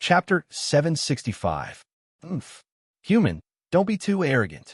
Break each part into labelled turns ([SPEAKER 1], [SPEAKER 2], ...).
[SPEAKER 1] Chapter 765. Oomph. Human, don't be too arrogant.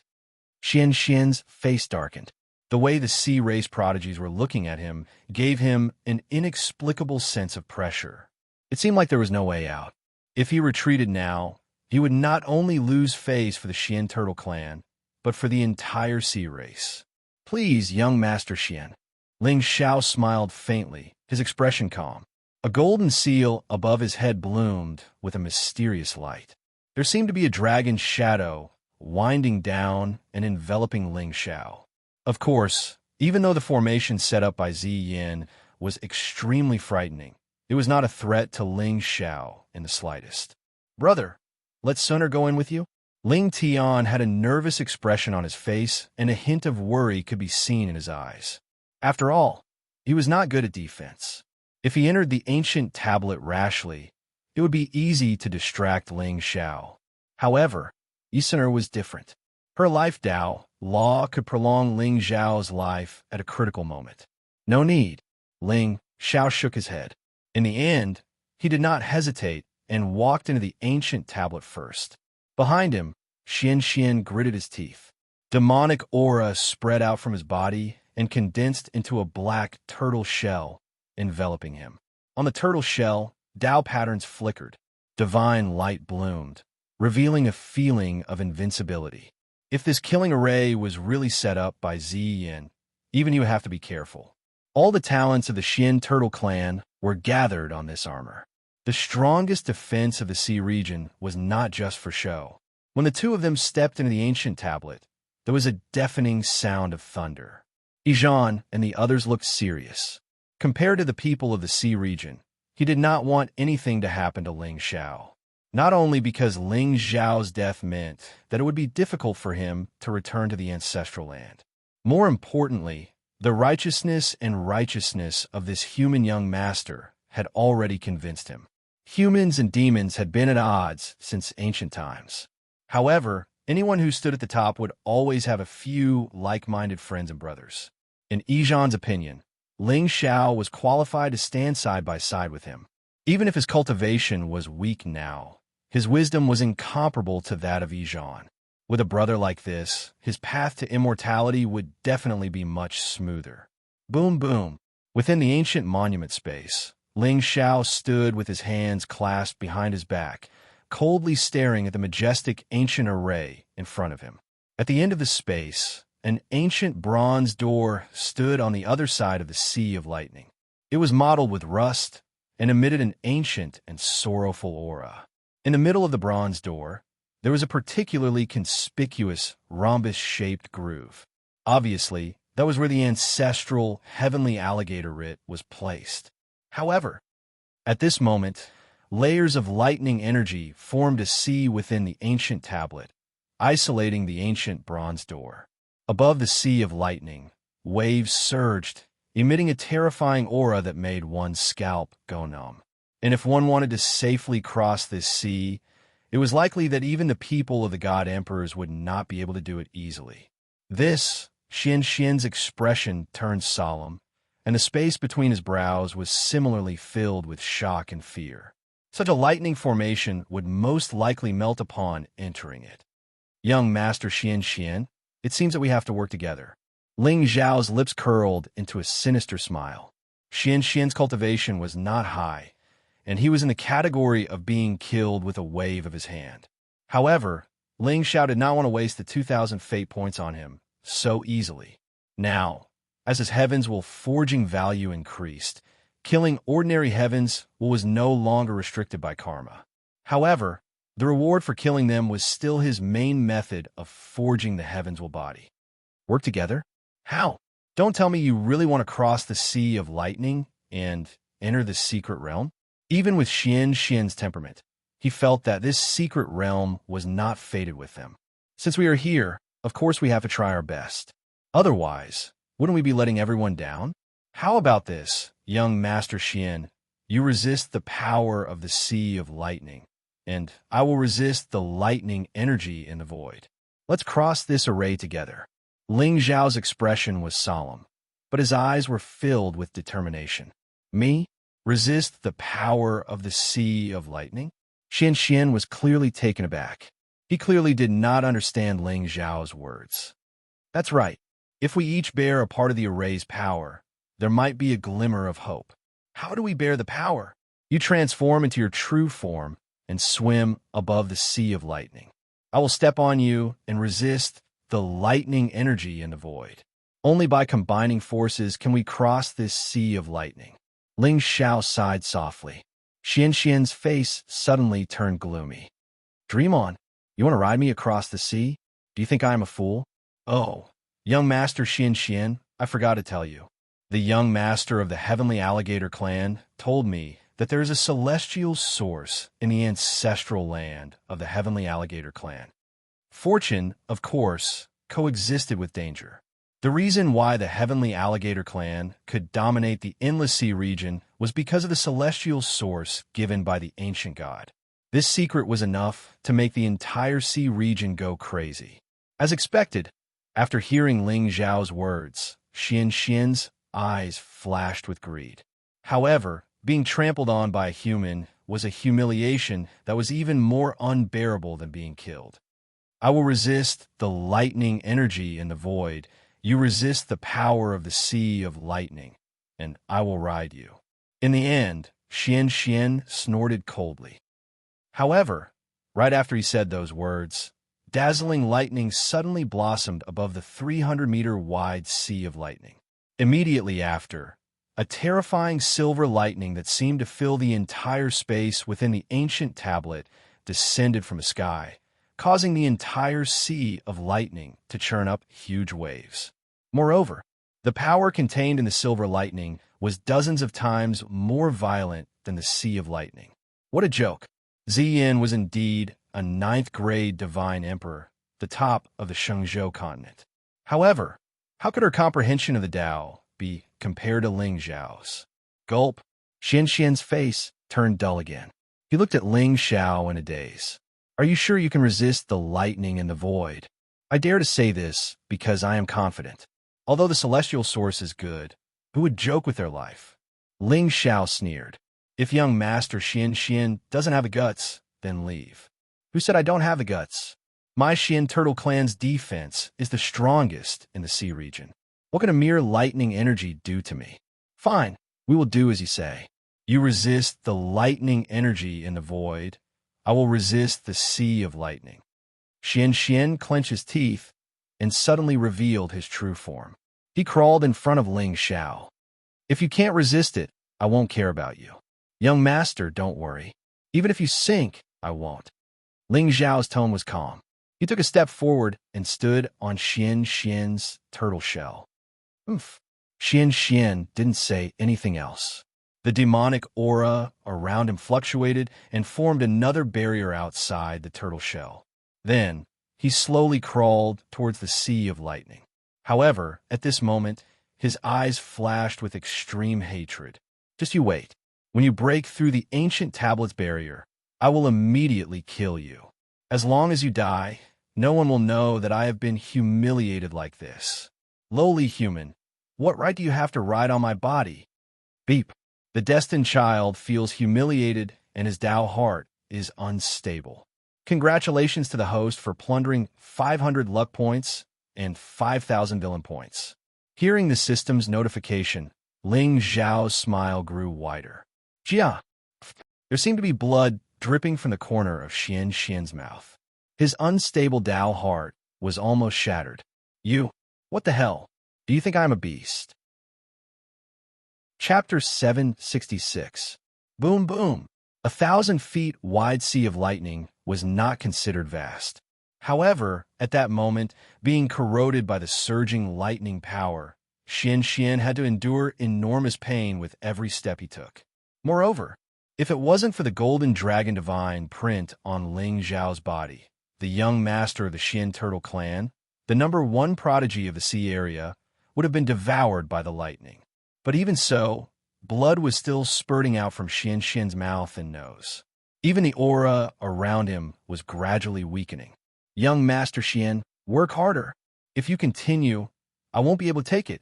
[SPEAKER 1] Xian's face darkened. The way the sea race prodigies were looking at him gave him an inexplicable sense of pressure. It seemed like there was no way out. If he retreated now, he would not only lose face for the Xian turtle clan, but for the entire sea race. Please, young Master Xian. Ling Xiao smiled faintly, his expression calm. A golden seal above his head bloomed with a mysterious light. There seemed to be a dragon's shadow winding down and enveloping Ling Xiao. Of course, even though the formation set up by Ziyin was extremely frightening, it was not a threat to Ling Xiao in the slightest. Brother, let Sun Er go in with you? Ling Tian had a nervous expression on his face, and a hint of worry could be seen in his eyes. After all, he was not good at defense. If he entered the ancient tablet rashly, it would be easy to distract Ling Xiao. However, Sun Er was different. Her life Dao, law could prolong Ling Xiao's life at a critical moment. No need. Ling Xiao shook his head. In the end, he did not hesitate and walked into the ancient tablet first. Behind him, Xian gritted his teeth. Demonic aura spread out from his body and condensed into a black turtle shell, enveloping him. On the turtle shell, Dao patterns flickered. Divine light bloomed, revealing a feeling of invincibility. If this killing array was really set up by Ziyin, even you have to be careful. All the talents of the Xian turtle clan were gathered on this armor. The strongest defense of the sea region was not just for show. When the two of them stepped into the ancient tablet, there was a deafening sound of thunder. Yijan and the others looked serious. Compared to the people of the sea region, he did not want anything to happen to Ling Xiao. Not only because Ling Xiao's death meant that it would be difficult for him to return to the ancestral land. More importantly, the righteousness of this human young master had already convinced him. Humans and demons had been at odds since ancient times. However, anyone who stood at the top would always have a few like-minded friends and brothers. In Yijan's opinion, Ling Xiao was qualified to stand side by side with him. Even if his cultivation was weak now, his wisdom was incomparable to that of Yijan. With a brother like this, his path to immortality would definitely be much smoother. Boom, boom. Within the ancient monument space, Ling Xiao stood with his hands clasped behind his back, coldly staring at the majestic ancient array in front of him. At the end of the space, an ancient bronze door stood on the other side of the sea of lightning. It was mottled with rust and emitted an ancient and sorrowful aura. In the middle of the bronze door, there was a particularly conspicuous rhombus-shaped groove. Obviously, that was where the ancestral heavenly alligator writ was placed. However, at this moment, layers of lightning energy formed a sea within the ancient tablet, isolating the ancient bronze door. Above the sea of lightning, waves surged, emitting a terrifying aura that made one's scalp go numb. And if one wanted to safely cross this sea, it was likely that even the people of the god emperors would not be able to do it easily. This, Xian's expression turned solemn, and the space between his brows was similarly filled with shock and fear. Such a lightning formation would most likely melt upon entering it. Young Master Xian, it seems that we have to work together. Ling Xiao's lips curled into a sinister smile. Xian's cultivation was not high, and he was in the category of being killed with a wave of his hand. However, Ling Xiao did not want to waste the 2,000 fate points on him so easily. Now, as his heavens will forging value increased, killing ordinary heavens was no longer restricted by karma. However, the reward for killing them was still his main method of forging the heavens will body. Work together? How? Don't tell me you really want to cross the sea of lightning and enter the secret realm? Even with Xian's temperament, he felt that this secret realm was not fated with them. Since we are here, of course we have to try our best. Otherwise, wouldn't we be letting everyone down? How about this, young Master Xian? You resist the power of the sea of lightning, and I will resist the lightning energy in the void. Let's cross this array together. Ling Xiao's expression was solemn, but his eyes were filled with determination. Me? Resist the power of the sea of lightning? Xian was clearly taken aback. He clearly did not understand Ling Zhao's words. That's right. If we each bear a part of the array's power, there might be a glimmer of hope. How do we bear the power? You transform into your true form and swim above the sea of lightning. I will step on you and resist the lightning energy in the void. Only by combining forces can we cross this sea of lightning. Ling Xiao sighed softly. Xian's face suddenly turned gloomy. Dream on. You want to ride me across the sea? Do you think I am a fool? Oh, young master Xian, I forgot to tell you. The young master of the Heavenly Alligator clan told me that there is a celestial source in the ancestral land of the Heavenly Alligator clan. Fortune, of course, coexisted with danger. The reason why the Heavenly Alligator clan could dominate the Endless Sea region was because of the celestial source given by the ancient god. This secret was enough to make the entire sea region go crazy. As expected, after hearing Ling Zhao's words, Xian's eyes flashed with greed. However, being trampled on by a human was a humiliation that was even more unbearable than being killed. I will resist the lightning energy in the void. You resist the power of the sea of lightning, and I will ride you. In the end, Xian snorted coldly. However, right after he said those words, dazzling lightning suddenly blossomed above the 300-meter-wide sea of lightning. Immediately after, a terrifying silver lightning that seemed to fill the entire space within the ancient tablet descended from the sky, causing the entire sea of lightning to churn up huge waves. Moreover, the power contained in the silver lightning was dozens of times more violent than the sea of lightning. What a joke! Ziyin was indeed a 9th-grade divine emperor, the top of the Shenzhou continent. However, how could her comprehension of the Tao be compared to Ling Zhao's? Gulp. Xian's face turned dull again. He looked at Ling Xiao in a daze. Are you sure you can resist the lightning and the void? I dare to say this because I am confident. Although the celestial source is good, who would joke with their life? Ling Xiao sneered. If young master Xian doesn't have the guts, then leave. Who said I don't have the guts? My Xian Turtle clan's defense is the strongest in the sea region. What can a mere lightning energy do to me? Fine, we will do as you say. You resist the lightning energy in the void. I will resist the sea of lightning. Xian clenched his teeth and suddenly revealed his true form. He crawled in front of Ling Xiao. If you can't resist it, I won't care about you. Young master, don't worry. Even if you sink, I won't. Ling Xiao's tone was calm. He took a step forward and stood on Xian's turtle shell. Oof. Xian didn't say anything else. The demonic aura around him fluctuated and formed another barrier outside the turtle shell. Then, he slowly crawled towards the sea of lightning. However, at this moment, his eyes flashed with extreme hatred. Just you wait. When you break through the ancient tablet's barrier, I will immediately kill you. As long as you die, no one will know that I have been humiliated like this. Lowly human, what right do you have to ride on my body? Beep. The destined child feels humiliated and his Tao heart is unstable. Congratulations to the host for plundering 500 luck points and 5,000 villain points. Hearing the system's notification, Ling Zhao's smile grew wider. Jia! There seemed to be blood dripping from the corner of Xian's mouth. His unstable Tao heart was almost shattered. You! What the hell? Do you think I'm a beast? Chapter 766. Boom boom. 1,000 feet wide sea of lightning was not considered vast. However, at that moment, being corroded by the surging lightning power, Xian had to endure enormous pain with every step he took. Moreover, if it wasn't for the golden dragon divine print on Ling Zhao's body, the young master of the Xian Turtle clan, the #1 prodigy of the sea area, would have been devoured by the lightning. But even so, blood was still spurting out from Xian's mouth and nose. Even the aura around him was gradually weakening. Young Master Xian, work harder. If you continue, I won't be able to take it.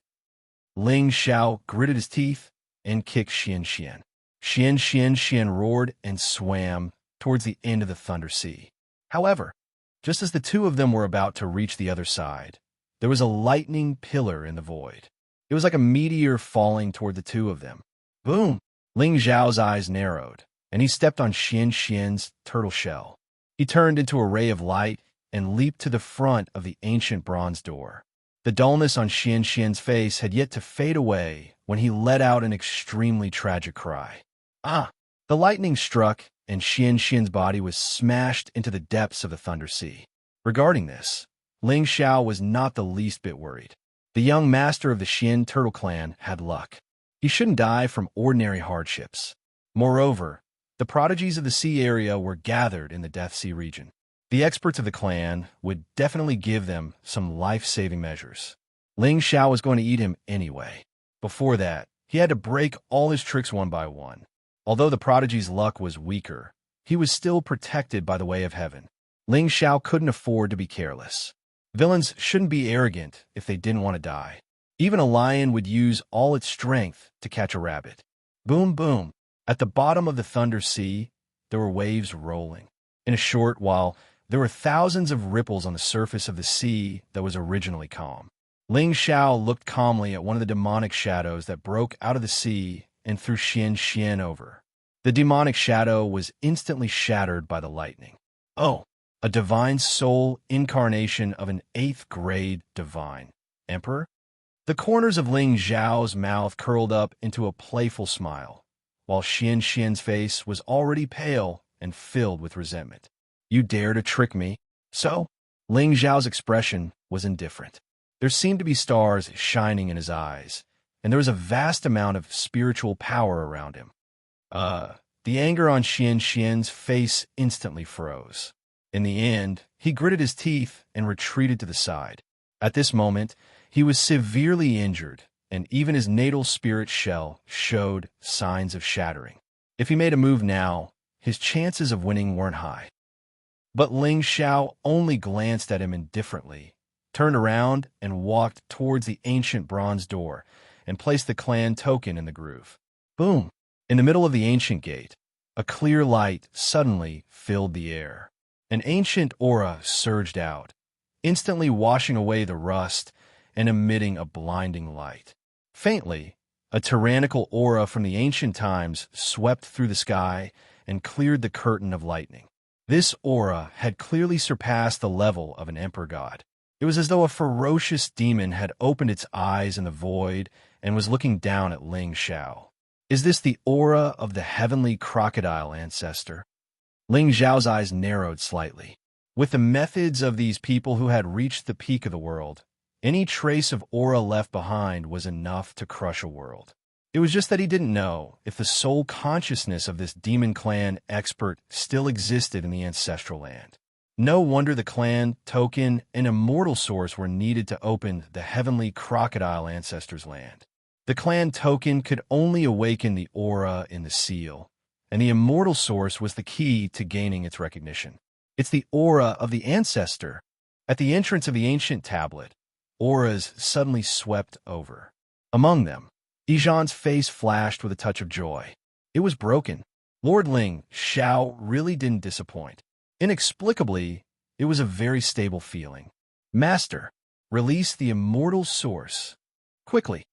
[SPEAKER 1] Ling Xiao gritted his teeth and kicked Xian. Xian roared and swam towards the end of the Thunder Sea. However, just as the two of them were about to reach the other side, there was a lightning pillar in the void. It was like a meteor falling toward the two of them. Boom! Ling Zhao's eyes narrowed, and he stepped on Xian Xian's turtle shell. He turned into a ray of light and leaped to the front of the ancient bronze door. The dullness on Xian Xian's face had yet to fade away when he let out an extremely tragic cry. Ah! The lightning struck, and Xian Xian's body was smashed into the depths of the Thunder Sea. Regarding this, Ling Xiao was not the least bit worried. The young master of the Xian turtle clan had luck. He shouldn't die from ordinary hardships. Moreover, the prodigies of the sea area were gathered in the Death Sea region. The experts of the clan would definitely give them some life-saving measures. Ling Xiao was going to eat him anyway. Before that, he had to break all his tricks one by one. Although the prodigy's luck was weaker, he was still protected by the way of heaven. Ling Xiao couldn't afford to be careless. Villains shouldn't be arrogant if they didn't want to die. Even a lion would use all its strength to catch a rabbit. Boom, boom. At the bottom of the Thunder Sea, there were waves rolling. In a short while, there were thousands of ripples on the surface of the sea that was originally calm. Ling Xiao looked calmly at one of the demonic shadows that broke out of the sea and threw Xian Xian over. The demonic shadow was instantly shattered by the lightning. Oh, a divine soul incarnation of an 8th grade divine emperor? The corners of Ling Zhao's mouth curled up into a playful smile, while Xian Xian's face was already pale and filled with resentment. You dare to trick me? So? Ling Zhao's expression was indifferent. There seemed to be stars shining in his eyes, and there was a vast amount of spiritual power around him. The anger on Xian Xian's face instantly froze. In the end, he gritted his teeth and retreated to the side. At this moment, he was severely injured, and even his natal spirit shell showed signs of shattering. If he made a move now, his chances of winning weren't high. But Ling Xiao only glanced at him indifferently, turned around and walked towards the ancient bronze door and placed the clan token in the groove. Boom! In the middle of the ancient gate, a clear light suddenly filled the air. An ancient aura surged out, instantly washing away the rust and emitting a blinding light. Faintly, a tyrannical aura from the ancient times swept through the sky and cleared the curtain of lightning. This aura had clearly surpassed the level of an emperor god. It was as though a ferocious demon had opened its eyes in the void and was looking down at Ling Xiao. Is this the aura of the heavenly crocodile ancestor? Ling Zhao's eyes narrowed slightly. With the methods of these people who had reached the peak of the world, any trace of aura left behind was enough to crush a world. It was just that he didn't know if the soul consciousness of this demon clan expert still existed in the ancestral land. No wonder the clan token and immortal source were needed to open the heavenly crocodile ancestor's land. The clan token could only awaken the aura in the seal, and the immortal source was the key to gaining its recognition. It's the aura of the ancestor. At the entrance of the ancient tablet, auras suddenly swept over. Among them, Yixian's face flashed with a touch of joy. It was broken. Lord Ling Xiao really didn't disappoint. Inexplicably, it was a very stable feeling. Master, release the immortal source. Quickly.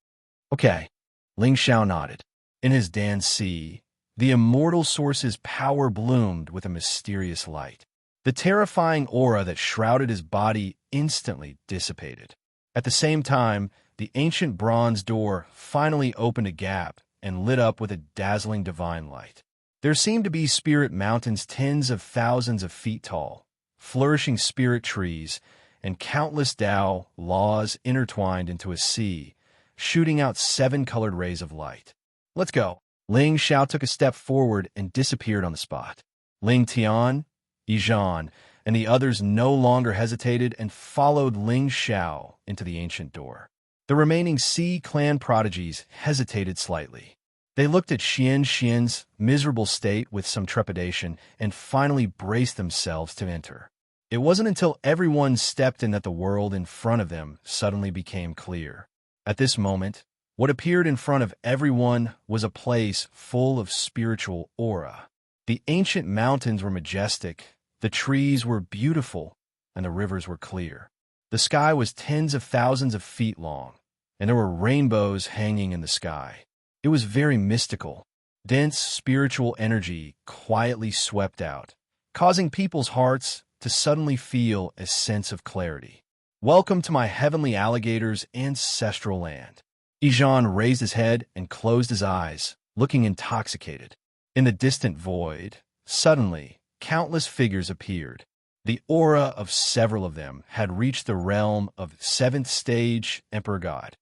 [SPEAKER 1] Okay. Ling Xiao nodded. In his Dan Si, the immortal source's power bloomed with a mysterious light. The terrifying aura that shrouded his body instantly dissipated. At the same time, the ancient bronze door finally opened a gap and lit up with a dazzling divine light. There seemed to be spirit mountains tens of thousands of feet tall, flourishing spirit trees, and countless Tao laws intertwined into a sea, shooting out 7 colored rays of light. Let's go. Ling Xiao took a step forward and disappeared on the spot. Ling Tian, Yixian, and the others no longer hesitated and followed Ling Xiao into the ancient door. The remaining Sea clan prodigies hesitated slightly. They looked at Xian Xian's miserable state with some trepidation and finally braced themselves to enter. It wasn't until everyone stepped in that the world in front of them suddenly became clear. At this moment, what appeared in front of everyone was a place full of spiritual aura. The ancient mountains were majestic, the trees were beautiful, and the rivers were clear. The sky was tens of thousands of feet long, and there were rainbows hanging in the sky. It was very mystical. Dense spiritual energy quietly swept out, causing people's hearts to suddenly feel a sense of clarity. Welcome to my heavenly alligator's ancestral land. Ijan raised his head and closed his eyes, looking intoxicated. In the distant void, suddenly, countless figures appeared. The aura of several of them had reached the realm of seventh stage Emperor God.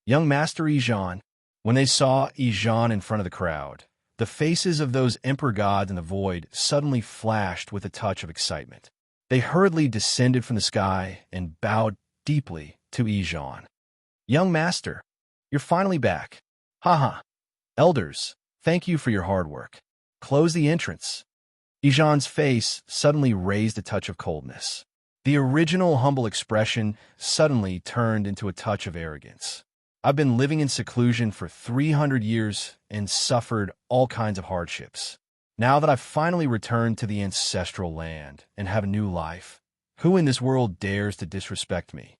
[SPEAKER 1] Young Master Ijan. When they saw Ijan in front of the crowd, the faces of those Emperor Gods in the void suddenly flashed with a touch of excitement. They hurriedly descended from the sky and bowed deeply to Ijan. Young Master, you're finally back. Haha. Elders, thank you for your hard work. Close the entrance. Ijan's face suddenly raised a touch of coldness. The original humble expression suddenly turned into a touch of arrogance. I've been living in seclusion for 300 years and suffered all kinds of hardships. Now that I've finally returned to the ancestral land and have a new life, who in this world dares to disrespect me?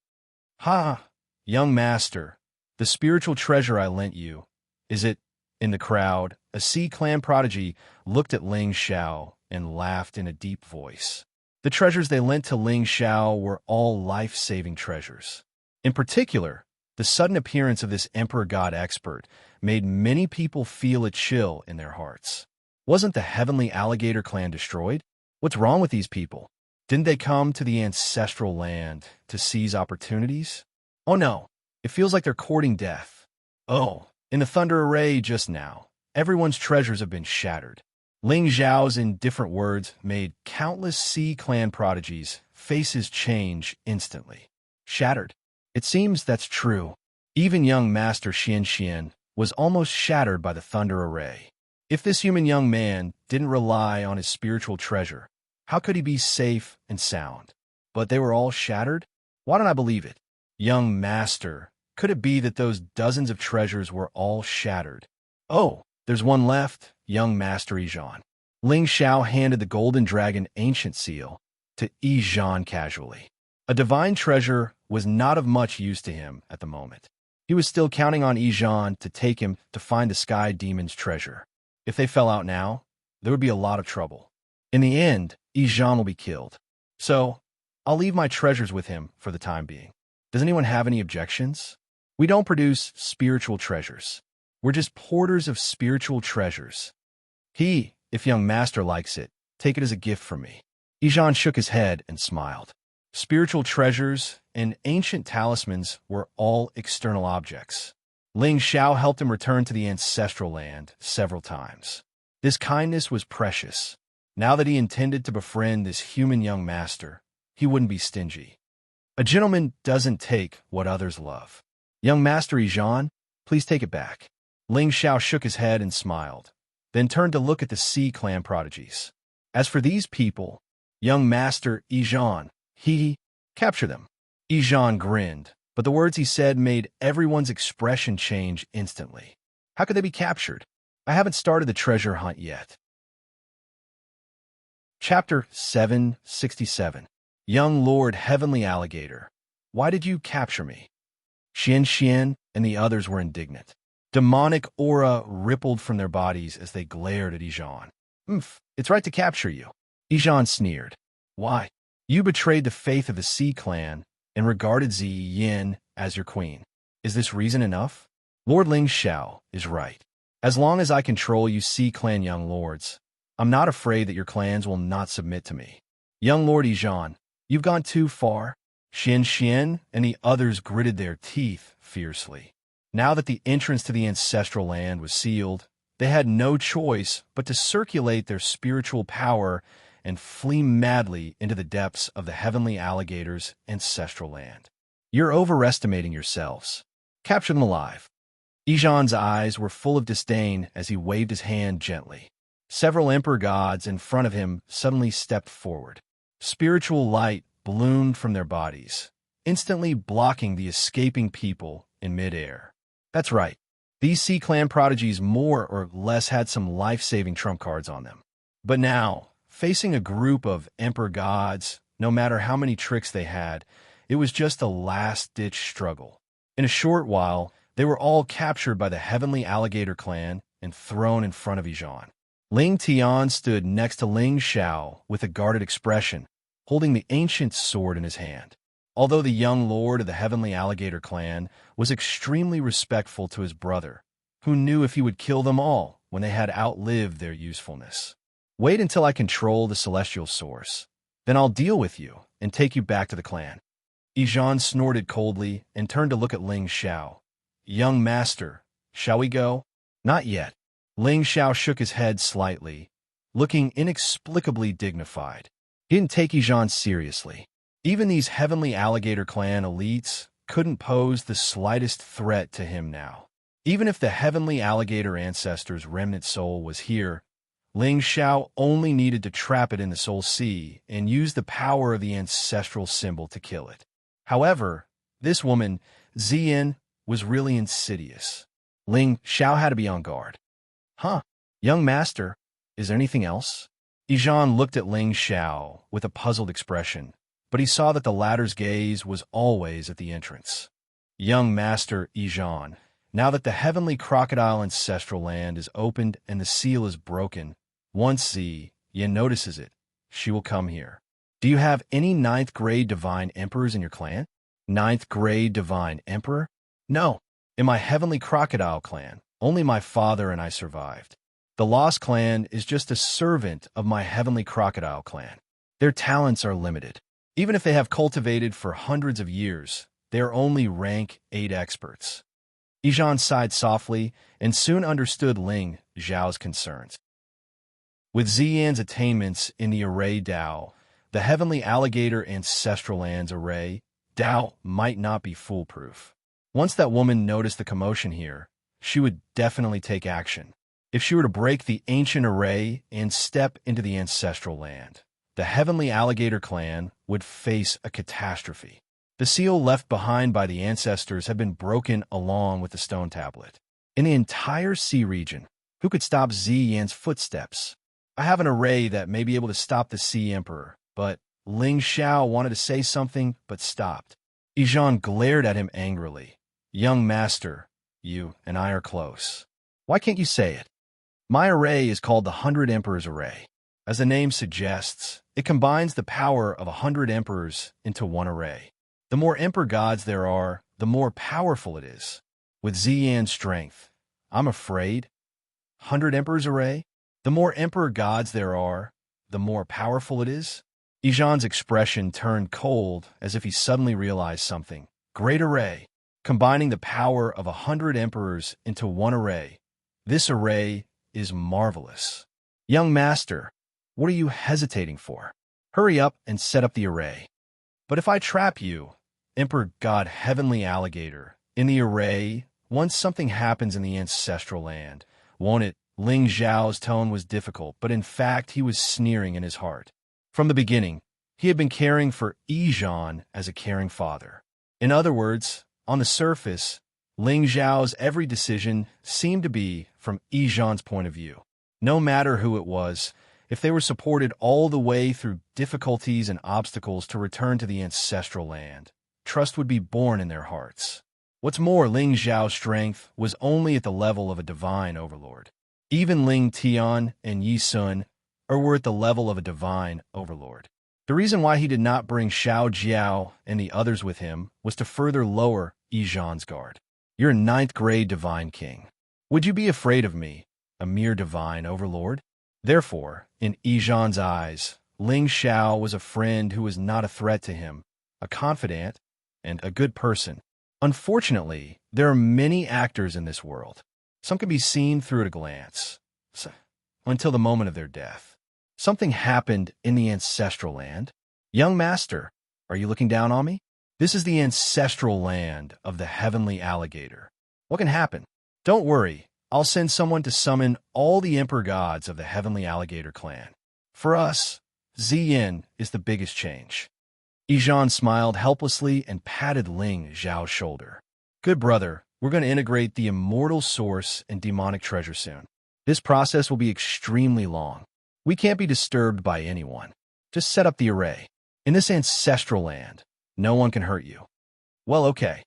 [SPEAKER 1] Ha! Young Master, the spiritual treasure I lent you, is it? In the crowd, a Sea Clan prodigy looked at Ling Xiao and laughed in a deep voice. The treasures they lent to Ling Xiao were all life-saving treasures. In particular, the sudden appearance of this Emperor God expert made many people feel a chill in their hearts. Wasn't the heavenly alligator clan destroyed? What's wrong with these people? Didn't they come to the ancestral land to seize opportunities? Oh no, it feels like they're courting death. Oh, in the Thunder Array just now, everyone's treasures have been shattered. Ling Xiao's indifferent words made countless Sea Clan prodigies' faces change instantly. Shattered. It seems that's true. Even young Master Xian was almost shattered by the Thunder Array. If this human young man didn't rely on his spiritual treasure, how could he be safe and sound? But they were all shattered? Why don't I believe it? Young Master, could it be that those dozens of treasures were all shattered? Oh, there's one left, young Master Ijan. Ling Xiao handed the golden dragon ancient seal to Ijan casually. A divine treasure was not of much use to him at the moment. He was still counting on Ijan to take him to find the Sky Demon's treasure. If they fell out now, there would be a lot of trouble. In the end, Ijan will be killed. So, I'll leave my treasures with him for the time being. Does anyone have any objections? We don't produce spiritual treasures. We're just porters of spiritual treasures. If young Master likes it, take it as a gift from me. Ijan shook his head and smiled. Spiritual treasures and ancient talismans were all external objects. Ling Xiao helped him return to the ancestral land several times. This kindness was precious. Now that he intended to befriend this human young master, he wouldn't be stingy. A gentleman doesn't take what others love. Young Master Ijan, please take it back. Ling Xiao shook his head and smiled, then turned to look at the Sea Clan prodigies. As for these people, young Master Ijan, capture them. Ijan grinned, but the words he said made everyone's expression change instantly. How could they be captured? I haven't started the treasure hunt yet. Chapter 767. Young Lord Heavenly Alligator, why did you capture me? Xian and the others were indignant. Demonic aura rippled from their bodies as they glared at Ijan. It's right to capture you. Ijan sneered. Why? You betrayed the faith of the Sea Clan and regarded Ziyin as your queen. Is this reason enough? Lord Ling Xiao is right. As long as I control you Sea Clan young lords, I'm not afraid that your clans will not submit to me. Young Lord Ijan, you've gone too far. Xian and the others gritted their teeth fiercely. Now that the entrance to the ancestral land was sealed, they had no choice but to circulate their spiritual power and flee madly into the depths of the heavenly alligator's ancestral land. You're overestimating yourselves. Capture them alive. Ijan's eyes were full of disdain as he waved his hand gently. Several emperor gods in front of him suddenly stepped forward. Spiritual light bloomed from their bodies, instantly blocking the escaping people in midair. That's right. These Sea Clan prodigies more or less had some life-saving trump cards on them. But now, facing a group of Emperor gods, no matter how many tricks they had, it was just a last-ditch struggle. In a short while, they were all captured by the Heavenly Alligator Clan and thrown in front of Ijan. Ling Tian stood next to Ling Xiao with a guarded expression, holding the ancient sword in his hand. Although the young lord of the Heavenly Alligator Clan was extremely respectful to his brother, who knew if he would kill them all when they had outlived their usefulness. Wait until I control the celestial source. Then I'll deal with you and take you back to the clan. Ijan snorted coldly and turned to look at Ling Xiao. Young master, shall we go? Not yet. Ling Xiao shook his head slightly, looking inexplicably dignified. He didn't take Ijan seriously. Even these Heavenly Alligator Clan elites couldn't pose the slightest threat to him now. Even if the Heavenly Alligator ancestor's remnant soul was here, Ling Xiao only needed to trap it in the Soul Sea and use the power of the ancestral symbol to kill it. However, this woman, Ziyin, was really insidious. Ling Xiao had to be on guard. Huh, young master, is there anything else? Ijan looked at Ling Xiao with a puzzled expression, but he saw that the latter's gaze was always at the entrance. Young master Ijan, now that the Heavenly Crocodile Ancestral Land is opened and the seal is broken, once Ziyin notices it, she will come here. Do you have any 9th grade Divine Emperors in your clan? 9th grade Divine Emperor? No. In my Heavenly Crocodile clan, only my father and I survived. The Lost Clan is just a servant of my Heavenly Crocodile clan. Their talents are limited. Even if they have cultivated for hundreds of years, they are only rank 8 experts. Ijan sighed softly and soon understood Ling Xiao's concerns. With Ziyin's attainments in the Array Dao, the Heavenly Alligator Ancestral Land's Array Dao might not be foolproof. Once that woman noticed the commotion here, she would definitely take action. If she were to break the ancient array and step into the ancestral land, the Heavenly Alligator Clan would face a catastrophe. The seal left behind by the ancestors had been broken along with the stone tablet. In the entire sea region, who could stop Ziyin's footsteps? I have an array that may be able to stop the Sea Emperor, but Ling Xiao wanted to say something but stopped. Ijan glared at him angrily. Young master, you and I are close. Why can't you say it? My array is called the 100 Emperors Array. As the name suggests, it combines the power of 100 emperors into one array. The more emperor gods there are, the more powerful it is. With Ziyin's strength, I'm afraid. 100 Emperors Array? The more emperor gods there are, the more powerful it is? Ijan's expression turned cold as if he suddenly realized something. Great array, combining the power of 100 emperors into one array. This array is marvelous. Young master, what are you hesitating for? Hurry up and set up the array. But if I trap you, Emperor God Heavenly Alligator, in the array, once something happens in the ancestral land, won't it? Ling Xiao's tone was difficult, but in fact he was sneering in his heart. From the beginning, he had been caring for Ijan as a caring father. In other words, on the surface, Ling Xiao's every decision seemed to be from Ijan's point of view. No matter who it was, if they were supported all the way through difficulties and obstacles to return to the ancestral land, trust would be born in their hearts. What's more, Ling Xiao's strength was only at the level of a divine overlord. Even Ling Tian and Yi Sun were at the level of a divine overlord. The reason why he did not bring Xiao Jiao and the others with him was to further lower Ijan's guard. You're a 9th grade divine king. Would you be afraid of me, a mere divine overlord? Therefore, in Ijan's eyes, Ling Xiao was a friend who was not a threat to him, a confidant, and a good person. Unfortunately, there are many actors in this world. Some can be seen through at a glance, until the moment of their death. Something happened in the ancestral land. Young master, are you looking down on me? This is the ancestral land of the Heavenly Alligator. What can happen? Don't worry, I'll send someone to summon all the emperor gods of the Heavenly Alligator clan. For us, Ziyin is the biggest change. Ijan smiled helplessly and patted Ling Xiao's shoulder. Good brother, We're going to integrate the immortal source and demonic treasure soon. This process will be extremely long. We can't be disturbed by anyone. Just set up the array. In this ancestral land, no one can hurt you. Well, okay.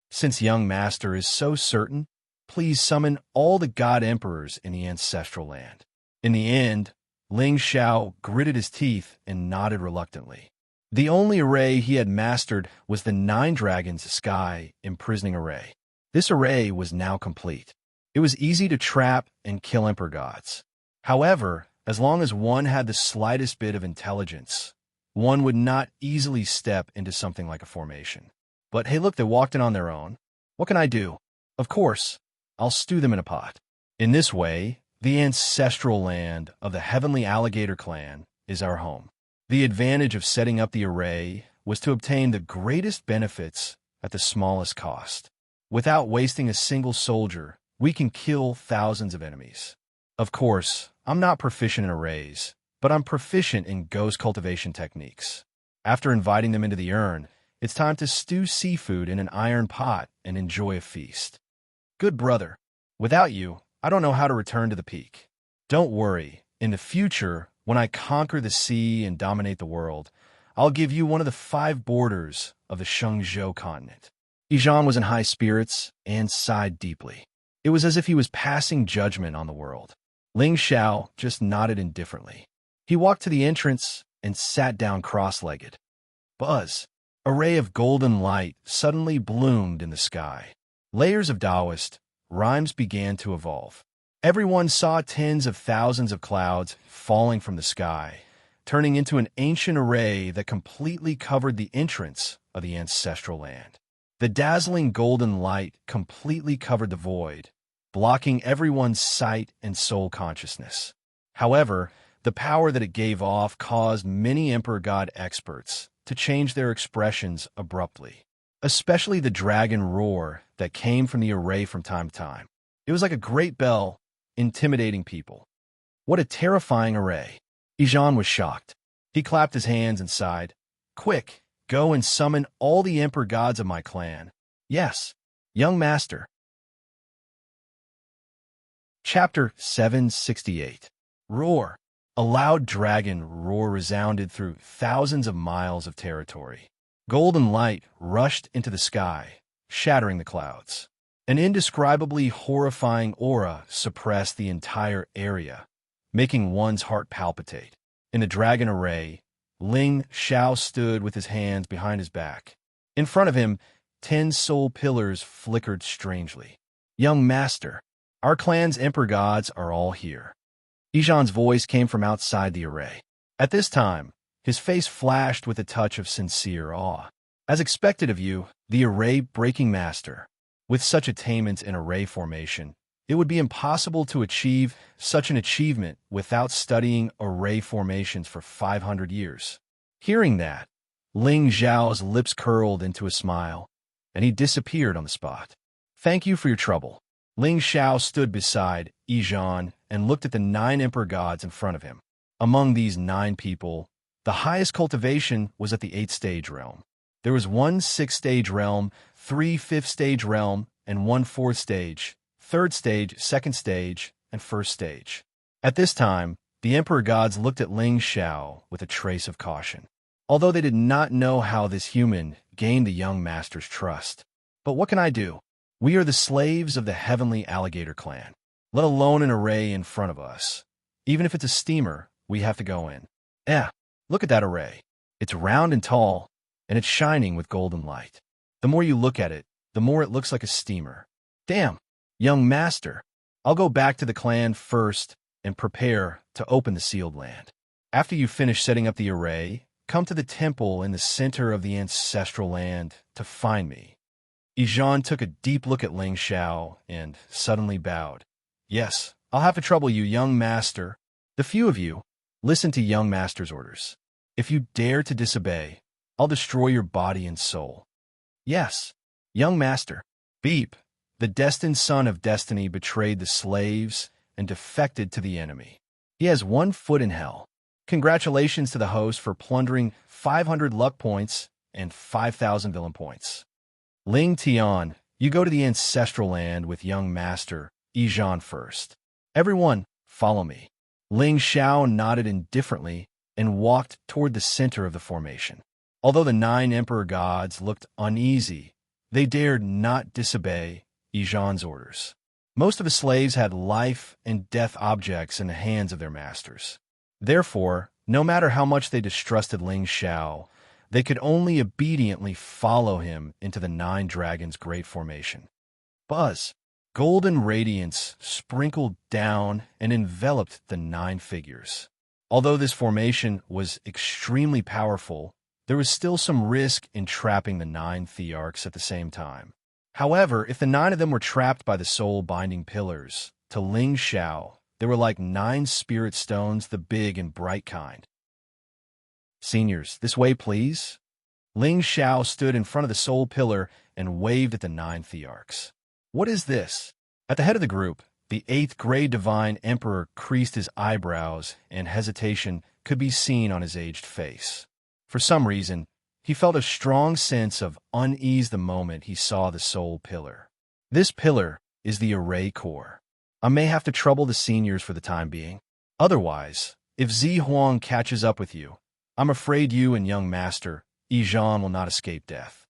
[SPEAKER 1] Since young master is so certain, please summon all the god emperors in the ancestral land. In the end, Ling Xiao gritted his teeth and nodded reluctantly. The only array he had mastered was the 9 dragons sky imprisoning array. This array was now complete. It was easy to trap and kill emperor gods. However, as long as one had the slightest bit of intelligence, one would not easily step into something like a formation. But hey look, they walked in on their own. What can I do? Of course, I'll stew them in a pot. In this way, the ancestral land of the Heavenly Alligator Clan is our home. The advantage of setting up the array was to obtain the greatest benefits at the smallest cost. Without wasting a single soldier, we can kill thousands of enemies. Of course, I'm not proficient in arrays, but I'm proficient in ghost cultivation techniques. After inviting them into the urn, it's time to stew seafood in an iron pot and enjoy a feast. Good brother, without you, I don't know how to return to the peak. Don't worry, in the future, when I conquer the sea and dominate the world, I'll give you one of the 5 borders of the Shengzhou continent. Yijan was in high spirits and sighed deeply. It was as if he was passing judgment on the world. Ling Xiao just nodded indifferently. He walked to the entrance and sat down cross-legged. Buzz! A ray of golden light suddenly bloomed in the sky. Layers of Taoist rhymes began to evolve. Everyone saw tens of thousands of clouds falling from the sky, turning into an ancient array that completely covered the entrance of the ancestral land. The dazzling golden light completely covered the void, blocking everyone's sight and soul consciousness. However, the power that it gave off caused many Emperor God experts to change their expressions abruptly, especially the dragon roar that came from the array from time to time. It was like a great bell, intimidating people. What a terrifying array. Yijan was shocked. He clapped his hands and sighed. Quick, go and summon all the emperor gods of my clan. Yes, young master. Chapter 768. Roar. A loud dragon roar resounded through thousands of miles of territory. Golden light rushed into the sky, shattering the clouds. An indescribably horrifying aura suppressed the entire area, making one's heart palpitate. In the dragon array, Ling Xiao stood with his hands behind his back. In front of him, 10 soul pillars flickered strangely. Young master, our clan's emperor gods are all here. Yijan's voice came from outside the array. At this time, his face flashed with a touch of sincere awe. As expected of you, the array-breaking master. With such attainments in array formation, it would be impossible to achieve such an achievement without studying array formations for 500 years. Hearing that, Ling Xiao's lips curled into a smile, and he disappeared on the spot. Thank you for your trouble. Ling Xiao stood beside Yijan and looked at the 9 emperor gods in front of him. Among these 9 people, the highest cultivation was at the 8th stage realm. There was 1 6th stage realm, 3 5th stage realm, and 1 4th stage, 3rd stage, 2nd stage, and 1st stage. At this time, the emperor gods looked at Ling Xiao with a trace of caution, although they did not know how this human gained the young master's trust. But what can I do? We are the slaves of the Heavenly Alligator Clan, let alone an array in front of us. Even if it's a steamer, we have to go in. Look at that array. It's round and tall, and it's shining with golden light. The more you look at it, the more it looks like a steamer. Damn, young master. I'll go back to the clan first and prepare to open the sealed land. After you finish setting up the array, come to the temple in the center of the ancestral land to find me. Yijan took a deep look at Ling Xiao and suddenly bowed. Yes, I'll have to trouble you, young master. The few of you, listen to young master's orders. If you dare to disobey, I'll destroy your body and soul. Yes, young master. Beep, the destined son of destiny betrayed the slaves and defected to the enemy. He has 1 foot in hell. Congratulations to the host for plundering 500 luck points and 5,000 villain points. Ling Tian, You go to the ancestral land with young master Yizhan first. Everyone, follow me. Ling Xiao nodded indifferently and walked toward the center of the formation. Although the 9 emperor gods looked uneasy, they dared not disobey Yizhan's orders. Most of the slaves had life and death objects in the hands of their masters. Therefore, no matter how much they distrusted Ling Xiao, they could only obediently follow him into the 9 dragons' great formation. Buzz! Golden radiance sprinkled down and enveloped the 9 figures. Although this formation was extremely powerful, there was still some risk in trapping the 9 thearchs at the same time. However, if the 9 of them were trapped by the soul-binding pillars, to Ling Xiao, they were like 9 spirit stones, the big and bright kind. Seniors, this way, please. Ling Xiao stood in front of the soul pillar and waved at the 9 thearchs. What is this? At the head of the group, the 8th grade divine emperor creased his eyebrows, and hesitation could be seen on his aged face. For some reason, he felt a strong sense of unease the moment he saw the soul pillar. This pillar is the array core. I may have to trouble the seniors for the time being. Otherwise, if Zi Huang catches up with you, I'm afraid you and young master Yizhan will not escape death.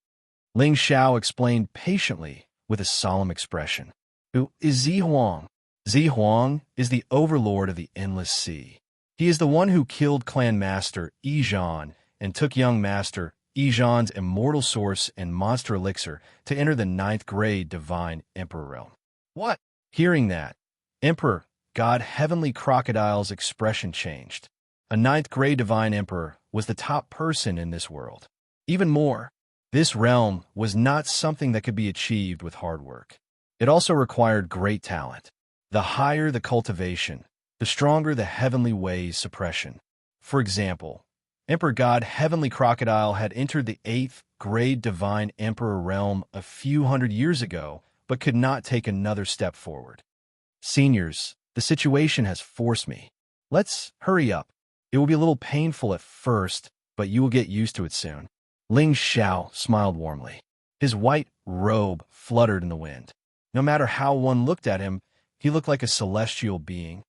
[SPEAKER 1] Ling Xiao explained patiently with a solemn expression. Who is Zi Huang? Zi Huang is the overlord of the endless sea. He is the one who killed clan master Yizhan and took young master Yizhan's immortal source and monster elixir to enter the 9th grade divine emperor realm. What? Hearing that, Emperor God Heavenly Crocodile's expression changed. A 9th grade divine emperor was the top person in this world. Even more, this realm was not something that could be achieved with hard work. It also required great talent. The higher the cultivation, the stronger the heavenly ways suppression. For example, Emperor God Heavenly Crocodile had entered the 8th grade divine emperor realm a few hundred years ago, but could not take another step forward. Seniors, the situation has forced me. Let's hurry up. It will be a little painful at first, but you will get used to it soon. Ling Xiao smiled warmly. His white robe fluttered in the wind. No matter how one looked at him, he looked like a celestial being.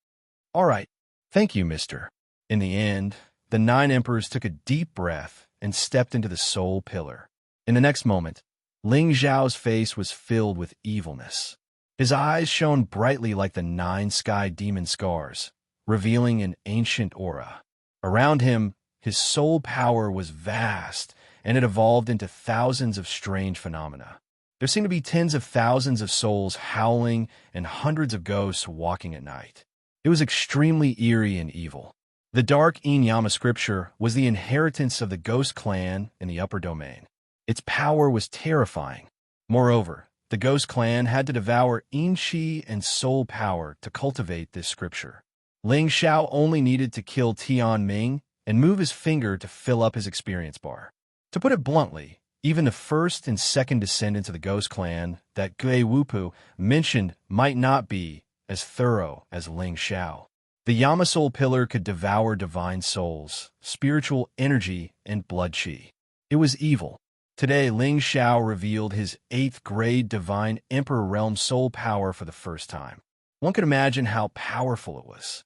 [SPEAKER 1] All right, thank you, mister. In the end, the 9 emperors took a deep breath and stepped into the soul pillar. In the next moment, Ling Xiao's face was filled with evilness. His eyes shone brightly like the 9 sky demon scars, revealing an ancient aura. Around him, his soul power was vast, and it evolved into thousands of strange phenomena. There seemed to be tens of thousands of souls howling and hundreds of ghosts walking at night. It was extremely eerie and evil. The dark Inyama scripture was the inheritance of the ghost clan in the upper domain. Its power was terrifying. Moreover, the ghost clan had to devour Inchi and soul power to cultivate this scripture. Ling Xiao only needed to kill Tian Ming and move his finger to fill up his experience bar. To put it bluntly, even the 1st and 2nd descendants of the ghost clan that Gui Wupu mentioned might not be as thorough as Ling Xiao. The Yama Soul Pillar could devour divine souls, spiritual energy, and blood chi. It was evil. Today, Ling Xiao revealed his 8th grade divine emperor realm soul power for the first time. One could imagine how powerful it was.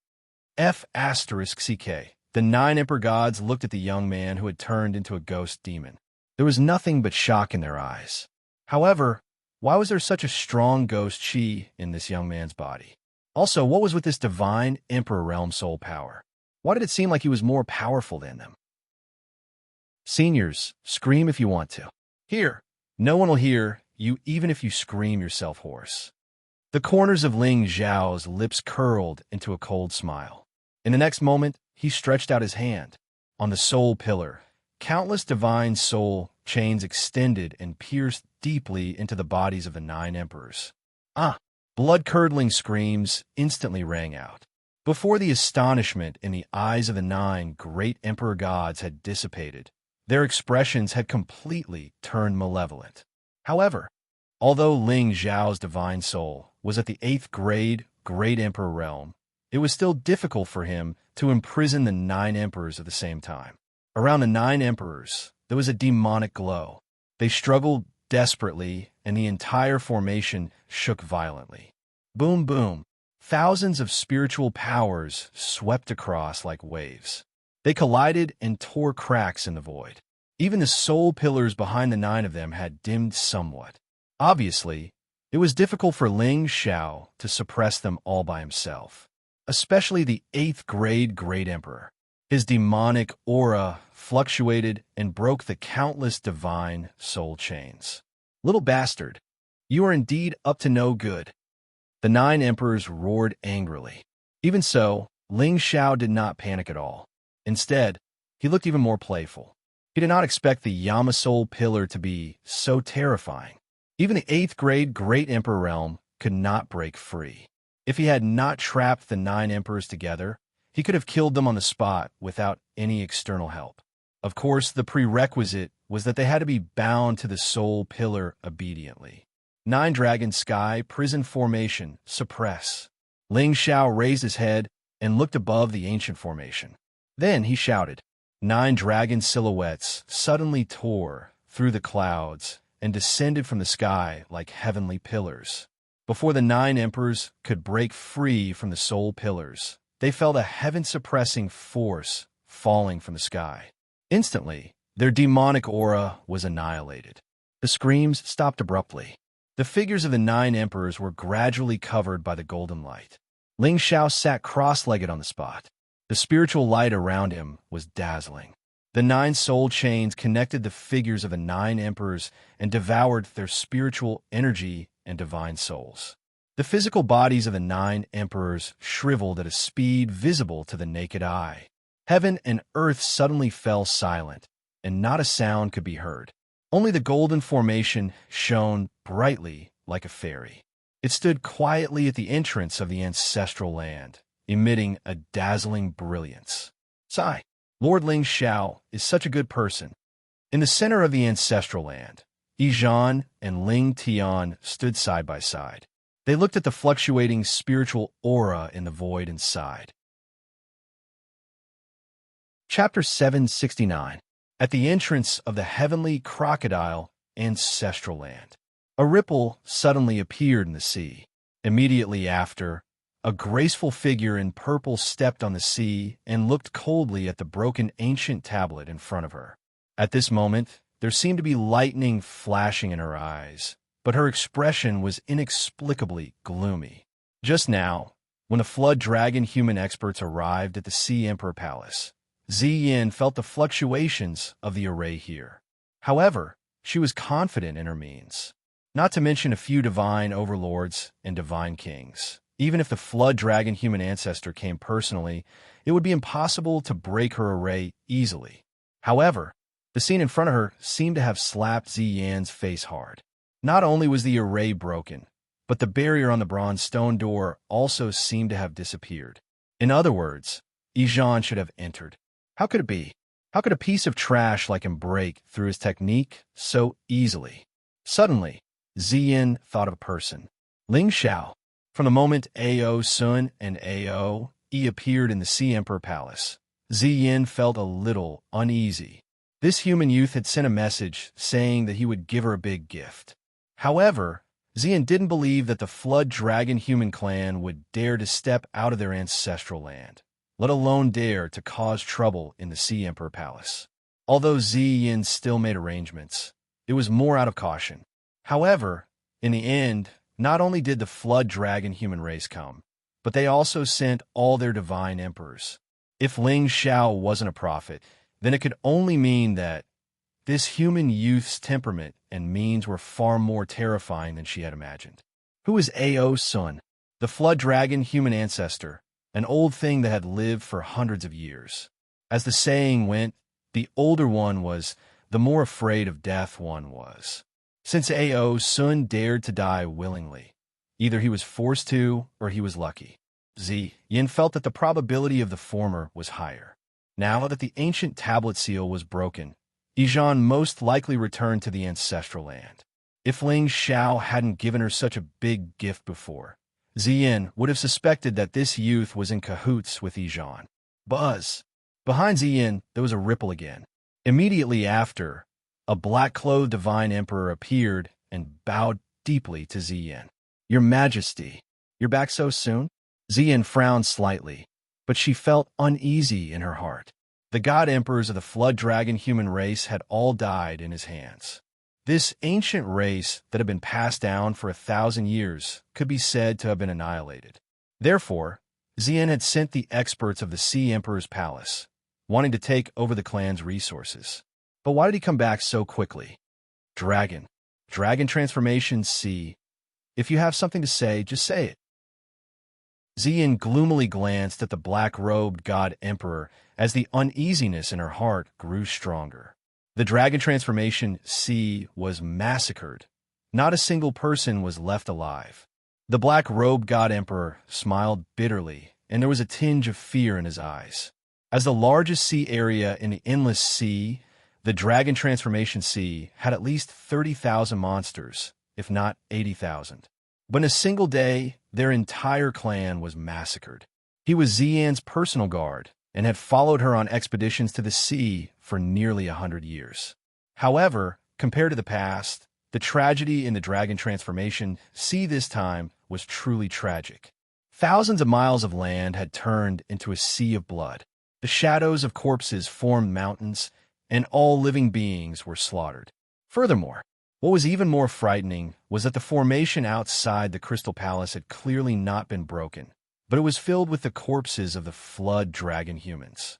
[SPEAKER 1] F*CK. The 9 emperor gods looked at the young man who had turned into a ghost demon. There was nothing but shock in their eyes. However, why was there such a strong ghost chi in this young man's body? Also, what was with this divine emperor realm soul power? Why did it seem like he was more powerful than them? Seniors, scream if you want to. Here, no one will hear you even if you scream yourself hoarse. The corners of Ling Xiao's lips curled into a cold smile. In the next moment, he stretched out his hand. On the soul pillar, countless divine soul chains extended and pierced deeply into the bodies of the 9 emperors. Blood-curdling screams instantly rang out. Before the astonishment in the eyes of the 9 great emperor gods had dissipated, their expressions had completely turned malevolent. However, although Ling Xiao's divine soul was at the 8th grade great emperor realm, it was still difficult for him to imprison the 9 emperors at the same time. Around the 9 emperors, there was a demonic glow. They struggled desperately, and the entire formation shook violently. Boom, boom. Thousands of spiritual powers swept across like waves. They collided and tore cracks in the void. Even the soul pillars behind the 9 of them had dimmed somewhat. Obviously, it was difficult for Ling Xiao to suppress them all by himself, especially the 8th grade Great Emperor. His demonic aura fluctuated and broke the countless divine soul chains. Little bastard, you are indeed up to no good. The 9 emperors roared angrily. Even so, Ling Xiao did not panic at all. Instead, he looked even more playful. He did not expect the Yama Soul Pillar to be so terrifying. Even the 8th grade Great Emperor realm could not break free. If he had not trapped the 9 emperors together, he could have killed them on the spot without any external help. Of course, the prerequisite was that they had to be bound to the Soul Pillar obediently. 9 Dragon Sky Prison Formation Suppress. Ling Xiao raised his head and looked above the ancient formation. Then he shouted. 9 dragon silhouettes suddenly tore through the clouds and descended from the sky like heavenly pillars. Before the 9 emperors could break free from the soul pillars, they felt a heaven-suppressing force falling from the sky. Instantly, their demonic aura was annihilated. The screams stopped abruptly. The figures of the 9 emperors were gradually covered by the golden light. Ling Xiao sat cross-legged on the spot. The spiritual light around him was dazzling. The 9 soul chains connected the figures of the 9 emperors and devoured their spiritual energy and divine souls. The physical bodies of the 9 emperors shriveled at a speed visible to the naked eye. Heaven and earth suddenly fell silent, and not a sound could be heard. Only the golden formation shone brightly like a fairy. It stood quietly at the entrance of the ancestral land, emitting a dazzling brilliance. Sigh. Lord Ling Xiao is such a good person. In the center of the ancestral land, Yizhan and Ling Tian stood side by side. They looked at the fluctuating spiritual aura in the void inside. Chapter 769. At the entrance of the heavenly crocodile ancestral land, a ripple suddenly appeared in the sea. Immediately after, a graceful figure in purple stepped on the sea and looked coldly at the broken ancient tablet in front of her. At this moment, there seemed to be lightning flashing in her eyes, but her expression was inexplicably gloomy. Just now, when the Flood Dragon human experts arrived at the Sea Emperor Palace, Ziyin felt the fluctuations of the array here. However, she was confident in her means, not to mention a few divine overlords and divine kings. Even if the Flood Dragon human ancestor came personally, it would be impossible to break her array easily. However, the scene in front of her seemed to have slapped Ziyan's face hard. Not only was the array broken, but the barrier on the bronze stone door also seemed to have disappeared. In other words, Yizhan should have entered. How could it be? How could a piece of trash like him break through his technique so easily? Suddenly, Ziyin thought of a person. Ling Xiao. From the moment Ao Sun and Ao Yi appeared in the Sea Emperor Palace, Ziyin felt a little uneasy. This human youth had sent a message saying that he would give her a big gift. However, Ziyin didn't believe that the Flood Dragon human clan would dare to step out of their ancestral land, let alone dare to cause trouble in the Sea Emperor Palace. Although Ziyin still made arrangements, it was more out of caution. However, in the end, not only did the Flood Dragon human race come, but they also sent all their divine emperors. If Ling Xiao wasn't a prophet, then it could only mean that this human youth's temperament and means were far more terrifying than she had imagined. Who is Ao Sun? The Flood Dragon human ancestor, an old thing that had lived for hundreds of years. As the saying went, the older one was, the more afraid of death one was. Since Ao Sun dared to die willingly, either he was forced to or he was lucky. Yin felt that the probability of the former was higher. Now that the ancient tablet seal was broken, Yizhan most likely returned to the ancestral land. If Ling Xiao hadn't given her such a big gift before, Ziyin would have suspected that this youth was in cahoots with Yizhan. Buzz! Behind Ziyin, there was a ripple again. Immediately after, a black-clothed divine emperor appeared and bowed deeply to Ziyin. "Your Majesty, you're back so soon?" Ziyin frowned slightly, but she felt uneasy in her heart. The god emperors of the flood dragon human race had all died in his hands. This ancient race that had been passed down for 1,000 years could be said to have been annihilated. Therefore, Ziyin had sent the experts of the Sea Emperor's palace, wanting to take over the clan's resources. But why did he come back so quickly? Dragon. Dragon transformation C. If you have something to say, just say it. Ziyin gloomily glanced at the black-robed god emperor as the uneasiness in her heart grew stronger. The dragon transformation C was massacred. Not a single person was left alive. The black-robed god emperor smiled bitterly, and there was a tinge of fear in his eyes. As the largest sea area in the endless sea, the dragon transformation sea had at least 30,000 monsters, if not 80,000. But in a single day, their entire clan was massacred. He was Ziyin's personal guard and had followed her on expeditions to the sea for nearly 100 years. However, compared to the past, the tragedy in the dragon transformation sea this time was truly tragic. Thousands of miles of land had turned into a sea of blood. The shadows of corpses formed mountains, and all living beings were slaughtered. Furthermore, what was even more frightening was that the formation outside the Crystal Palace had clearly not been broken, but it was filled with the corpses of the flood dragon humans.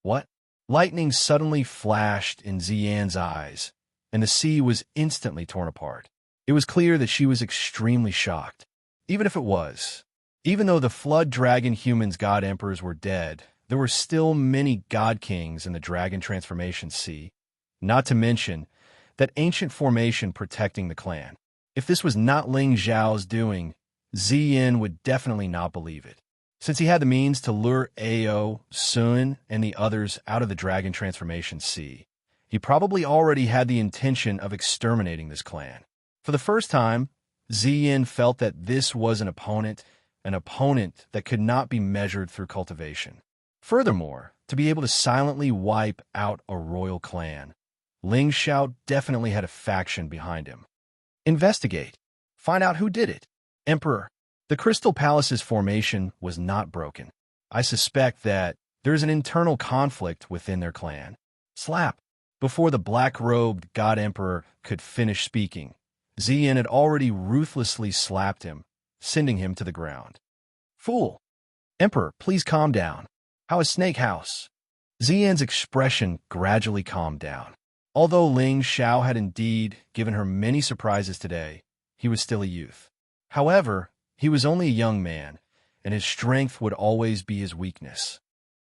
[SPEAKER 1] What? Lightning suddenly flashed in Ziyin's eyes, and the sea was instantly torn apart. It was clear that she was extremely shocked. Even though the flood dragon humans' god emperors were dead, there were still many god kings in the dragon transformation sea, not to mention that ancient formation protecting the clan. If this was not Ling Zhao's doing, Ziyin would definitely not believe it. Since he had the means to lure Ao, Sun, and the others out of the dragon transformation sea, he probably already had the intention of exterminating this clan. For the first time, Ziyin felt that this was an opponent that could not be measured through cultivation. Furthermore, to be able to silently wipe out a royal clan, Ling Zhao definitely had a faction behind him. Investigate. Find out who did it. Emperor, the Crystal Palace's formation was not broken. I suspect that there is an internal conflict within their clan. Slap. Before the black-robed god emperor could finish speaking, Ziyin had already ruthlessly slapped him, sending him to the ground. Fool. Emperor, please calm down. How is Snake House? Ziyin's expression gradually calmed down. Although Ling Zhao had indeed given her many surprises today, he was still a youth. However, he was only a young man, and his strength would always be his weakness.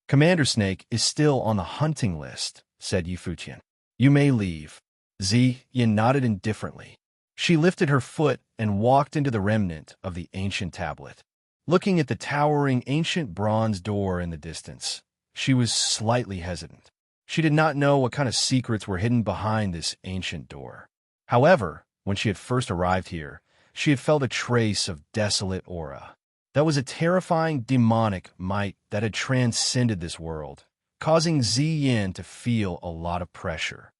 [SPEAKER 1] Commander Snake is still on the hunting list, said Yifuqian. You may leave. Ziyin nodded indifferently. She lifted her foot and walked into the remnant of the ancient tablet. Looking at the towering ancient bronze door in the distance, she was slightly hesitant. She did not know what kind of secrets were hidden behind this ancient door. However, when she had first arrived here, she had felt a trace of desolate aura. That was a terrifying demonic might that had transcended this world, causing Ziyin to feel a lot of pressure.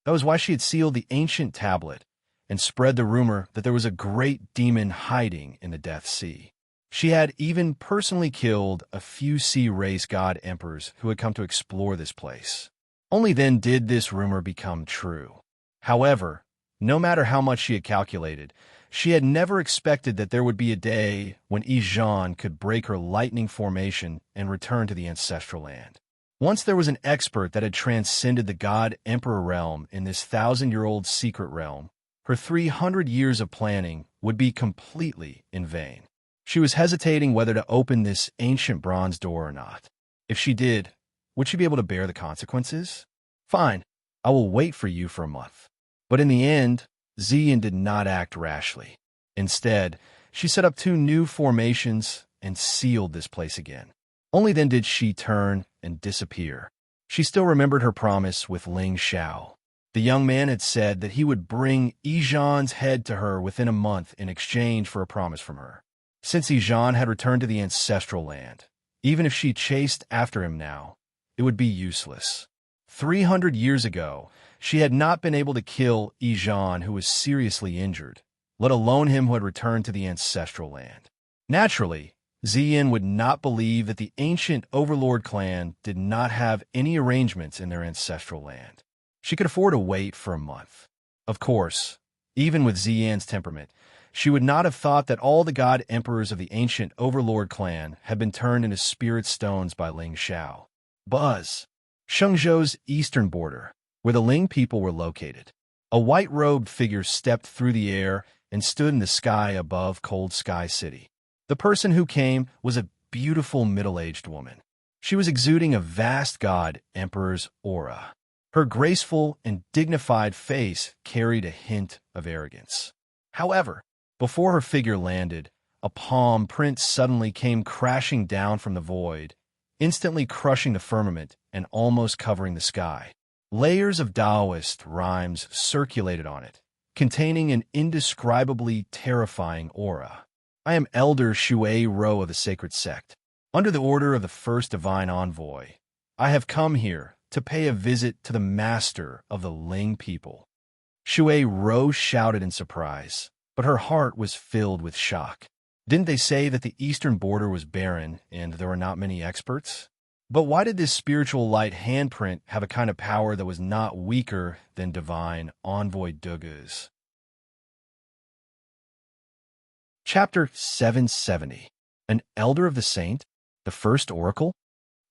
[SPEAKER 1] That was why she had sealed the ancient tablet and spread the rumor that there was a great demon hiding in the Death Sea. She had even personally killed a few sea race god emperors who had come to explore this place. Only then did this rumor become true. However, no matter how much she had calculated, she had never expected that there would be a day when Izhan could break her lightning formation and return to the ancestral land. Once there was an expert that had transcended the god-emperor realm in this 1,000-year-old secret realm, her 300 years of planning would be completely in vain. She was hesitating whether to open this ancient bronze door or not. If she did, would she be able to bear the consequences? Fine, I will wait for you for a month. But in the end, Ziyin did not act rashly. Instead, she set up 2 new formations and sealed this place again. Only then did she turn and disappear. She still remembered her promise with Ling Zhao. The young man had said that he would bring Izhan's head to her within a month in exchange for a promise from her. Since Izhan had returned to the ancestral land, even if she chased after him now, it would be useless. 300 years ago, she had not been able to kill Ijan, who was seriously injured, let alone him who had returned to the ancestral land. Naturally, Ziyin would not believe that the ancient Overlord clan did not have any arrangements in their ancestral land. She could afford to wait for a month. Of course, even with Ziyin's temperament, she would not have thought that all the god emperors of the ancient Overlord clan had been turned into spirit stones by Ling Xiao. Buzz. Shengzhou's eastern border, where the Ling people were located. A white-robed figure stepped through the air and stood in the sky above Cold Sky City. The person who came was a beautiful middle-aged woman. She was exuding a vast god emperor's aura. Her graceful and dignified face carried a hint of arrogance. However, before her figure landed, a palm print suddenly came crashing down from the void, instantly crushing the firmament and almost covering the sky. Layers of Taoist rhymes circulated on it, containing an indescribably terrifying aura. I am Elder Shui Ro of the Sacred Sect. Under the order of the First Divine Envoy, I have come here to pay a visit to the master of the Ling people. Shui Ro shouted in surprise, but her heart was filled with shock. Didn't they say that the eastern border was barren and there were not many experts? But why did this spiritual light handprint have a kind of power that was not weaker than divine envoy Dugu's? Chapter 770. An Elder of the Saint? The First Oracle?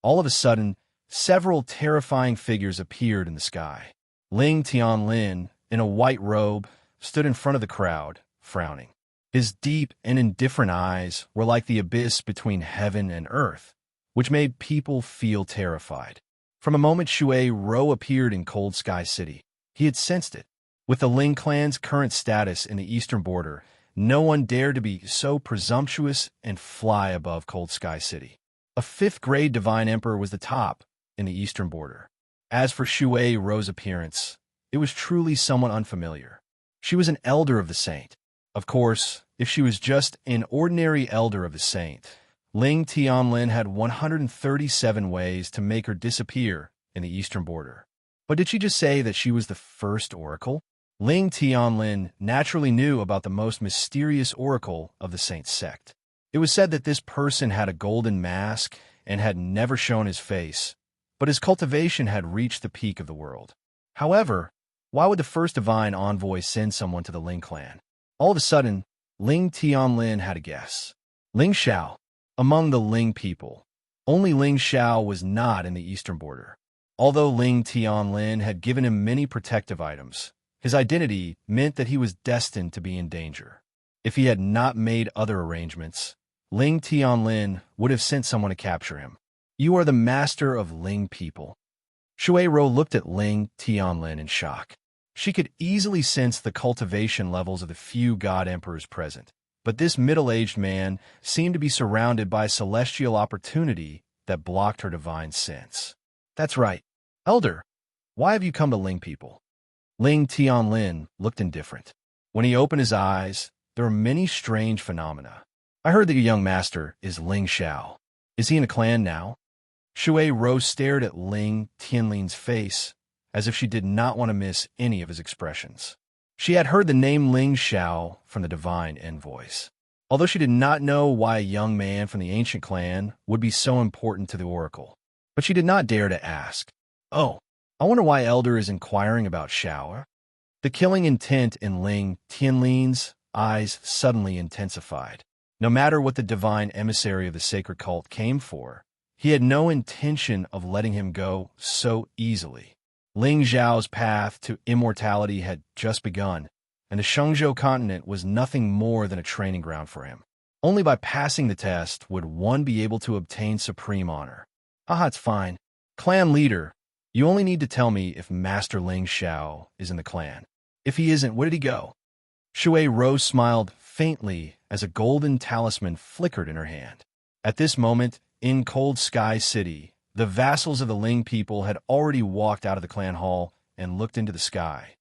[SPEAKER 1] All of a sudden, several terrifying figures appeared in the sky. Ling Tianlin, in a white robe, stood in front of the crowd, frowning. His deep and indifferent eyes were like the abyss between heaven and earth, which made people feel terrified. From a moment Shui Ro appeared in Cold Sky City, he had sensed it. With the Ling clan's current status in the eastern border, no one dared to be so presumptuous and fly above Cold Sky City. A fifth-grade divine emperor was the top in the eastern border. As for Shui Ro's appearance, it was truly somewhat unfamiliar. She was an elder of the saint. Of course, if she was just an ordinary elder of the saint, Ling Tianlin had 137 ways to make her disappear in the eastern border. But did she just say that she was the first oracle? Ling Tianlin naturally knew about the most mysterious oracle of the saint sect. It was said that this person had a golden mask and had never shown his face, but his cultivation had reached the peak of the world. However, why would the first divine envoy send someone to the Ling clan? All of a sudden, Ling Tianlin had a guess. Ling Xiao. Among the Ling people, only Ling Xiao was not in the eastern border. Although Ling Tianlin had given him many protective items, his identity meant that he was destined to be in danger. If he had not made other arrangements, Ling Tianlin would have sent someone to capture him. You are the master of Ling people. Shui Ro looked at Ling Tianlin in shock. She could easily sense the cultivation levels of the few god emperors present, but this middle-aged man seemed to be surrounded by celestial opportunity that blocked her divine sense. That's right. Elder, why have you come to Ling people? Ling Tianlin looked indifferent. When he opened his eyes, there were many strange phenomena. I heard that your young master is Ling Xiao. Is he in a clan now? Shui Ro stared at Ling Tianlin's face as if she did not want to miss any of his expressions. She had heard the name Ling Xiao from the divine envoys. Although she did not know why a young man from the ancient clan would be so important to the oracle, but she did not dare to ask. Oh, I wonder why Elder is inquiring about Xiao. The killing intent in Ling Tianlin's eyes suddenly intensified. No matter what the divine emissary of the sacred cult came for, he had no intention of letting him go so easily. Ling Xiao's path to immortality had just begun, and the Shengzhou continent was nothing more than a training ground for him. Only by passing the test would one be able to obtain supreme honor. Haha, it's fine. Clan leader, you only need to tell me if Master Ling Xiao is in the clan. If he isn't, where did he go? Shui Ro smiled faintly as a golden talisman flickered in her hand. At this moment, in Cold Sky City, the vassals of the Ling people had already walked out of the clan hall and looked into the sky.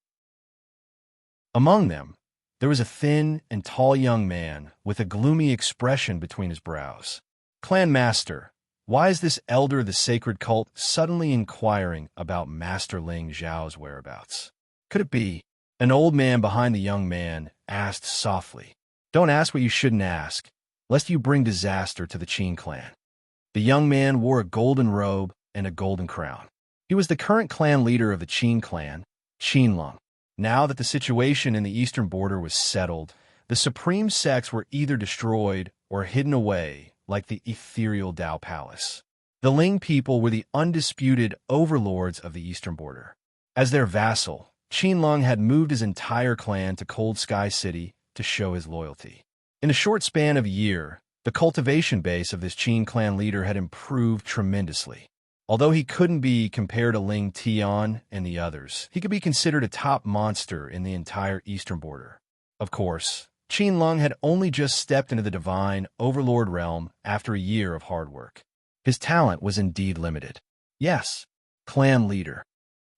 [SPEAKER 1] Among them, there was a thin and tall young man with a gloomy expression between his brows. Clan Master, Why is this elder of the sacred cult suddenly inquiring about Master Ling Zhao's whereabouts? Could it be? An old man behind the young man asked softly. Don't ask what you shouldn't ask, lest you bring disaster to the Qin clan. The young man wore a golden robe and a golden crown. He was the current clan leader of the Qin clan, Qinlong. Now that the situation in the eastern border was settled, the supreme sects were either destroyed or hidden away like the ethereal Dao Palace. The Ling people were the undisputed overlords of the eastern border. As their vassal, Qinlong had moved his entire clan to Cold Sky City to show his loyalty. In a short span of a year, the cultivation base of this Qin clan leader had improved tremendously. Although he couldn't be compared to Ling Tian and the others, he could be considered a top monster in the entire eastern border. Of course, Qinlong had only just stepped into the divine overlord realm after a year of hard work. His talent was indeed limited. Yes, clan leader.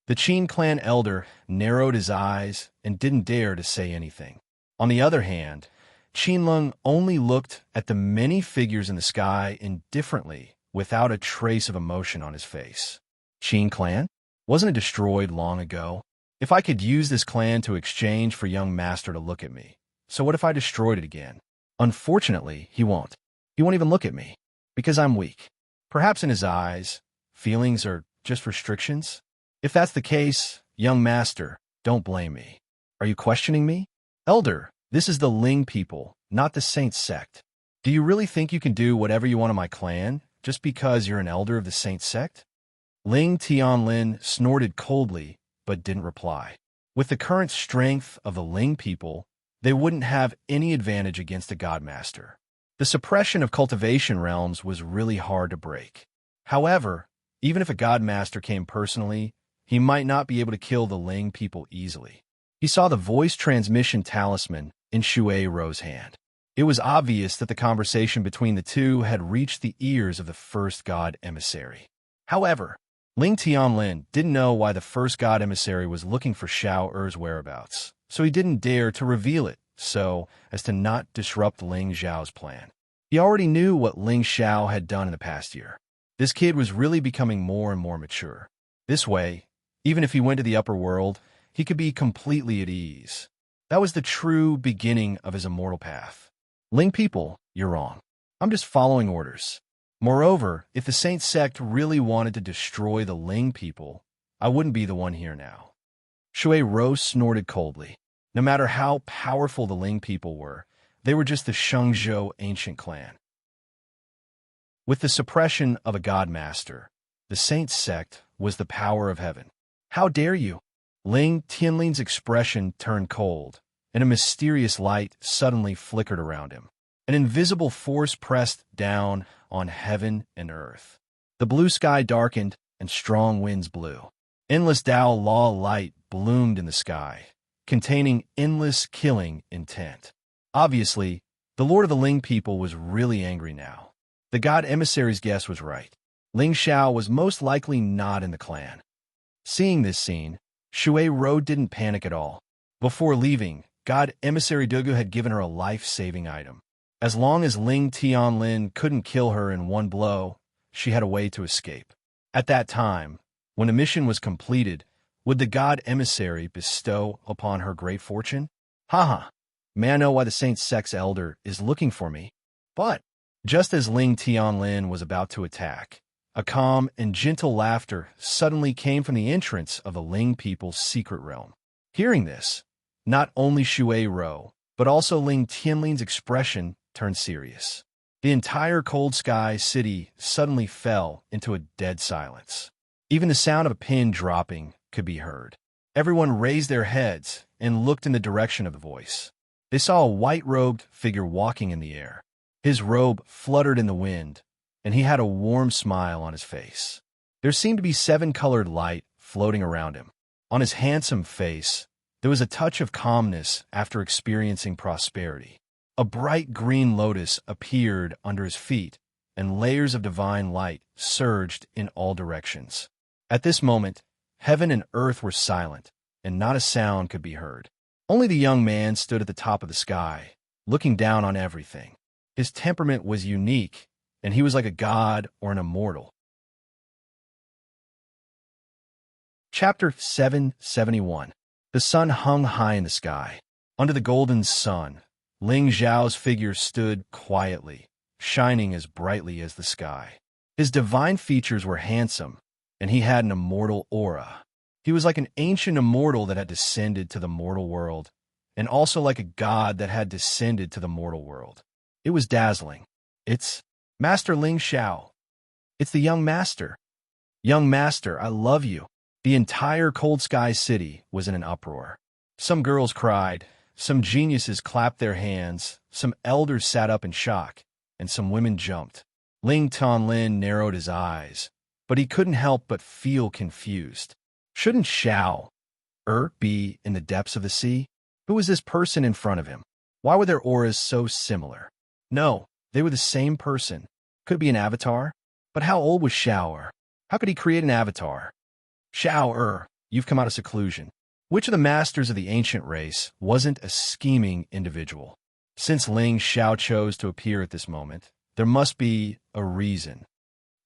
[SPEAKER 1] The Qin clan elder narrowed his eyes and didn't dare to say anything. On the other hand, Qinlong only looked at the many figures in the sky indifferently, without a trace of emotion on his face. Qin clan? Wasn't it destroyed long ago? If I could use this clan to exchange for young master to look at me, so what if I destroyed it again? Unfortunately, he won't. He won't even look at me, because I'm weak. Perhaps in his eyes, feelings are just restrictions? If that's the case, young master, don't blame me. Are you questioning me? Elder, this is the Ling people, not the Saint sect. Do you really think you can do whatever you want in my clan, just because you're an elder of the Saint sect? Ling Tianlin snorted coldly, but didn't reply. With the current strength of the Ling people, they wouldn't have any advantage against a godmaster. The suppression of cultivation realms was really hard to break. However, even if a godmaster came personally, he might not be able to kill the Ling people easily. He saw the voice transmission talisman in Shui Ro's hand. It was obvious that the conversation between the two had reached the ears of the first god emissary. However, Ling Tianlin didn't know why the first god emissary was looking for Xiao Er's whereabouts, so he didn't dare to reveal it so as to not disrupt Ling Zhao's plan. He already knew what Ling Xiao had done in the past year. This kid was really becoming more and more mature. This way, even if he went to the upper world, he could be completely at ease. That was the true beginning of his immortal path. Ling people, you're wrong. I'm just following orders. Moreover, if the Saint sect really wanted to destroy the Ling people, I wouldn't be the one here now. Shui Ro snorted coldly. No matter how powerful the Ling people were, they were just the Shengzhou ancient clan. With the suppression of a godmaster, the Saint sect was the power of heaven. How dare you? Ling Tianlin's expression turned cold, and a mysterious light suddenly flickered around him. An invisible force pressed down on heaven and earth. The blue sky darkened, and strong winds blew. Endless Dao Law light bloomed in the sky, containing endless killing intent. Obviously, the Lord of the Ling people was really angry now. The god emissary's guess was right. Ling Xiao was most likely not in the clan. Seeing this scene, Shui Ro didn't panic at all. Before leaving, God Emissary Dugu had given her a life-saving item. As long as Ling Tianlin couldn't kill her in one blow, she had a way to escape. At that time, when the mission was completed, would the God Emissary bestow upon her great fortune? Haha, may I know why the Saint Sect's elder is looking for me? But, just as Ling Tianlin was about to attack, a calm and gentle laughter suddenly came from the entrance of the Ling people's secret realm. Hearing this, not only Shui Ro, but also Ling Tianlin's expression turned serious. The entire Cold Sky City suddenly fell into a dead silence. Even the sound of a pin dropping could be heard. Everyone raised their heads and looked in the direction of the voice. They saw a white-robed figure walking in the air. His robe fluttered in the wind, and he had a warm smile on his face. There seemed to be 7-colored light floating around him. On his handsome face, there was a touch of calmness after experiencing prosperity. A bright green lotus appeared under his feet, and layers of divine light surged in all directions. At this moment, heaven and earth were silent, and not a sound could be heard. Only the young man stood at the top of the sky, looking down on everything. His temperament was unique, and he was like a god or an immortal. Chapter 771. The sun hung high in the sky. Under the golden sun, Ling Zhao's figure stood quietly, shining as brightly as the sky. His divine features were handsome, and he had an immortal aura. He was like an ancient immortal that had descended to the mortal world, and also like a god that had descended to the mortal world. It was dazzling. It's Master Ling Xiao. It's the young master. Young master, I love you. The entire Cold Sky City was in an uproar. Some girls cried, some geniuses clapped their hands, some elders sat up in shock, and some women jumped. Ling Tonlin narrowed his eyes, but he couldn't help but feel confused. Shouldn't Xiao be in the depths of the sea? Who was this person in front of him? Why were their auras so similar? No, they were the same person. Could it be an avatar? But how old was Xiao? How could he create an avatar? Xiao, you've come out of seclusion. Which of the masters of the ancient race wasn't a scheming individual? Since Ling Xiao chose to appear at this moment, there must be a reason.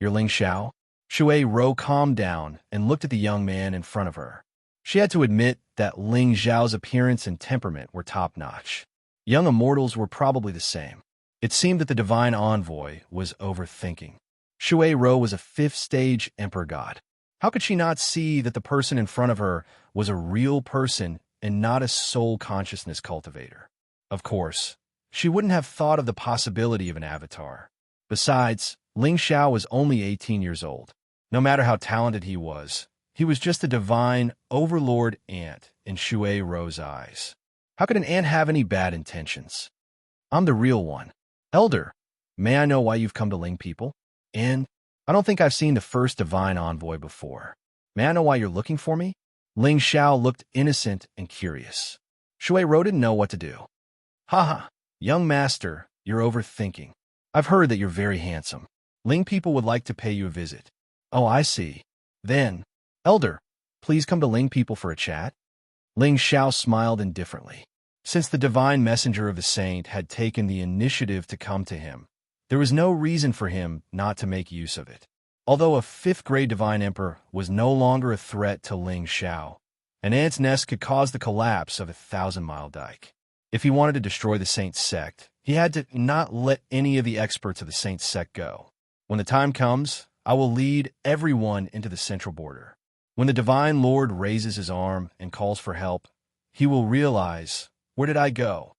[SPEAKER 1] You're Ling Xiao? Shui Ro calmed down and looked at the young man in front of her. She had to admit that Ling Zhao's appearance and temperament were top-notch. Young immortals were probably the same. It seemed that the divine envoy was overthinking. Shui Ro was a fifth-stage emperor god. How could she not see that the person in front of her was a real person and not a soul consciousness cultivator? Of course, she wouldn't have thought of the possibility of an avatar. Besides, Ling Xiao was only 18 years old. No matter how talented he was just a divine overlord ant in Shui Ro's eyes. How could an ant have any bad intentions? I'm the real one. Elder, may I know why you've come to Ling people? And I don't think I've seen the first divine envoy before. May I know why you're looking for me? Ling Xiao looked innocent and curious. Shui Ro didn't know what to do. Haha, young master, you're overthinking. I've heard that you're very handsome. Ling people would like to pay you a visit. Oh, I see. Then, Elder, please come to Ling people for a chat. Ling Xiao smiled indifferently. Since the divine messenger of the saint had taken the initiative to come to him, there was no reason for him not to make use of it. Although a fifth-grade divine emperor was no longer a threat to Ling Xiao, an ant's nest could cause the collapse of a 1,000-mile dike. If he wanted to destroy the saint's sect, he had to not let any of the experts of the saint's sect go. When the time comes, I will lead everyone into the central border. When the divine lord raises his arm and calls for help, he will realize, where did I go?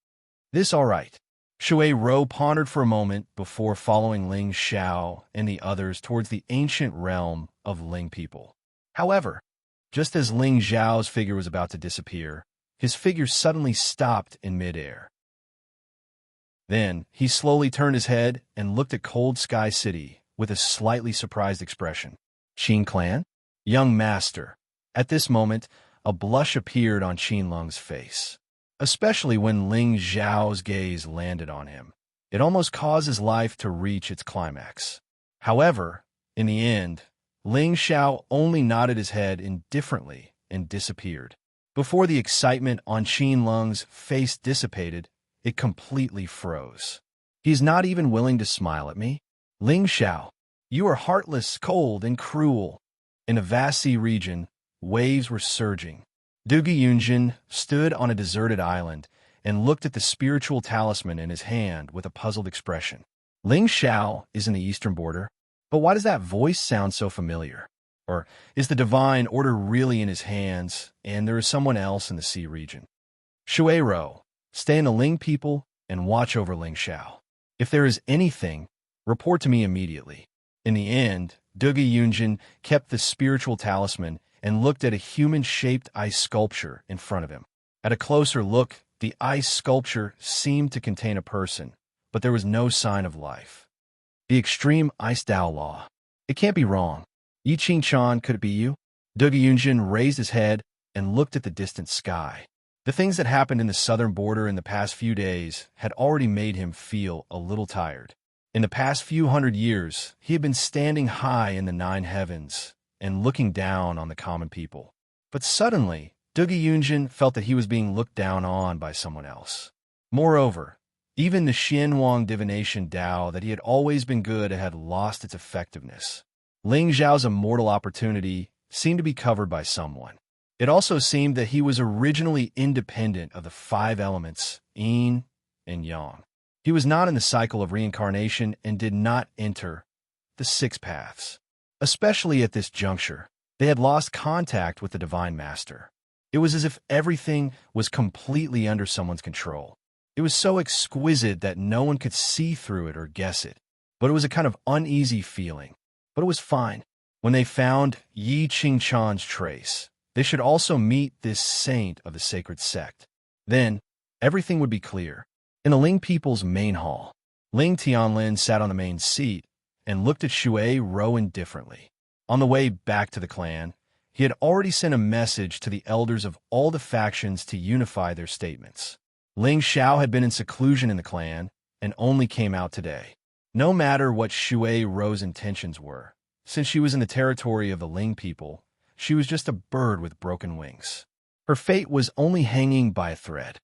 [SPEAKER 1] This all right. Shui Ro pondered for a moment before following Ling Xiao and the others towards the ancient realm of Ling people. However, just as Ling Zhao's figure was about to disappear, his figure suddenly stopped in midair. Then, he slowly turned his head and looked at Cold Sky City with a slightly surprised expression. Qin clan? Young master. At this moment, a blush appeared on Qin Lung's face. Especially when Ling Zhao's gaze landed on him. It almost caused his life to reach its climax. However, in the end, Ling Xiao only nodded his head indifferently and disappeared. Before the excitement on Qin Lung's face dissipated, it completely froze. He's not even willing to smile at me? Ling Xiao, you are heartless, cold, and cruel. In a vast sea region, waves were surging. Dugi Yunjin stood on a deserted island and looked at the spiritual talisman in his hand with a puzzled expression. Ling Xiao is in the eastern border, but why does that voice sound so familiar? Or is the divine order really in his hands and there is someone else in the sea region? Shui Ro, stay in the Ling people and watch over Ling Xiao. If there is anything, report to me immediately. In the end, Dugi Yunjin kept the spiritual talisman and looked at a human-shaped ice sculpture in front of him. At a closer look, the ice sculpture seemed to contain a person, but there was no sign of life. The extreme ice Dao law. It can't be wrong. Yi Qing-chan, could it be you? Dugi Yunjin raised his head and looked at the distant sky. The things that happened in the southern border in the past few days had already made him feel a little tired. In the past few hundred years, he had been standing high in the 9 heavens and looking down on the common people. But suddenly, Dugi Yunjin felt that he was being looked down on by someone else. Moreover, Even the Xianhuang divination Dao that he had always been good at had lost its effectiveness. Ling Zhao's immortal opportunity seemed to be covered by someone. It also seemed that he was originally independent of the 5 elements, yin and yang. He was not in the cycle of reincarnation and did not enter the 6 paths. Especially at this juncture, they had lost contact with the Divine Master. It was as if everything was completely under someone's control. It was so exquisite that no one could see through it or guess it, but it was a kind of uneasy feeling. But it was fine. When they found Yi Qingchan's trace, they should also meet this saint of the sacred sect. Then, everything would be clear. In the Ling people's main hall, Ling Tianlin sat on the main seat and looked at Shui Rou indifferently. On the way back to the clan, he had already sent a message to the elders of all the factions to unify their statements. Ling Xiao had been in seclusion in the clan and only came out today. No matter what Shui Rou's intentions were, since she was in the territory of the Ling people, she was just a bird with broken wings. Her fate was only hanging by a thread.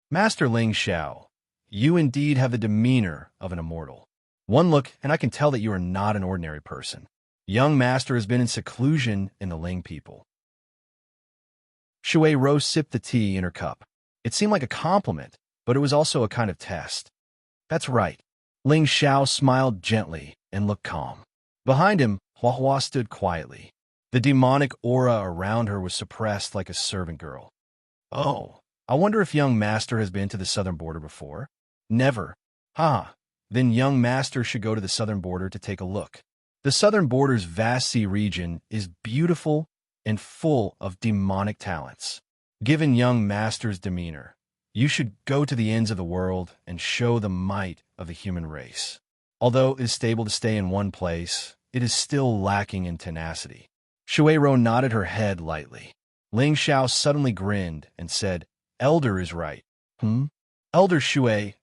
[SPEAKER 1] Master Ling Xiao, you indeed have the demeanor of an immortal. One look, and I can tell that you are not an ordinary person. Young master has been in seclusion in the Ling people. Shui Rou sipped the tea in her cup. It seemed like a compliment, but it was also a kind of test. That's right. Ling Xiao smiled gently and looked calm. Behind him, Hua Hua stood quietly. The demonic aura around her was suppressed like a servant girl. Oh, I wonder if young master has been to the southern border before? Never. Ha! Then young master should go to the southern border to take a look. The southern border's vast sea region is beautiful and full of demonic talents. Given young master's demeanor, you should go to the ends of the world and show the might of the human race. Although it is stable to stay in one place, it is still lacking in tenacity. Shui Rou nodded her head lightly. Ling Xiao suddenly grinned and said, Elder is right. Elder Shui,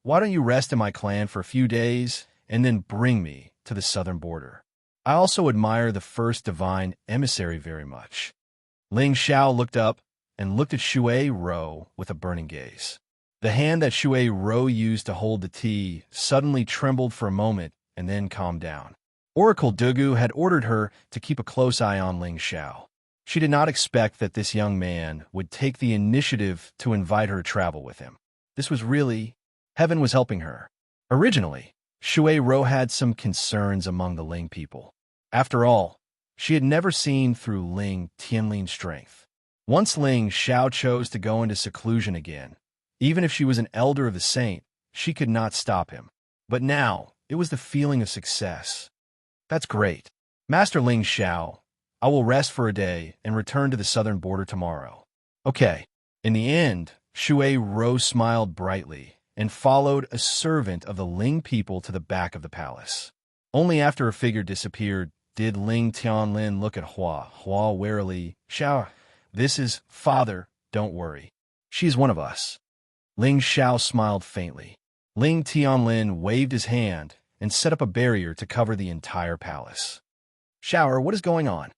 [SPEAKER 1] why don't you rest in my clan for a few days and then bring me to the southern border? I also admire the first divine emissary very much. Ling Xiao looked up and looked at Shui Rou with a burning gaze. The hand that Shui Rou used to hold the tea suddenly trembled for a moment and then calmed down. Oracle Dugu had ordered her to keep a close eye on Ling Xiao. She did not expect that this young man would take the initiative to invite her to travel with him. This was really... heaven was helping her. Originally, Shui Rou had some concerns among the Ling people. After all, she had never seen through Ling Tianlin's strength. Once Ling Xiao chose to go into seclusion again, even if she was an elder of the saint, she could not stop him. But now, it was the feeling of success. That's great. Master Ling Xiao, I will rest for a day and return to the southern border tomorrow. Okay. In the end, Shui Rou smiled brightly and followed a servant of the Ling people to the back of the palace. Only after her figure disappeared did Ling Tianlin look at Hua. Hua warily, Xiao, this is father, don't worry. She is one of us. Ling Xiao smiled faintly. Ling Tianlin waved his hand and set up a barrier to cover the entire palace. Shower, what is going on?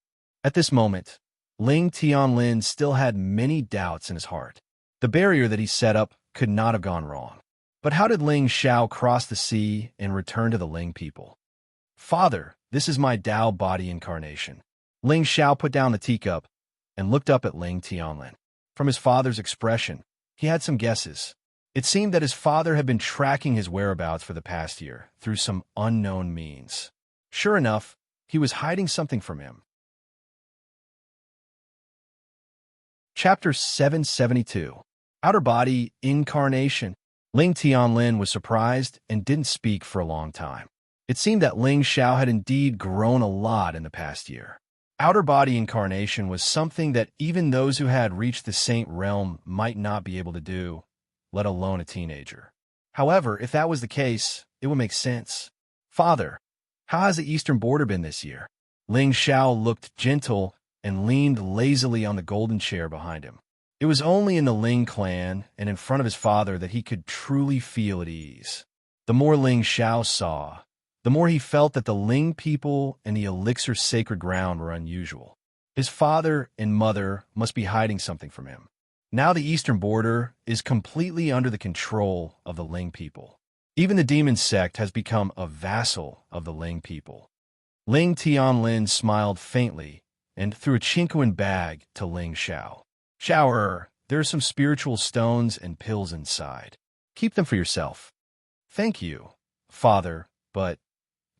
[SPEAKER 1] At this moment, Ling Tianlin still had many doubts in his heart. The barrier that he set up could not have gone wrong. But how did Ling Xiao cross the sea and return to the Ling people? Father, this is my Dao body incarnation. Ling Xiao put down the teacup and looked up at Ling Tianlin. From his father's expression, he had some guesses. It seemed that his father had been tracking his whereabouts for the past year through some unknown means. Sure enough, he was hiding something from him. Chapter 772. Outer Body Incarnation. Ling Tianlin was surprised and didn't speak for a long time. It seemed that Ling Xiao had indeed grown a lot in the past year. Outer body incarnation was something that even those who had reached the saint realm might not be able to do, let alone a teenager. However, if that was the case, it would make sense. Father, how has the eastern border been this year? Ling Xiao looked gentle and leaned lazily on the golden chair behind him. It was only in the Ling clan and in front of his father that he could truly feel at ease. The more Ling Xiao saw, the more he felt that the Ling people and the elixir sacred ground were unusual. His father and mother must be hiding something from him. Now the eastern border is completely under the control of the Ling people. Even the demon sect has become a vassal of the Ling people. Ling Tianlin smiled faintly and threw a Chinquin bag to Ling Xiao. Shower, there are some spiritual stones and pills inside. Keep them for yourself. Thank you, Father, but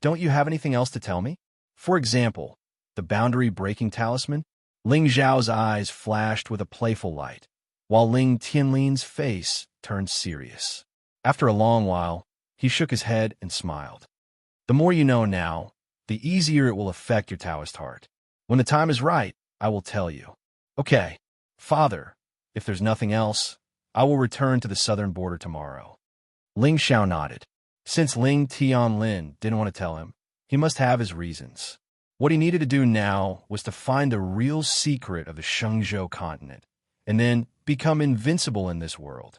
[SPEAKER 1] don't you have anything else to tell me? For example, the boundary-breaking talisman? Ling Xiao's eyes flashed with a playful light, while Ling Tianlin's face turned serious. After a long while, he shook his head and smiled. The more you know now, the easier it will affect your Taoist heart. When the time is right, I will tell you. Okay, Father, if there's nothing else, I will return to the southern border tomorrow. Ling Xiao nodded. Since Ling Tianlin didn't want to tell him, he must have his reasons. What he needed to do now was to find the real secret of the Shenzhou continent, and then become invincible in this world.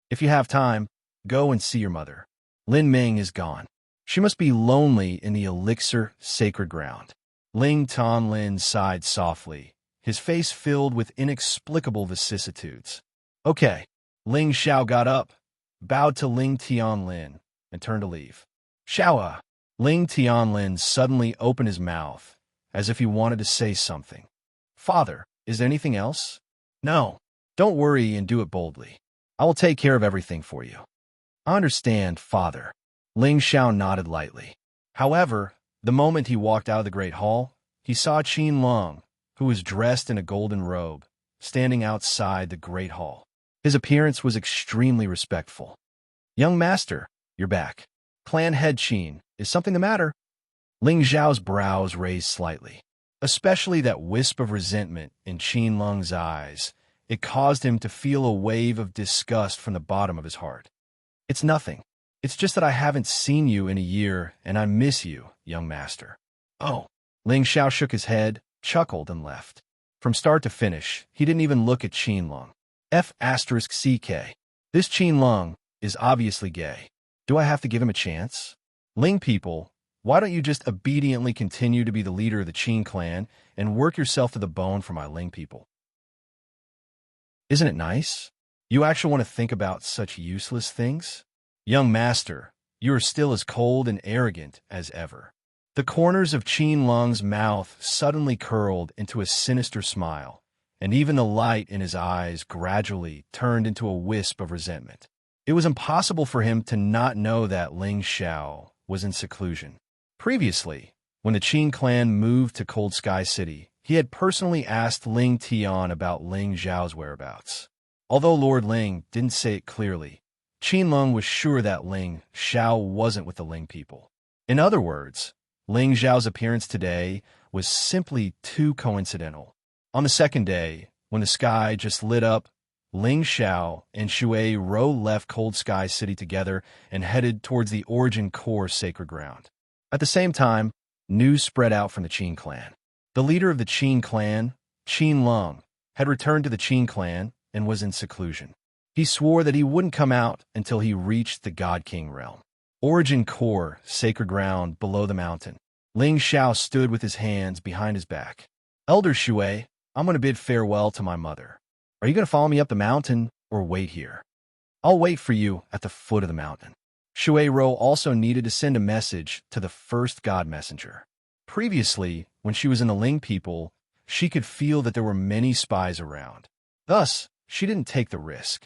[SPEAKER 1] If you have time, go and see your mother. Lin Ming is gone. She must be lonely in the elixir sacred ground. Ling Tianlin sighed softly, his face filled with inexplicable vicissitudes. Okay. Ling Xiao got up, bowed to Ling Tianlin, and turned to leave. Xiaoa! Ling Tianlin suddenly opened his mouth, as if he wanted to say something. Father, is there anything else? No. Don't worry and do it boldly. I will take care of everything for you. I understand, Father. Ling Xiao nodded lightly. However, the moment he walked out of the great hall, he saw Qin Long, who was dressed in a golden robe, standing outside the great hall. His appearance was extremely respectful. Young master, you're back. Clan head Qin, is something the matter? Ling Xiao's brows raised slightly. Especially that wisp of resentment in Qin Long's eyes. It caused him to feel a wave of disgust from the bottom of his heart. It's nothing. It's just that I haven't seen you in a year, and I miss you, young master. Oh. Ling Xiao shook his head, chuckled, and left. From start to finish, he didn't even look at Qin Long. F***CK. This Qin Long is obviously gay. Do I have to give him a chance? Ling people, why don't you just obediently continue to be the leader of the Qin clan and work yourself to the bone for my Ling people? Isn't it nice? You actually want to think about such useless things? Young master, you are still as cold and arrogant as ever. The corners of Qin Long's mouth suddenly curled into a sinister smile, and even the light in his eyes gradually turned into a wisp of resentment. It was impossible for him to not know that Ling Xiao was in seclusion. Previously, when the Qin clan moved to Cold Sky City, he had personally asked Ling Tian about Ling Xiao's whereabouts. Although Lord Ling didn't say it clearly, Qin Long was sure that Ling Xiao wasn't with the Ling people. In other words, Ling Xiao's appearance today was simply too coincidental. On the second day, when the sky just lit up, Ling Xiao and Shui Rou left Cold Sky City together and headed towards the Origin Core sacred ground. At the same time, news spread out from the Qin clan. The leader of the Qin clan, Qin Long, had returned to the Qin clan and was in seclusion. He swore that he wouldn't come out until he reached the God King realm. Origin Core, sacred ground below the mountain. Ling Xiao stood with his hands behind his back. Elder Shui, I'm going to bid farewell to my mother. Are you going to follow me up the mountain or wait here? I'll wait for you at the foot of the mountain. Shui Rou also needed to send a message to the first God messenger. Previously, when she was in the Ling people, she could feel that there were many spies around. Thus, she didn't take the risk.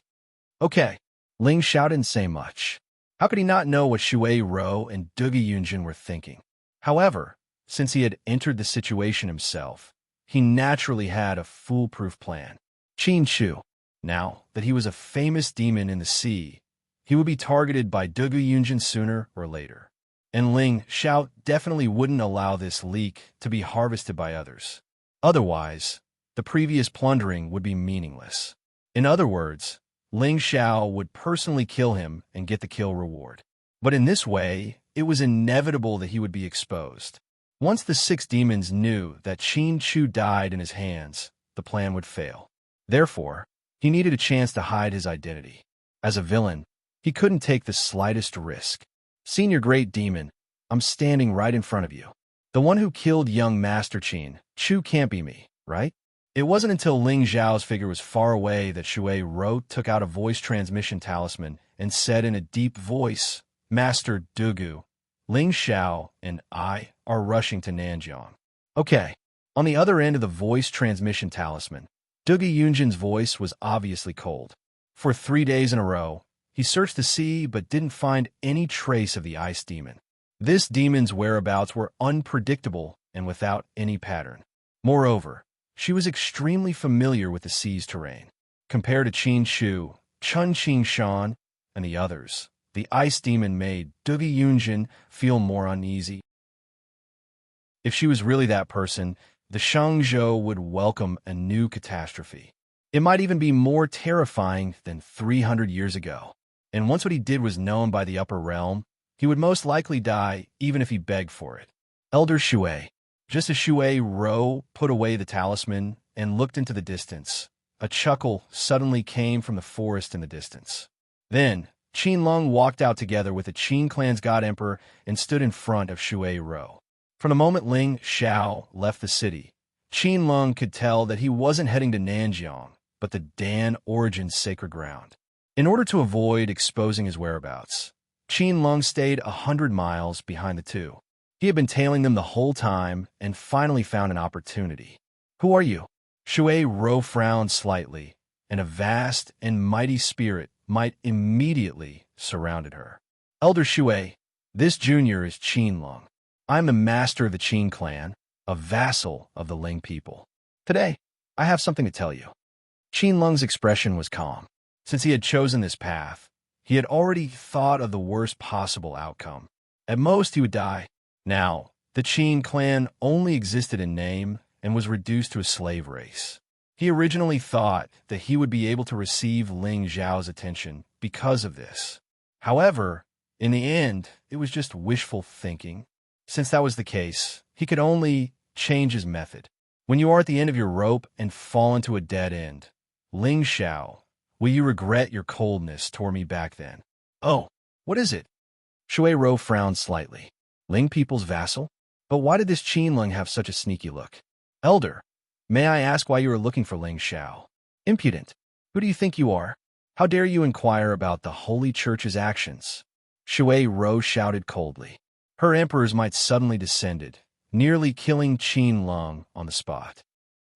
[SPEAKER 1] Okay, Ling Xiao didn't say much. How could he not know what Shui Rou and Duge Yunjin were thinking? However, since he had entered the situation himself, he naturally had a foolproof plan. Qin Chu. Now that he was a famous demon in the sea, he would be targeted by Duge Yunjin sooner or later. And Ling Xiao definitely wouldn't allow this leak to be harvested by others. Otherwise, the previous plundering would be meaningless. In other words, Ling Xiao would personally kill him and get the kill reward. But in this way, it was inevitable that he would be exposed. Once the 6 demons knew that Qin Chu died in his hands, the plan would fail. Therefore, he needed a chance to hide his identity. As a villain, he couldn't take the slightest risk. Senior Great Demon, I'm standing right in front of you. The one who killed young Master Qin Chu can't be me, right? It wasn't until Ling Zhao's figure was far away that Shui Ro took out a voice transmission talisman and said in a deep voice, "Master Dugu, Ling Xiao and I are rushing to Nanjiang." Okay. On the other end of the voice transmission talisman, Dugu Yunjin's voice was obviously cold. For 3 days in a row, he searched the sea but didn't find any trace of the ice demon. This demon's whereabouts were unpredictable and without any pattern. Moreover, she was extremely familiar with the sea's terrain. Compared to Qin Shu, Chun Qing Shan, and the others, the ice demon made Dugu Yunjin feel more uneasy. If she was really that person, the Shangzhou would welcome a new catastrophe. It might even be more terrifying than 300 years ago. And once what he did was known by the upper realm, he would most likely die even if he begged for it. Elder Shui. Just as Shui Ro put away the talisman and looked into the distance, a chuckle suddenly came from the forest in the distance. Then, Qin Lung walked out together with the Qin clan's god emperor and stood in front of Shui Ro. From the moment Ling Xiao left the city, Qin Lung could tell that he wasn't heading to Nanjiang, but the Dan Origin's sacred ground. In order to avoid exposing his whereabouts, Qin Lung stayed 100 miles behind the two. He had been tailing them the whole time and finally found an opportunity. "Who are you?" Shui Ro frowned slightly, and a vast and mighty spirit might immediately surrounded her. "Elder Shui, this junior is Qin Lung. I'm the master of the Qin clan, a vassal of the Ling people. Today, I have something to tell you." Qin Lung's expression was calm. Since he had chosen this path, he had already thought of the worst possible outcome. At most, he would die. Now, the Qin clan only existed in name and was reduced to a slave race. He originally thought that he would be able to receive Ling Zhao's attention because of this. However, in the end, it was just wishful thinking. Since that was the case, he could only change his method. When you are at the end of your rope and fall into a dead end, Ling Xiao, will you regret your coldness toward me back then? "Oh, what is it?" Shui Ro frowned slightly. "Ling people's vassal? But why did this Qin Lung have such a sneaky look?" "Elder, may I ask why you are looking for Ling Xiao?" "Impudent! Who do you think you are? How dare you inquire about the Holy Church's actions?" Shui Ro shouted coldly. Her emperors might suddenly descended, nearly killing Qin Lung on the spot.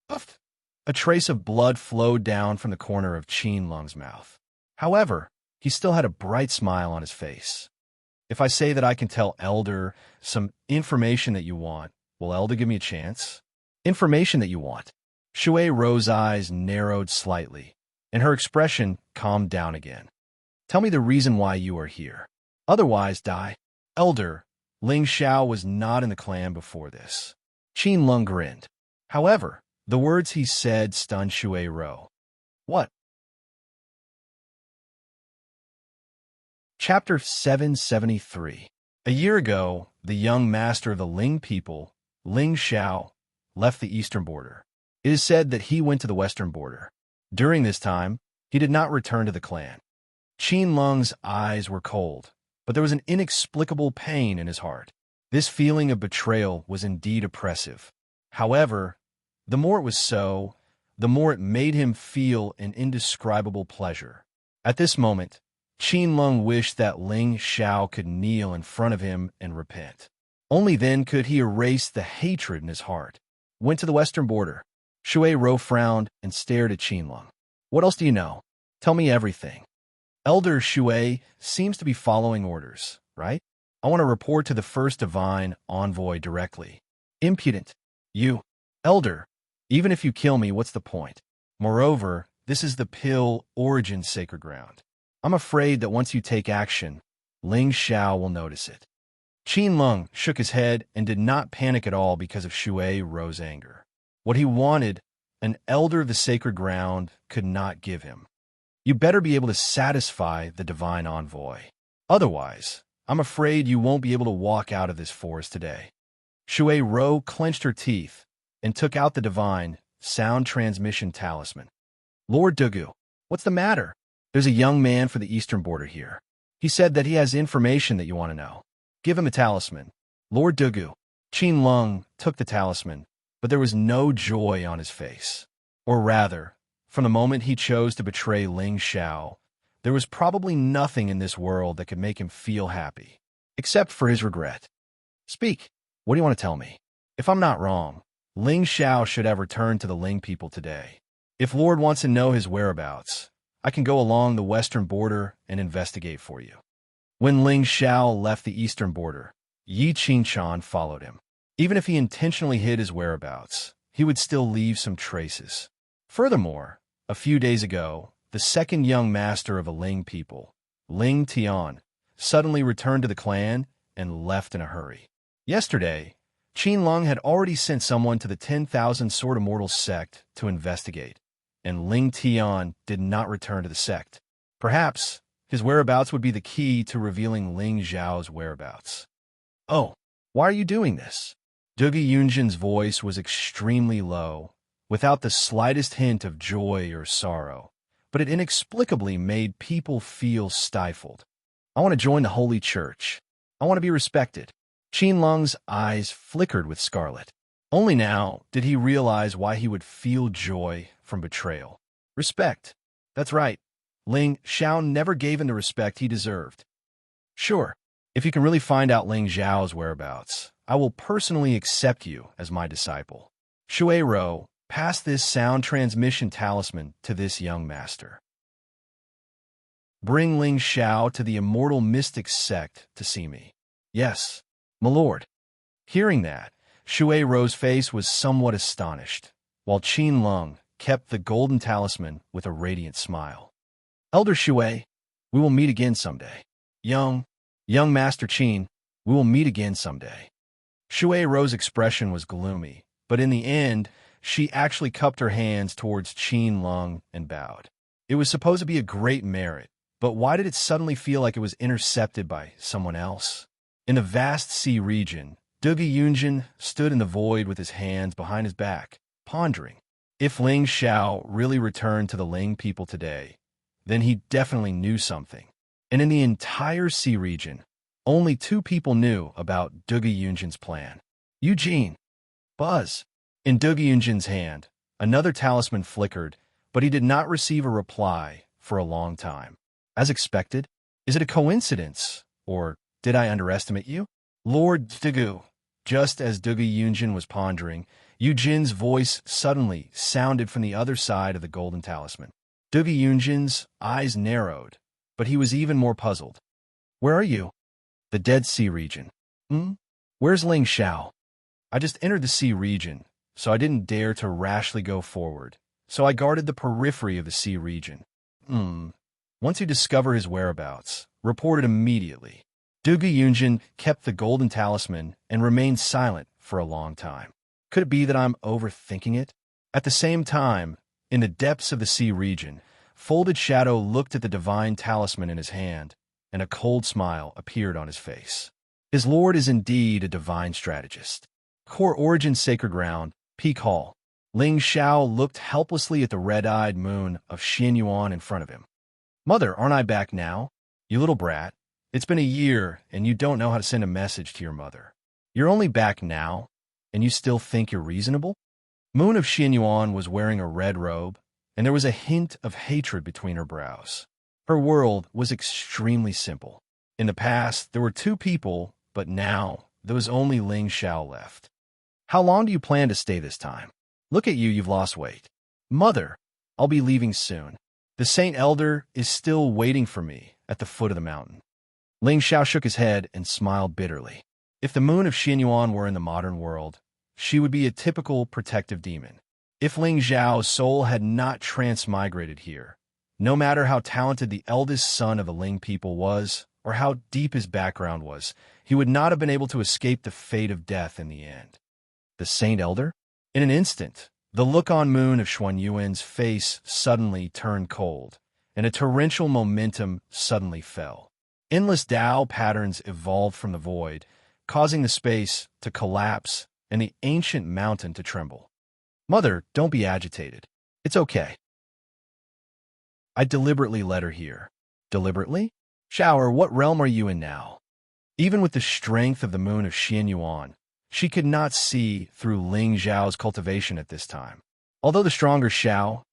[SPEAKER 1] Puff! A trace of blood flowed down from the corner of Qin Lung's mouth. However, he still had a bright smile on his face. "If I say that I can tell Elder some information that you want, will Elder give me a chance?" "Information that you want?" Shui Ro's eyes narrowed slightly, and her expression calmed down again. "Tell me the reason why you are here. Otherwise, die." "Elder, Ling Xiao was not in the clan before this." Qin Lung grinned. However, the words he said stunned Shui Ro. "What?" Chapter 773. A year ago, the young master of the Ling people, Ling Xiao, left the eastern border. It is said that he went to the western border. During this time, he did not return to the clan. Qin Lung's eyes were cold, but there was an inexplicable pain in his heart. This feeling of betrayal was indeed oppressive. However, the more it was so, the more it made him feel an indescribable pleasure. At this moment, Qin Lung wished that Ling Xiao could kneel in front of him and repent. Only then could he erase the hatred in his heart. "Went to the western border." Shui Ro frowned and stared at Qin Lung. "What else do you know? Tell me everything." "Elder Shui seems to be following orders, right? I want to report to the first divine envoy directly." "Impudent. You." "Elder, even if you kill me, what's the point? Moreover, this is the Pill Origin's sacred ground. I'm afraid that once you take action, Ling Xiao will notice it." Qin Lung shook his head and did not panic at all because of Shui Ro's anger. What he wanted, an elder of the sacred ground could not give him. "You better be able to satisfy the divine envoy. Otherwise, I'm afraid you won't be able to walk out of this forest today." Shui Ro clenched her teeth and took out the divine sound transmission talisman. "Lord Dugu, what's the matter? There's a young man for the eastern border here. He said that he has information that you want to know. Give him the talisman." Lord Dugu. Qin Lung took the talisman, but there was no joy on his face. Or rather, from the moment he chose to betray Ling Xiao, there was probably nothing in this world that could make him feel happy, except for his regret. Speak. What do you want to tell me? If I'm not wrong, Ling Xiao should have returned to the Ling people today. If Lord wants to know his whereabouts, I can go along the western border and investigate for you. When Ling Xiao left the eastern border, Yi Qingchan followed him. Even if he intentionally hid his whereabouts, he would still leave some traces. Furthermore, a few days ago, the second young master of a Ling people, Ling Tian, suddenly returned to the clan and left in a hurry. Yesterday, Qin Lung had already sent someone to the 10,000 Sword Immortals sect to investigate, and Ling Tian did not return to the sect. Perhaps his whereabouts would be the key to revealing Ling Zhao's whereabouts. Oh, why are you doing this? Dugi Yunjin's voice was extremely low, without the slightest hint of joy or sorrow, but it inexplicably made people feel stifled. I want to join the Holy Church. I want to be respected. Qin Lung's eyes flickered with scarlet. Only now did he realize why he would feel joy from betrayal. Respect. That's right. Ling Xiao never gave him the respect he deserved. Sure, if you can really find out Ling Zhao's whereabouts, I will personally accept you as my disciple. Shui Rou, pass this sound transmission talisman to this young master. Bring Ling Xiao to the immortal mystic sect to see me. Yes, my lord. Hearing that, Shui Rou's face was somewhat astonished, while Qin Lung kept the golden talisman with a radiant smile. Elder Shui, we will meet again someday. Young Master Qin, we will meet again someday. Shui Rou's expression was gloomy, but in the end, she actually cupped her hands towards Qin Lung and bowed. It was supposed to be a great merit, but why did it suddenly feel like it was intercepted by someone else? In the vast sea region, Dugi Yunjin stood in the void with his hands behind his back, pondering. If Ling Xiao really returned to the Ling people today, then he definitely knew something. And in the entire sea region, only 2 people knew about Dugi Yunjin's plan. Eugene. Buzz. In Dugi Yunjin's hand, another talisman flickered, but he did not receive a reply for a long time. As expected, is it a coincidence, or did I underestimate you? Lord Dugu. Just as Dugi Yunjin was pondering, Eugene's voice suddenly sounded from the other side of the golden talisman. Dugi Yunjin's eyes narrowed, but he was even more puzzled. Where are you? The Dead Sea region. Where's Ling Xiao? I just entered the sea region, so I didn't dare to rashly go forward, so I guarded the periphery of the sea region. Once you discover his whereabouts, report it immediately. Dugi Yunjin kept the golden talisman and remained silent for a long time. Could it be that I'm overthinking it? At the same time, in the depths of the sea region, Folded Shadow looked at the divine talisman in his hand, and a cold smile appeared on his face. His lord is indeed a divine strategist. Core Origin Sacred Ground, Peak Hall. Ling Xiao looked helplessly at the red-eyed moon of Xianyuan in front of him. Mother, aren't I back now? You little brat. It's been a year, and you don't know how to send a message to your mother. You're only back now, and you still think you're reasonable? Moon of Xianyuan was wearing a red robe, and there was a hint of hatred between her brows. Her world was extremely simple. In the past, there were 2 people, but now there was only Ling Xiao left. How long do you plan to stay this time? Look at you, you've lost weight. Mother, I'll be leaving soon. The Saint Elder is still waiting for me at the foot of the mountain. Ling Xiao shook his head and smiled bitterly. If the moon of Xianyuan were in the modern world, she would be a typical protective demon. If Ling Zhao's soul had not transmigrated here, no matter how talented the eldest son of the Ling people was, or how deep his background was, he would not have been able to escape the fate of death in the end. The Saint Elder? In an instant, the look-on moon of Xuanyuan's face suddenly turned cold, and a torrential momentum suddenly fell. Endless Tao patterns evolved from the void, causing the space to collapse and the ancient mountain to tremble. Mother, don't be agitated. It's okay. I deliberately led her here. Deliberately? Shower, what realm are you in now? Even with the strength of the moon of Xianyuan, she could not see through Ling Zhao's cultivation at this time. Although the stronger Xiao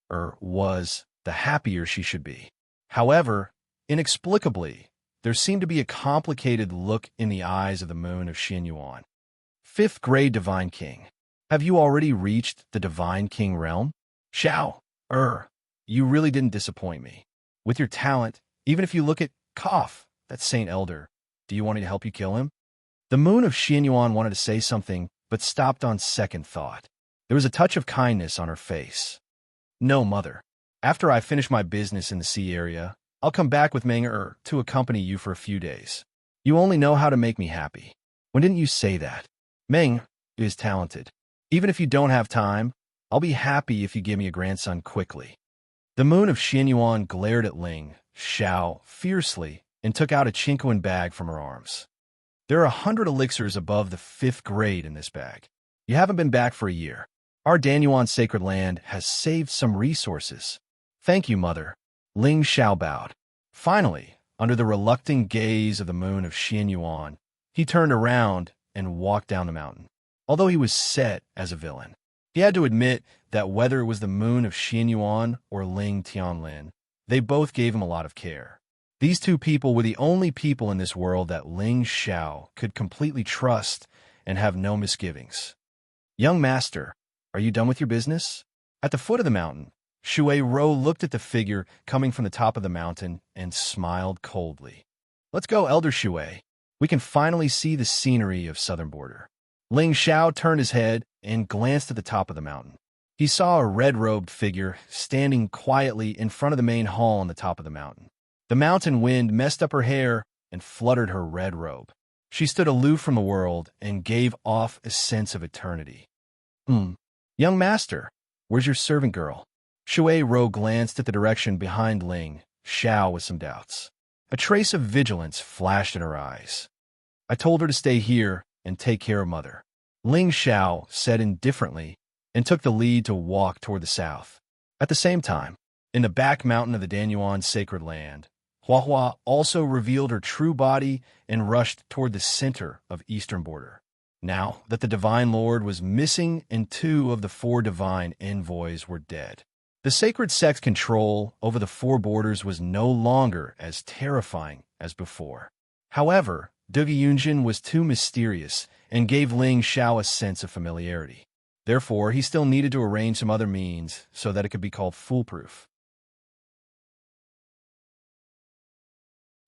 [SPEAKER 1] was, the happier she should be. However, inexplicably, there seemed to be a complicated look in the eyes of the moon of Xianyuan. Fifth grade Divine King. Have you already reached the Divine King realm? Xiao, you really didn't disappoint me. With your talent, even if you look at Koff, that Saint Elder, do you want me to help you kill him? The moon of Xianyuan wanted to say something, but stopped on second thought. There was a touch of kindness on her face. No, mother. After I finish my business in the sea area, I'll come back with Meng to accompany you for a few days. You only know how to make me happy. When didn't you say that? Meng is talented. Even if you don't have time, I'll be happy if you give me a grandson quickly. The moon of Xianyuan glared at Ling Xiao fiercely and took out a chinquin bag from her arms. There are 100 elixirs above the 5th grade in this bag. You haven't been back for a year. Our Danyuan sacred land has saved some resources. Thank you, mother. Ling Xiao bowed. Finally, under the reluctant gaze of the moon of Xianyuan, he turned around and walked down the mountain. Although he was set as a villain, he had to admit that whether it was the moon of Xianyuan or Ling Tianlin, they both gave him a lot of care. These two people were the only people in this world that Ling Xiao could completely trust and have no misgivings. Young master, are you done with your business? At the foot of the mountain, Shui Ro looked at the figure coming from the top of the mountain and smiled coldly. Let's go, Elder Shui. We can finally see the scenery of southern border. Ling Xiao turned his head and glanced at the top of the mountain. He saw a red-robed figure standing quietly in front of the main hall on the top of the mountain. The mountain wind messed up her hair and fluttered her red robe. She stood aloof from the world and gave off a sense of eternity. Young master, where's your servant girl? Shui Ro glanced at the direction behind Ling Xiao with some doubts. A trace of vigilance flashed in her eyes. I told her to stay here and take care of mother. Ling Xiao said indifferently and took the lead to walk toward the south. At the same time, in the back mountain of the Danyuan sacred land, Huahua also revealed her true body and rushed toward the center of eastern border. Now that the Divine Lord was missing and 2 of the 4 divine envoys were dead, the sacred sect's control over the 4 borders was no longer as terrifying as before. However, Dugi Yunjin was too mysterious and gave Ling Xiao a sense of familiarity. Therefore, he still needed to arrange some other means so that it could be called foolproof.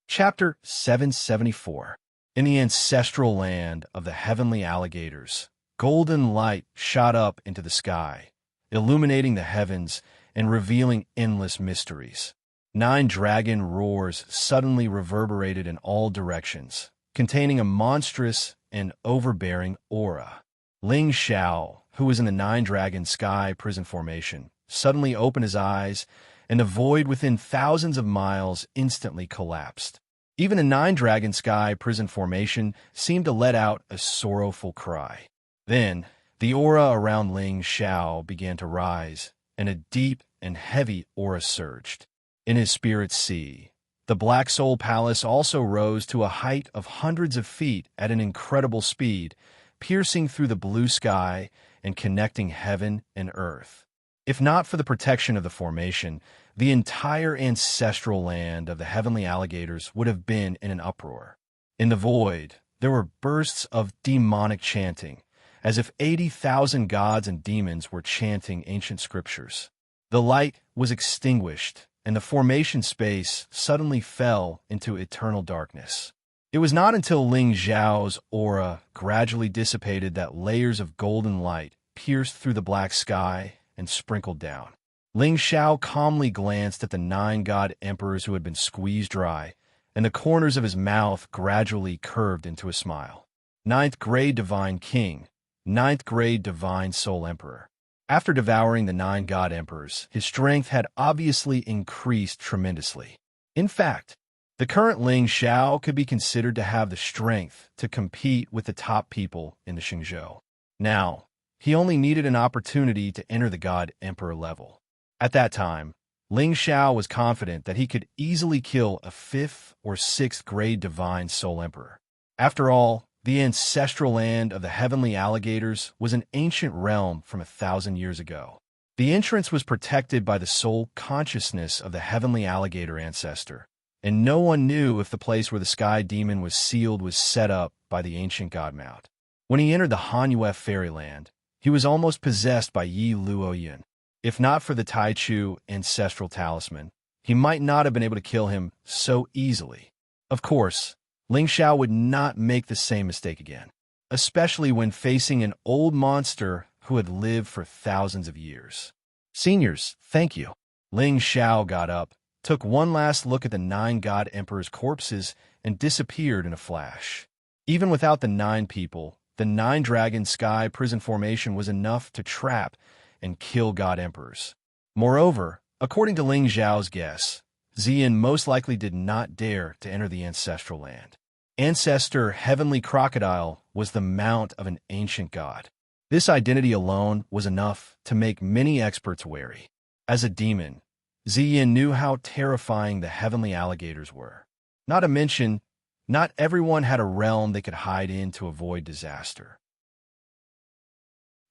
[SPEAKER 1] Chapter 774. In the ancestral land of the heavenly alligators, golden light shot up into the sky, illuminating the heavens and revealing endless mysteries. 9 dragon roars suddenly reverberated in all directions, containing a monstrous and overbearing aura. Ling Xiao, who was in the 9 dragon sky prison formation, suddenly opened his eyes, and the void within thousands of miles instantly collapsed. Even the 9 dragon sky prison formation seemed to let out a sorrowful cry. Then, the aura around Ling Xiao began to rise, and a deep and heavy aura surged. In his spirit sea, the Black Soul Palace also rose to a height of hundreds of feet at an incredible speed, piercing through the blue sky and connecting heaven and earth. If not for the protection of the formation, the entire ancestral land of the heavenly alligators would have been in an uproar. In the void, there were bursts of demonic chanting, as if 80,000 gods and demons were chanting ancient scriptures. The light was extinguished, and the formation space suddenly fell into eternal darkness. It was not until Ling Xiao's aura gradually dissipated that layers of golden light pierced through the black sky and sprinkled down. Ling Xiao calmly glanced at the 9 god emperors who had been squeezed dry, and the corners of his mouth gradually curved into a smile. 9th grade Divine King, 9th grade Divine Soul Emperor. After devouring the 9 god emperors, his strength had obviously increased tremendously. In fact, the current Ling Xiao could be considered to have the strength to compete with the top people in the Xingzhou. Now, he only needed an opportunity to enter the god emperor level. At that time, Ling Xiao was confident that he could easily kill a 5th or 6th grade Divine Soul Emperor. After all, the ancestral land of the heavenly alligators was an ancient realm from 1,000 years ago. The entrance was protected by the sole consciousness of the heavenly alligator ancestor, and no one knew if the place where the sky demon was sealed was set up by the ancient godmount. When he entered the Hanyue fairyland, he was almost possessed by Yi Luoyun. If not for the Taichu ancestral talisman, he might not have been able to kill him so easily. Of course, Ling Xiao would not make the same mistake again, especially when facing an old monster who had lived for thousands of years. Seniors, thank you. Ling Xiao got up, took one last look at the 9 god emperors' corpses, and disappeared in a flash. Even without the 9 people, the 9-dragon sky prison formation was enough to trap and kill god emperors. Moreover, according to Ling Xiao's guess, Ziyin most likely did not dare to enter the ancestral land. Ancestor Heavenly Crocodile was the mount of an ancient god. This identity alone was enough to make many experts wary. As a demon, Ziyin knew how terrifying the heavenly alligators were. Not to mention, not everyone had a realm they could hide in to avoid disaster.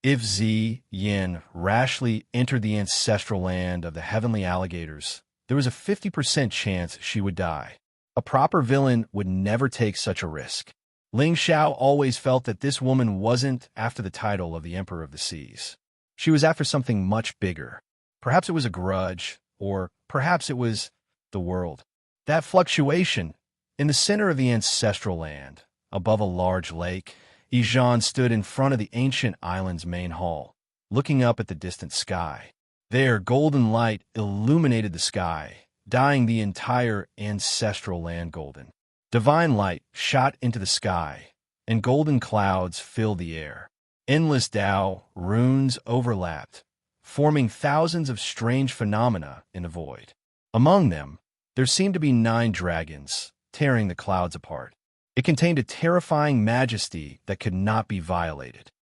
[SPEAKER 1] If Ziyin rashly entered the ancestral land of the heavenly alligators, there was a 50% chance she would die. A proper villain would never take such a risk. Ling Xiao always felt that this woman wasn't after the title of the Emperor of the Seas. She was after something much bigger. Perhaps it was a grudge, or perhaps it was the world. That fluctuation. In the center of the ancestral land, above a large lake, Yijan stood in front of the ancient island's main hall, looking up at the distant sky. There, golden light illuminated the sky, dyeing the entire ancestral land golden. Divine light shot into the sky, and golden clouds filled the air. Endless Tao runes overlapped, forming thousands of strange phenomena in the void. Among them, there seemed to be 9 dragons, tearing the clouds apart. It contained a terrifying majesty that could not be violated.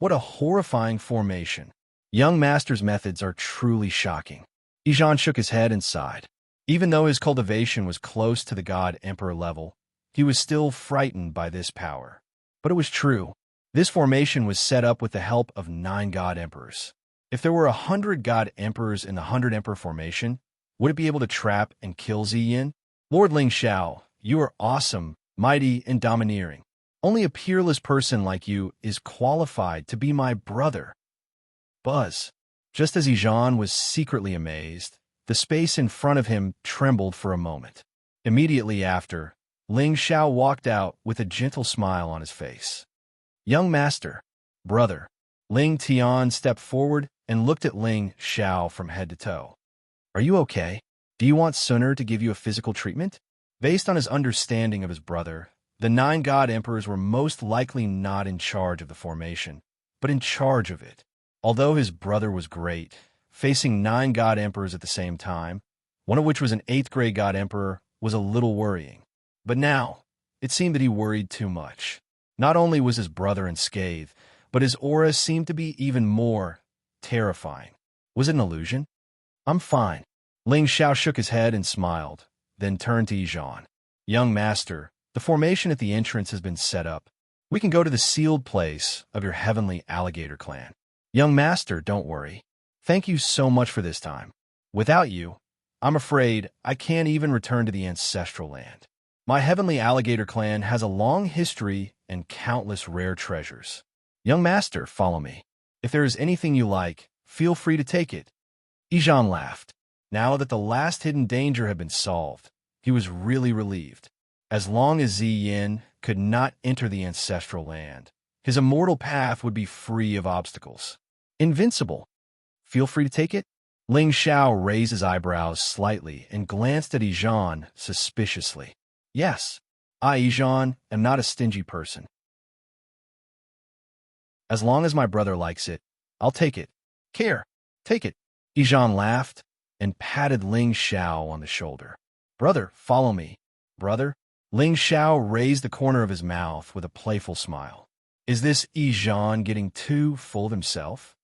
[SPEAKER 1] What a horrifying formation. Young Master's methods are truly shocking. Yijan shook his head and sighed. Even though his cultivation was close to the God Emperor level, he was still frightened by this power. But it was true. This formation was set up with the help of 9 God Emperors. If there were 100 God Emperors in the 100 Emperor formation, would it be able to trap and kill Ziyin? Lord Ling Xiao, you are awesome, mighty, and domineering. Only a peerless person like you is qualified to be my brother. Buzz. Just as Yijan was secretly amazed, the space in front of him trembled for a moment. Immediately after, Ling Xiao walked out with a gentle smile on his face. Young Master, brother. Ling Tian stepped forward and looked at Ling Xiao from head to toe. Are you okay? Do you want Suner to give you a physical treatment? Based on his understanding of his brother, the 9 God Emperors were most likely not in charge of the formation, but in charge of it. Although his brother was great, facing 9 God Emperors at the same time, one of which was an 8th grade God Emperor, was a little worrying. But now, it seemed that he worried too much. Not only was his brother unscathed, but his aura seemed to be even more terrifying. Was it an illusion? I'm fine. Ling Xiao shook his head and smiled, then turned to Yijan. Young Master, the formation at the entrance has been set up. We can go to the sealed place of your heavenly alligator clan. Young Master, don't worry. Thank you so much for this time. Without you, I'm afraid I can't even return to the ancestral land. My heavenly alligator clan has a long history and countless rare treasures. Young Master, follow me. If there is anything you like, feel free to take it. Yijan laughed. Now that the last hidden danger had been solved, he was really relieved. As long as Ziyin could not enter the ancestral land, his immortal path would be free of obstacles. Invincible. Feel free to take it? Ling Xiao raised his eyebrows slightly and glanced at Yijan suspiciously. Yes, I, Yijan, am not a stingy person. As long as my brother likes it, I'll take it. Care, take it. Yijan laughed and patted Ling Xiao on the shoulder. Brother, follow me. Brother? Ling Xiao raised the corner of his mouth with a playful smile. Is this Yijan getting too full of himself?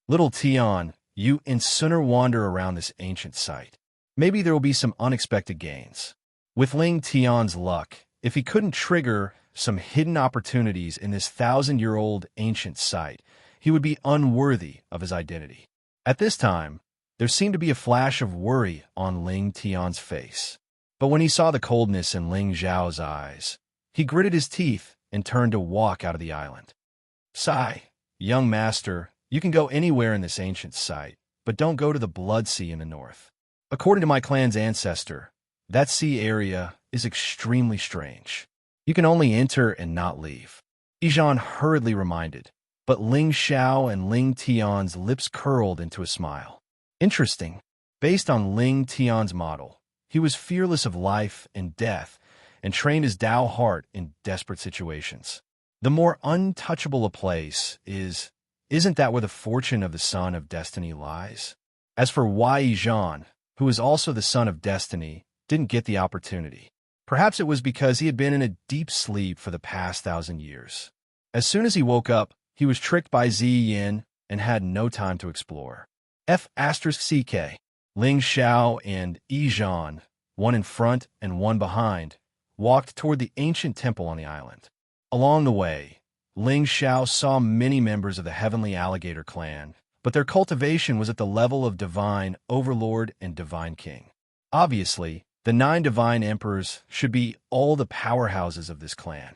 [SPEAKER 1] Little Tian, you and Suner wander around this ancient site. Maybe there will be some unexpected gains. With Ling Tian's luck, if he couldn't trigger some hidden opportunities in this 1,000-year-old ancient site, he would be unworthy of his identity. At this time, there seemed to be a flash of worry on Ling Tian's face. But when he saw the coldness in Ling Zhao's eyes, he gritted his teeth and turned to walk out of the island. Sigh, young master, you can go anywhere in this ancient site, but don't go to the Blood Sea in the north. According to my clan's ancestor, that sea area is extremely strange. You can only enter and not leave. Yijan hurriedly reminded, but Ling Xiao and Ling Tian's lips curled into a smile. Interesting. Based on Ling Tian's model, he was fearless of life and death and trained his Dao heart in desperate situations. The more untouchable a place isn't that where the fortune of the son of destiny lies? As for Wei Yijan, who is also the son of destiny, didn't get the opportunity. Perhaps it was because he had been in a deep sleep for the past 1,000 years. As soon as he woke up, he was tricked by Zi Yin and had no time to explore. F***CK. Ling Xiao and Yijan, one in front and one behind, walked toward the ancient temple on the island. Along the way, Ling Xiao saw many members of the Heavenly Alligator clan, but their cultivation was at the level of Divine Overlord and Divine King. Obviously, the 9 Divine Emperors should be all the powerhouses of this clan.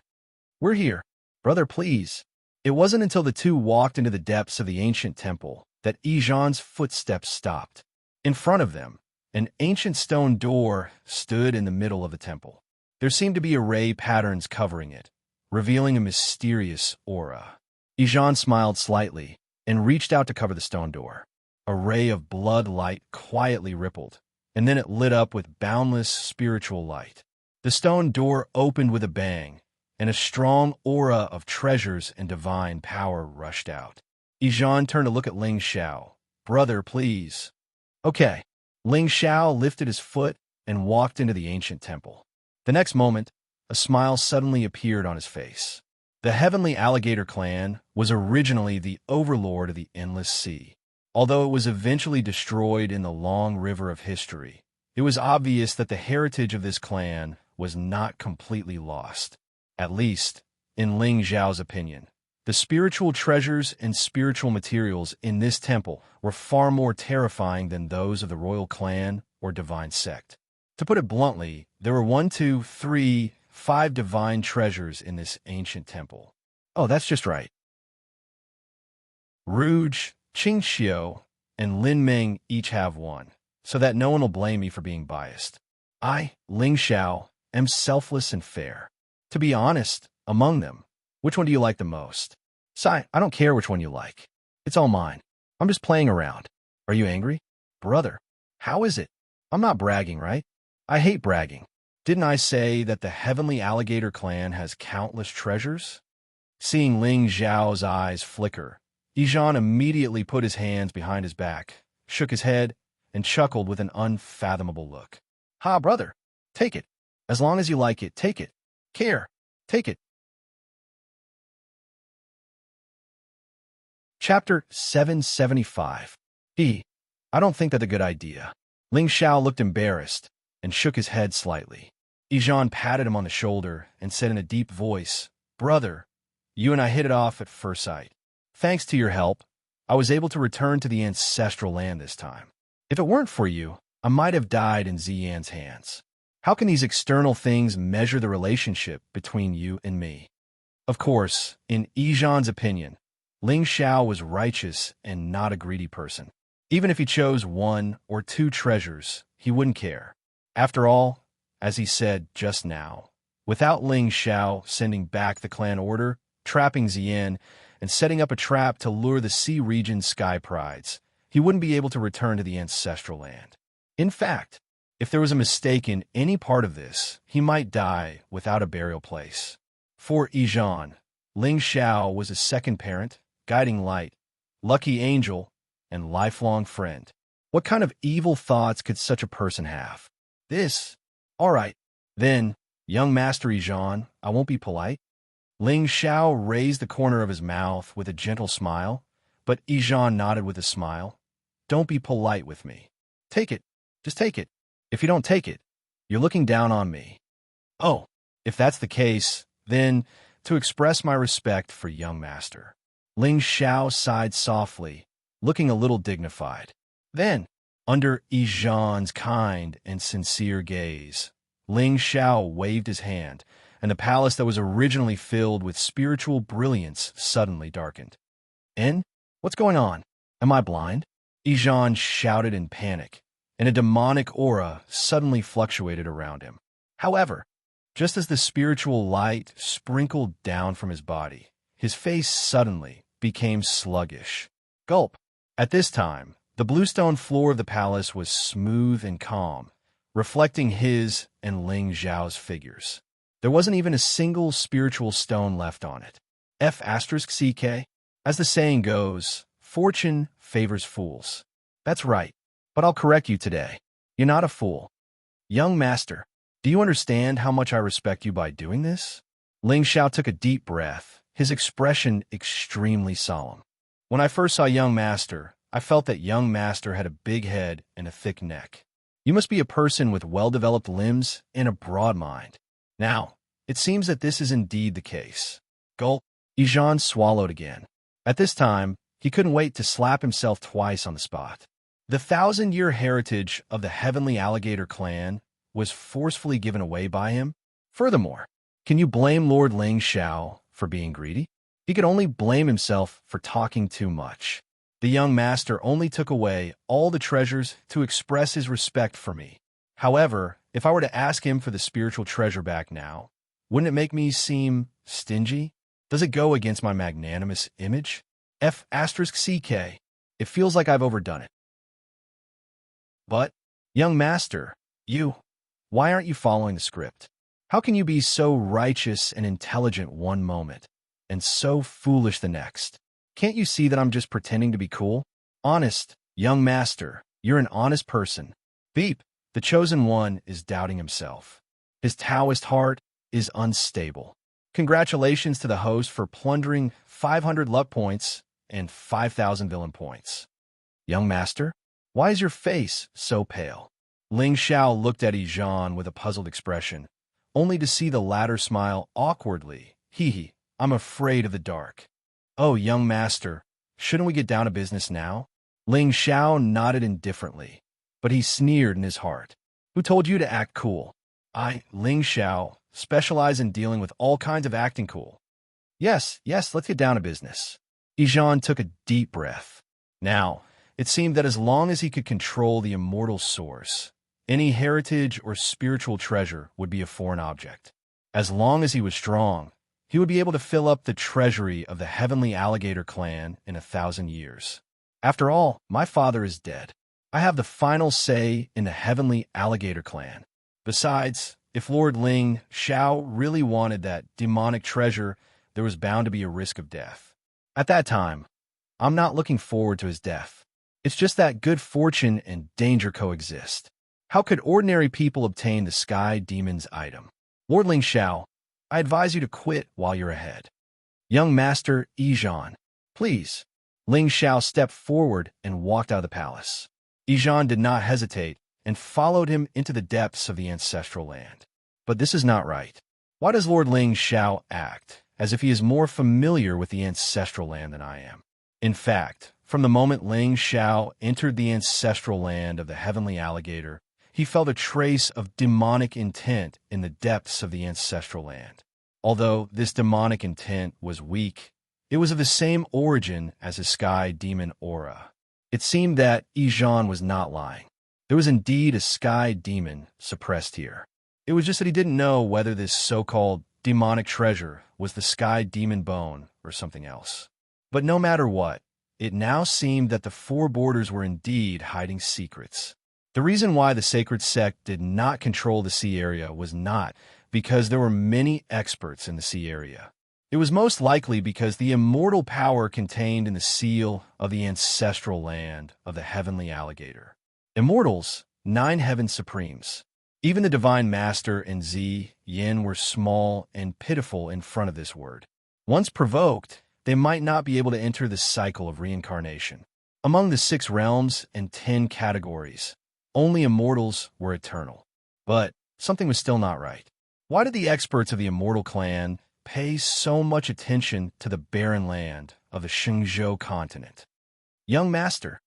[SPEAKER 1] We're here. Brother, please. It wasn't until the two walked into the depths of the ancient temple that Yijan's footsteps stopped. In front of them, an ancient stone door stood in the middle of the temple. There seemed to be ray patterns covering it, revealing a mysterious aura. Yijan smiled slightly and reached out to cover the stone door. A ray of blood light quietly rippled, and then it lit up with boundless spiritual light. The stone door opened with a bang, and a strong aura of treasures and divine power rushed out. Yijan turned to look at Ling Xiao. Brother, please. Okay. Ling Xiao lifted his foot and walked into the ancient temple. The next moment, a smile suddenly appeared on his face. The Heavenly Alligator clan was originally the overlord of the Endless Sea. Although it was eventually destroyed in the long river of history, it was obvious that the heritage of this clan was not completely lost. At least, in Ling Zhao's opinion. The spiritual treasures and spiritual materials in this temple were far more terrifying than those of the royal clan or divine sect. To put it bluntly, there were 5 divine treasures in this ancient temple. Oh, that's just right. Rouge, Qingxiu, and Lin Ming each have one, so that no one will blame me for being biased. I, Ling Xiao, am selfless and fair. To be honest, among them, which one do you like the most? Sai, I don't care which one you like. It's all mine. I'm just playing around. Are you angry? Brother, how is it? I'm not bragging, right? I hate bragging. Didn't I say that the Heavenly Alligator clan has countless treasures? Seeing Ling Zhao's eyes flicker, Yijan immediately put his hands behind his back, shook his head, and chuckled with an unfathomable look. Ha, brother, take it. As long as you like it, take it. Care, take it. Chapter 775. I don't think that's a good idea. Ling Xiao looked embarrassed and shook his head slightly. Yijan patted him on the shoulder and said in a deep voice, Brother, you and I hit it off at first sight. Thanks to your help, I was able to return to the ancestral land this time. If it weren't for you, I might have died in Ziyan's hands. How can these external things measure the relationship between you and me? Of course, in Yijan's opinion, Ling Xiao was righteous and not a greedy person. Even if he chose 1 or 2 treasures, he wouldn't care. After all, as he said just now, without Ling Xiao sending back the clan order, trapping Ziyan, and setting up a trap to lure the Sea region's sky prides, he wouldn't be able to return to the ancestral land. In fact, if there was a mistake in any part of this, he might die without a burial place. For Yijan, Ling Xiao was a second parent, guiding light, lucky angel, and lifelong friend. What kind of evil thoughts could such a person have? All right, then, young Master Yijan, I won't be polite. Ling Xiao raised the corner of his mouth with a gentle smile, but Yijan nodded with a smile. Don't be polite with me. Take it. Just take it. If you don't take it, you're looking down on me. Oh, if that's the case, then, to express my respect for young master. Ling Xiao sighed softly, looking a little dignified. Then, under Yixian's kind and sincere gaze, Ling Xiao waved his hand, and the palace that was originally filled with spiritual brilliance suddenly darkened. What's going on? Am I blind? Yixian shouted in panic, and a demonic aura suddenly fluctuated around him. However, just as the spiritual light sprinkled down from his body, his face suddenly became sluggish. Gulp! At this time, the bluestone floor of the palace was smooth and calm, reflecting his and Ling Xiao's figures. There wasn't even a single spiritual stone left on it. F***CK? As the saying goes, fortune favors fools. That's right, but I'll correct you today. You're not a fool. Young master, do you understand how much I respect you by doing this? Ling Xiao took a deep breath, his expression extremely solemn. When I first saw young master, I felt that young master had a big head and a thick neck. You must be a person with well-developed limbs and a broad mind. Now, it seems that this is indeed the case. Gulp. Yixian swallowed again. At this time, he couldn't wait to slap himself twice on the spot. The 1,000-year heritage of the Heavenly Alligator clan was forcefully given away by him. Furthermore, can you blame Lord Ling Xiao for being greedy? He could only blame himself for talking too much. The young master only took away all the treasures to express his respect for me. However, if I were to ask him for the spiritual treasure back now, wouldn't it make me seem stingy? Does it go against my magnanimous image? F***CK. It feels like I've overdone it. But, young master, why aren't you following the script? How can you be so righteous and intelligent one moment, and so foolish the next? Can't you see that I'm just pretending to be cool? Honest, young master, you're an honest person. Beep, the chosen one is doubting himself. His Taoist heart is unstable. Congratulations to the host for plundering 500 luck points and 5,000 villain points. Young master, why is your face so pale? Ling Xiao looked at Yixian with a puzzled expression, only to see the latter smile awkwardly. Hee, I'm afraid of the dark. Oh, young master, shouldn't we get down to business now? Ling Xiao nodded indifferently, but he sneered in his heart. Who told you to act cool? I, Ling Xiao, specialize in dealing with all kinds of acting cool. Yes, let's get down to business. Yixian took a deep breath. Now, it seemed that as long as he could control the immortal source, any heritage or spiritual treasure would be a foreign object. As long as he was strong, he would be able to fill up the treasury of the Heavenly Alligator clan in 1,000 years. After all, my father is dead. I have the final say in the Heavenly Alligator clan. Besides, if Lord Ling Xiao really wanted that demonic treasure, there was bound to be a risk of death. At that time, I'm not looking forward to his death. It's just that good fortune and danger coexist. How could ordinary people obtain the Sky Demon's item? Lord Ling Xiao, I advise you to quit while you're ahead. Young Master Yixian, please. Ling Xiao stepped forward and walked out of the palace. Yixian did not hesitate and followed him into the depths of the ancestral land. But this is not right. Why does Lord Ling Xiao act as if he is more familiar with the ancestral land than I am? In fact, from the moment Ling Xiao entered the ancestral land of the Heavenly Alligator, he felt a trace of demonic intent in the depths of the ancestral land. Although this demonic intent was weak, it was of the same origin as his Sky Demon aura. It seemed that Yixian was not lying. There was indeed a Sky Demon suppressed here. It was just that he didn't know whether this so-called demonic treasure was the Sky Demon bone or something else. But no matter what, it now seemed that the four borders were indeed hiding secrets. The reason why the sacred sect did not control the sea area was not because there were many experts in the sea area. It was most likely because the immortal power contained in the seal of the ancestral land of the Heavenly Alligator. Immortals, 9 heaven supremes. Even the Divine Master and Zi Yin were small and pitiful in front of this word. Once provoked, they might not be able to enter the cycle of reincarnation. Among the 6 realms and 10 categories, only immortals were eternal. But something was still not right. Why did the experts of the immortal clan pay so much attention to the barren land of the Shenzhou continent? Young master,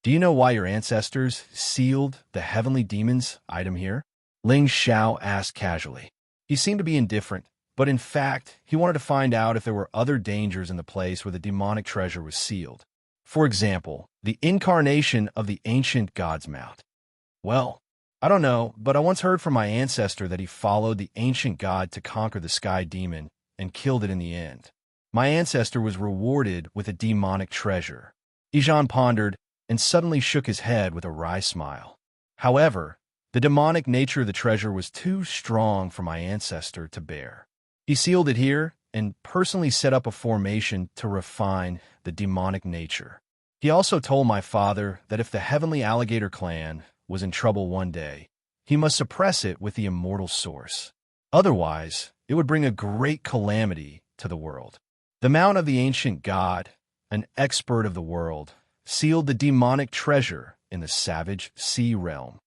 [SPEAKER 1] do you know why your ancestors sealed the heavenly demons item here? Ling Xiao asked casually. He seemed to be indifferent, but in fact, he wanted to find out if there were other dangers in the place where the demonic treasure was sealed. For example, the incarnation of the ancient god's mouth. Well, I don't know, but I once heard from my ancestor that he followed the ancient god to conquer the sky demon and killed it in the end. My ancestor was rewarded with a demonic treasure. Ijan pondered and suddenly shook his head with a wry smile. However, the demonic nature of the treasure was too strong for my ancestor to bear. He sealed it here and personally set up a formation to refine the demonic nature. He also told my father that if the Heavenly Alligator clan was in trouble one day, he must suppress it with the immortal source. Otherwise, it would bring a great calamity to the world. The mount of the ancient god, an expert of the world, sealed the demonic treasure in the savage sea realm.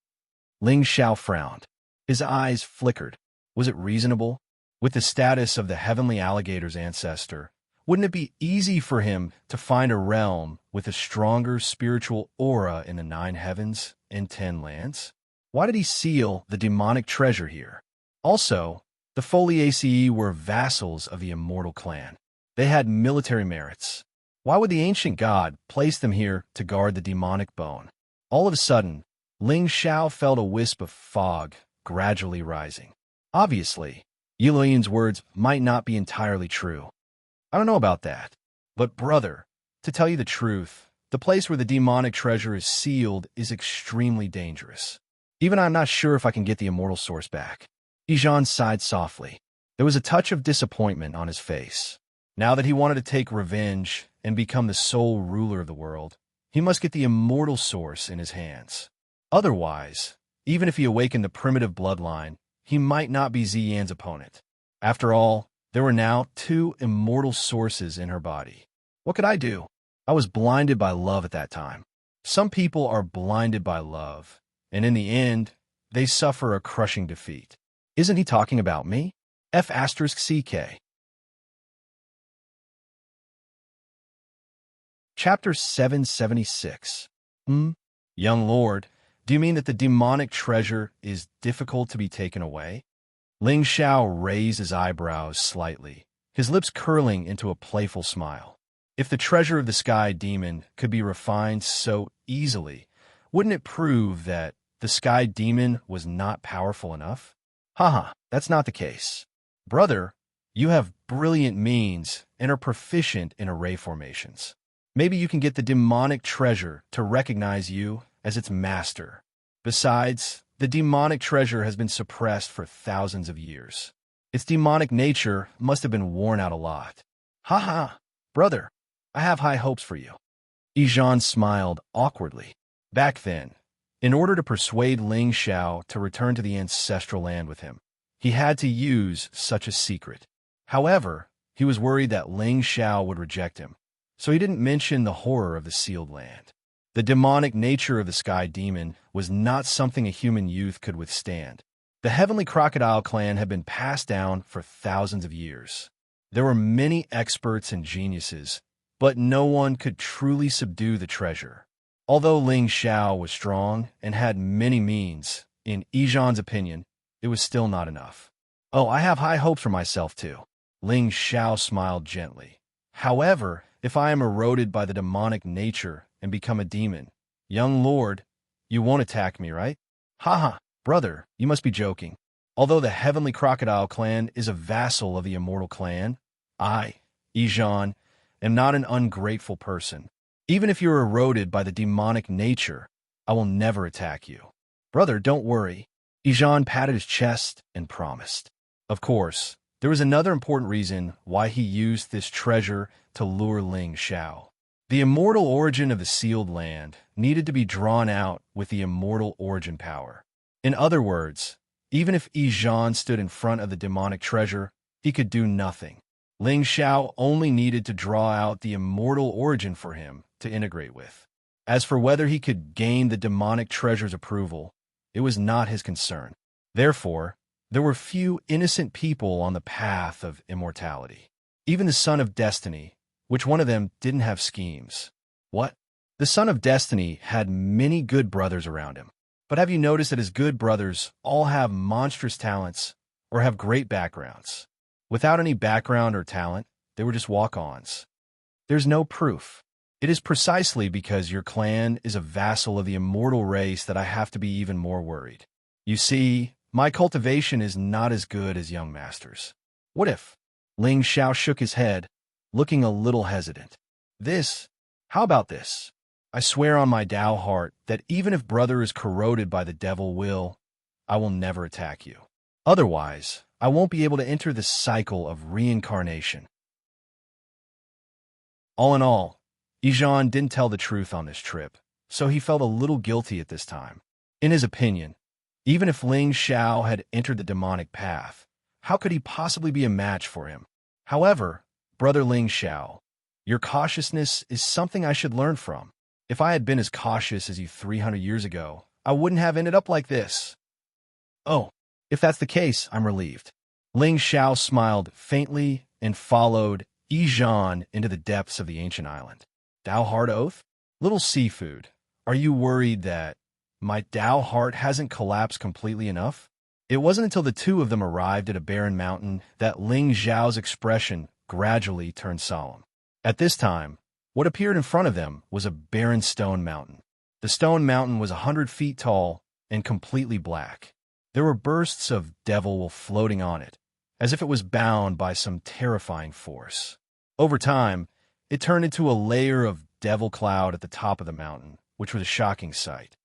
[SPEAKER 1] Ling Xiao frowned. His eyes flickered. Was it reasonable? With the status of the Heavenly Alligator's ancestor, wouldn't it be easy for him to find a realm with a stronger spiritual aura in the 9 heavens and 10 lands? Why did he seal the demonic treasure here? Also, the Foliaceae were vassals of the immortal clan. They had military merits. Why would the ancient god place them here to guard the demonic bone? All of a sudden, Ling Xiao felt a wisp of fog gradually rising. Obviously, Yiluyan's words might not be entirely true. I don't know about that. But brother, to tell you the truth, the place where the demonic treasure is sealed is extremely dangerous. Even I'm not sure if I can get the immortal source back. Ijan sighed softly. There was a touch of disappointment on his face. Now that he wanted to take revenge and become the sole ruler of the world, he must get the immortal source in his hands. Otherwise, even if he awakened the primitive bloodline, he might not be Ziyan's opponent. After all, there were now 2 immortal sources in her body. What could I do? I was blinded by love at that time. Some people are blinded by love, and in the end, they suffer a crushing defeat. Isn't he talking about me? F***CK. Chapter 776. Young lord, do you mean that the demonic treasure is difficult to be taken away? Ling Xiao raised his eyebrows slightly, his lips curling into a playful smile. If the treasure of the sky demon could be refined so easily, wouldn't it prove that the sky demon was not powerful enough? Haha, that's not the case. Brother, you have brilliant means and are proficient in array formations. Maybe you can get the demonic treasure to recognize you as its master. Besides, the demonic treasure has been suppressed for thousands of years. Its demonic nature must have been worn out a lot. Haha, brother, I have high hopes for you. Ijan smiled awkwardly. Back then, in order to persuade Ling Xiao to return to the ancestral land with him, he had to use such a secret. However, he was worried that Ling Xiao would reject him, so he didn't mention the horror of the sealed land. The demonic nature of the sky demon was not something a human youth could withstand. The heavenly crocodile clan had been passed down for thousands of years. There were many experts and geniuses, but no one could truly subdue the treasure. Although Ling Xiao was strong and had many means, in Ijan's opinion, it was still not enough. Oh, I have high hopes for myself too. Ling Xiao smiled gently. However, if I am eroded by the demonic nature and become a demon, young lord, you won't attack me, right? Haha, brother, you must be joking. Although the heavenly crocodile clan is a vassal of the immortal clan, I, Ijan, am not an ungrateful person. Even if you're eroded by the demonic nature, I will never attack you. Brother, don't worry. Ijan patted his chest and promised. Of course, there was another important reason why he used this treasure to lure Ling Xiao. The immortal origin of the sealed land needed to be drawn out with the immortal origin power. In other words, even if Ijan stood in front of the demonic treasure, he could do nothing. Ling Xiao only needed to draw out the immortal origin for him to integrate with. As for whether he could gain the demonic treasure's approval, it was not his concern. Therefore, there were few innocent people on the path of immortality. Even the son of destiny, Which one of them didn't have schemes? What? The son of destiny had many good brothers around him. But have you noticed that his good brothers all have monstrous talents or have great backgrounds? Without any background or talent, they were just walk-ons. There's no proof. It is precisely because your clan is a vassal of the immortal race that I have to be even more worried. You see, my cultivation is not as good as young masters. What if? Ling Xiao shook his head, looking a little hesitant. How about this? I swear on my Tao heart that even if brother is corroded by the devil will, I will never attack you. Otherwise, I won't be able to enter the cycle of reincarnation. All in all, Yijan didn't tell the truth on this trip, so he felt a little guilty at this time. In his opinion, even if Ling Xiao had entered the demonic path, how could he possibly be a match for him? However, brother Ling Xiao, your cautiousness is something I should learn from. If I had been as cautious as you 300 years ago, I wouldn't have ended up like this. Oh, if that's the case, I'm relieved. Ling Xiao smiled faintly and followed Yijan into the depths of the ancient island. Tao Heart Oath? Little seafood, are you worried that my Tao heart hasn't collapsed completely enough? It wasn't until the two of them arrived at a barren mountain that Ling Xiao's expression gradually turned solemn. At this time, what appeared in front of them was a barren stone mountain. The stone mountain was 100 feet tall and completely black. There were bursts of devil floating on it, as if it was bound by some terrifying force. Over time, it turned into a layer of devil cloud at the top of the mountain, which was a shocking sight.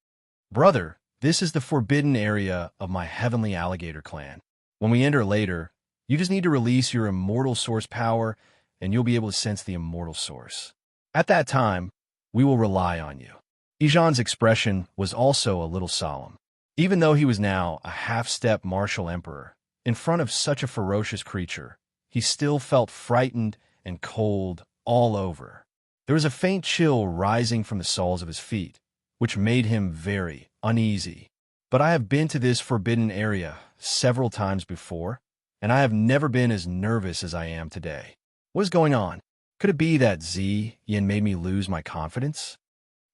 [SPEAKER 1] Brother, this is the forbidden area of my heavenly alligator clan. When we enter later, you just need to release your immortal source power, and you'll be able to sense the immortal source. At that time, we will rely on you. Yijan's expression was also a little solemn. Even though he was now a half-step martial emperor, in front of such a ferocious creature, he still felt frightened and cold all over. There was a faint chill rising from the soles of his feet, which made him very uneasy. But I have been to this forbidden area several times before, and I have never been as nervous as I am today. What is going on? Could it be that Yin made me lose my confidence?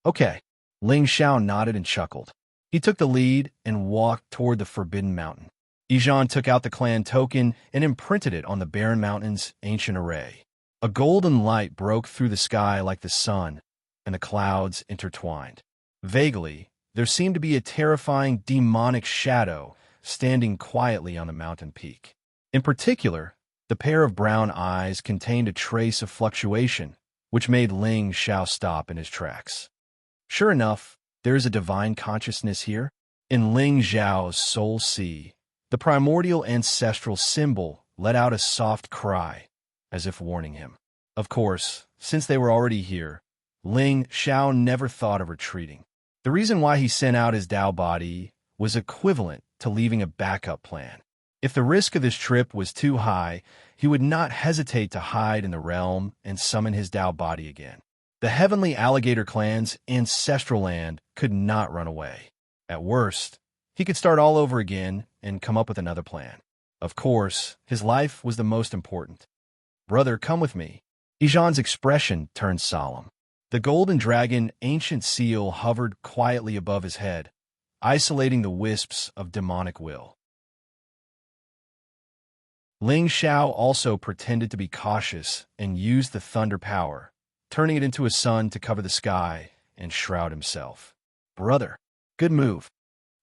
[SPEAKER 1] Okay. Ling Xiao nodded and chuckled. He took the lead and walked toward the forbidden mountain. Yijan took out the clan token and imprinted it on the barren mountain's ancient array. A golden light broke through the sky like the sun, and the clouds intertwined. Vaguely, there seemed to be a terrifying demonic shadow standing quietly on the mountain peak. In particular, the pair of brown eyes contained a trace of fluctuation, which made Ling Xiao stop in his tracks. Sure enough, there is a divine consciousness here. In Ling Xiao's soul sea, the primordial ancestral symbol let out a soft cry, as if warning him. Of course, since they were already here, Ling Xiao never thought of retreating. The reason why he sent out his Tao body was equivalent to leaving a backup plan. If the risk of this trip was too high, he would not hesitate to hide in the realm and summon his Tao body again. The heavenly alligator clan's ancestral land could not run away. At worst, he could start all over again and come up with another plan. Of course, his life was the most important. Brother, come with me. Yijan's expression turned solemn. The golden dragon ancient seal hovered quietly above his head, isolating the wisps of demonic will. Ling Xiao also pretended to be cautious and used the thunder power, turning it into a sun to cover the sky and shroud himself. Brother, good move.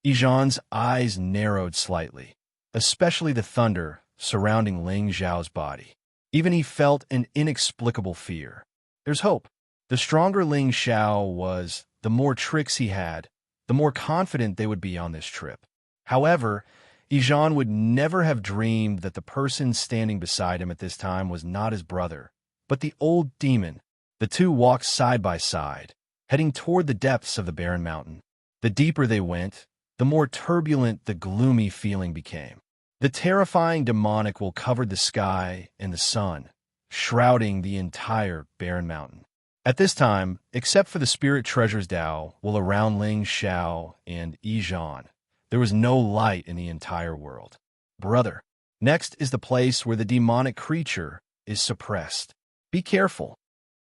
[SPEAKER 1] Yijan's eyes narrowed slightly, especially the thunder surrounding Ling Xiao's body. Even he felt an inexplicable fear. There's hope. The stronger Ling Xiao was, the more tricks he had, the more confident they would be on this trip. However, Yijan would never have dreamed that the person standing beside him at this time was not his brother, but the old demon. The two walked side by side, heading toward the depths of the barren mountain. The deeper they went, the more turbulent the gloomy feeling became. The terrifying demonic will covered the sky and the sun, shrouding the entire barren mountain. At this time, except for the spirit treasures Tao will around Ling Xiao and Yijan, there was no light in the entire world. Brother, next is the place where the demonic creature is suppressed. Be careful.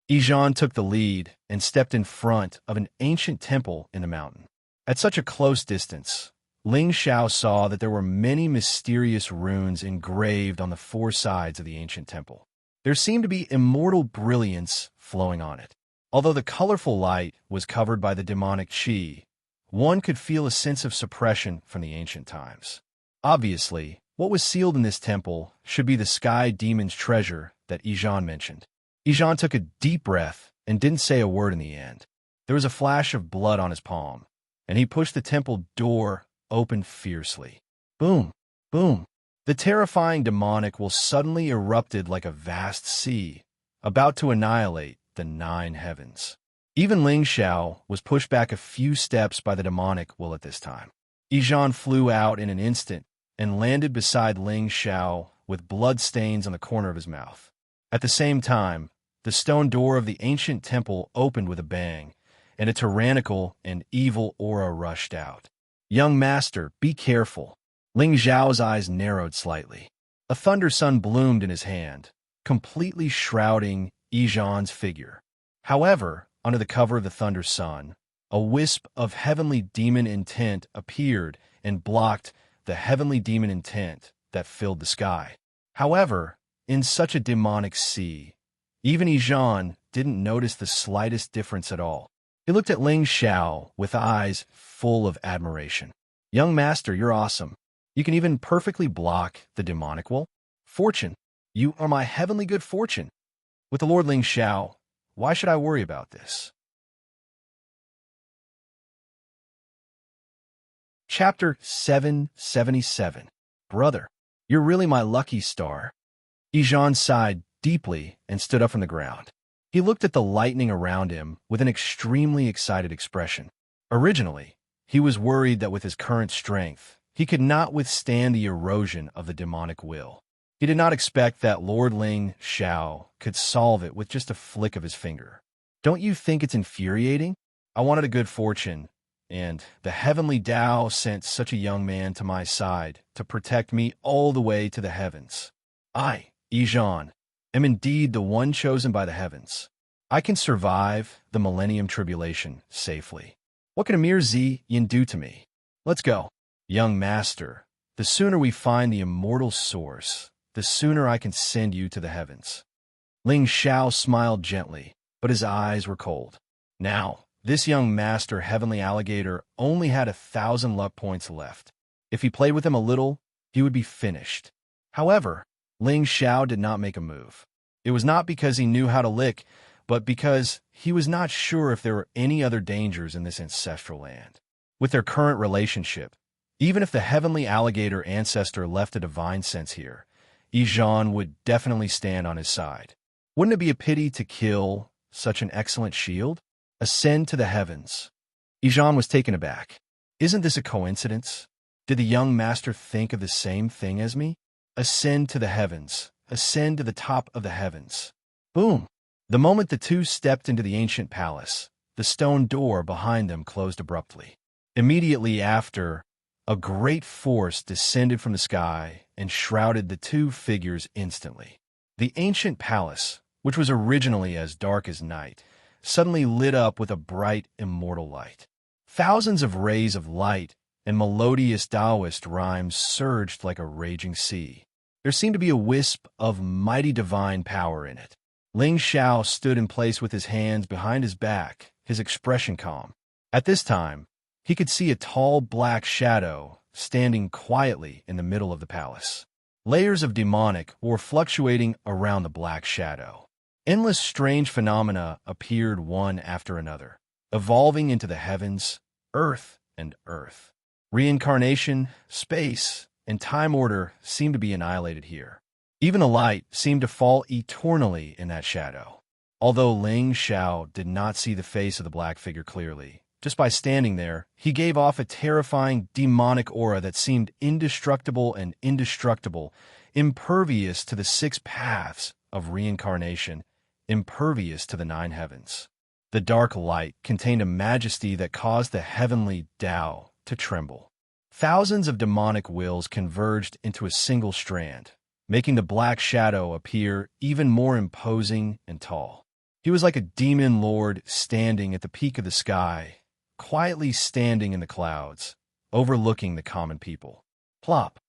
[SPEAKER 1] Ijan took the lead and stepped in front of an ancient temple in the mountain. At such a close distance, Ling Xiao saw that there were many mysterious runes engraved on the four sides of the ancient temple. There seemed to be immortal brilliance flowing on it. Although the colorful light was covered by the demonic qi, one could feel a sense of suppression from the ancient times. Obviously, what was sealed in this temple should be the sky demon's treasure that Ijan mentioned. Ijan took a deep breath and didn't say a word in the end. There was a flash of blood on his palm, and he pushed the temple door open fiercely. Boom! Boom! The terrifying demonic will suddenly erupted like a vast sea, about to annihilate the 9 heavens. Even Ling Xiao was pushed back a few steps by the demonic will at this time. Ijan flew out in an instant and landed beside Ling Xiao with blood stains on the corner of his mouth. At the same time, the stone door of the ancient temple opened with a bang, and a tyrannical and evil aura rushed out. Young master, be careful. Ling Xiao's eyes narrowed slightly. A thunder sun bloomed in his hand, completely shrouding Ijan's figure. However, under the cover of the thunder sun, a wisp of heavenly demon intent appeared and blocked the heavenly demon intent that filled the sky. However, in such a demonic sea, even Ijan didn't notice the slightest difference at all. He looked at Ling Xiao with eyes full of admiration. Young master, you're awesome. You can even perfectly block the demonic will. Fortune, you are my heavenly good fortune. With the Lord Ling Xiao, why should I worry about this? Chapter 777. Brother, you're really my lucky star. Ijan sighed deeply and stood up from the ground. He looked at the lightning around him with an extremely excited expression. Originally, he was worried that with his current strength, he could not withstand the erosion of the demonic will. He did not expect that Lord Ling Xiao could solve it with just a flick of his finger. Don't you think it's infuriating? I wanted a good fortune, and the heavenly Tao sent such a young man to my side to protect me all the way to the heavens. I, Ijan, am indeed the one chosen by the heavens. I can survive the millennium tribulation safely. What can a mere yin do to me? Let's go. Young master, the sooner we find the immortal source, the sooner I can send you to the heavens. Ling Xiao smiled gently, but his eyes were cold. Now, this young master heavenly alligator only had 1,000 luck points left. If he played with him a little, he would be finished. However, Ling Xiao did not make a move. It was not because he knew how to lick, but because he was not sure if there were any other dangers in this ancestral land. With their current relationship, even if the heavenly alligator ancestor left a divine sense here, Ijan would definitely stand on his side. Wouldn't it be a pity to kill such an excellent shield? Ascend to the heavens. Ijan was taken aback. Isn't this a coincidence? Did the young master think of the same thing as me? Ascend to the heavens. Ascend to the top of the heavens. Boom! The moment the two stepped into the ancient palace, the stone door behind them closed abruptly. Immediately after, a great force descended from the sky and shrouded the two figures instantly. The ancient palace, which was originally as dark as night, suddenly lit up with a bright, immortal light. Thousands of rays of light and melodious Taoist rhymes surged like a raging sea. There seemed to be a wisp of mighty divine power in it. Ling Xiao stood in place with his hands behind his back, his expression calm. At this time, he could see a tall black shadow standing quietly in the middle of the palace. Layers of demonic were fluctuating around the black shadow. Endless strange phenomena appeared one after another, evolving into the heavens, earth, and earth. Reincarnation, space, and time order seemed to be annihilated here. Even the light seemed to fall eternally in that shadow. Although Ling Xiao did not see the face of the black figure clearly, just by standing there, he gave off a terrifying demonic aura that seemed indestructible and indestructible, impervious to the 6 paths of reincarnation, impervious to the 9 heavens. The dark light contained a majesty that caused the heavenly Tao to tremble. Thousands of demonic wills converged into a single strand, making the black shadow appear even more imposing and tall. He was like a demon lord standing at the peak of the sky, quietly standing in the clouds, overlooking the common people. Plop.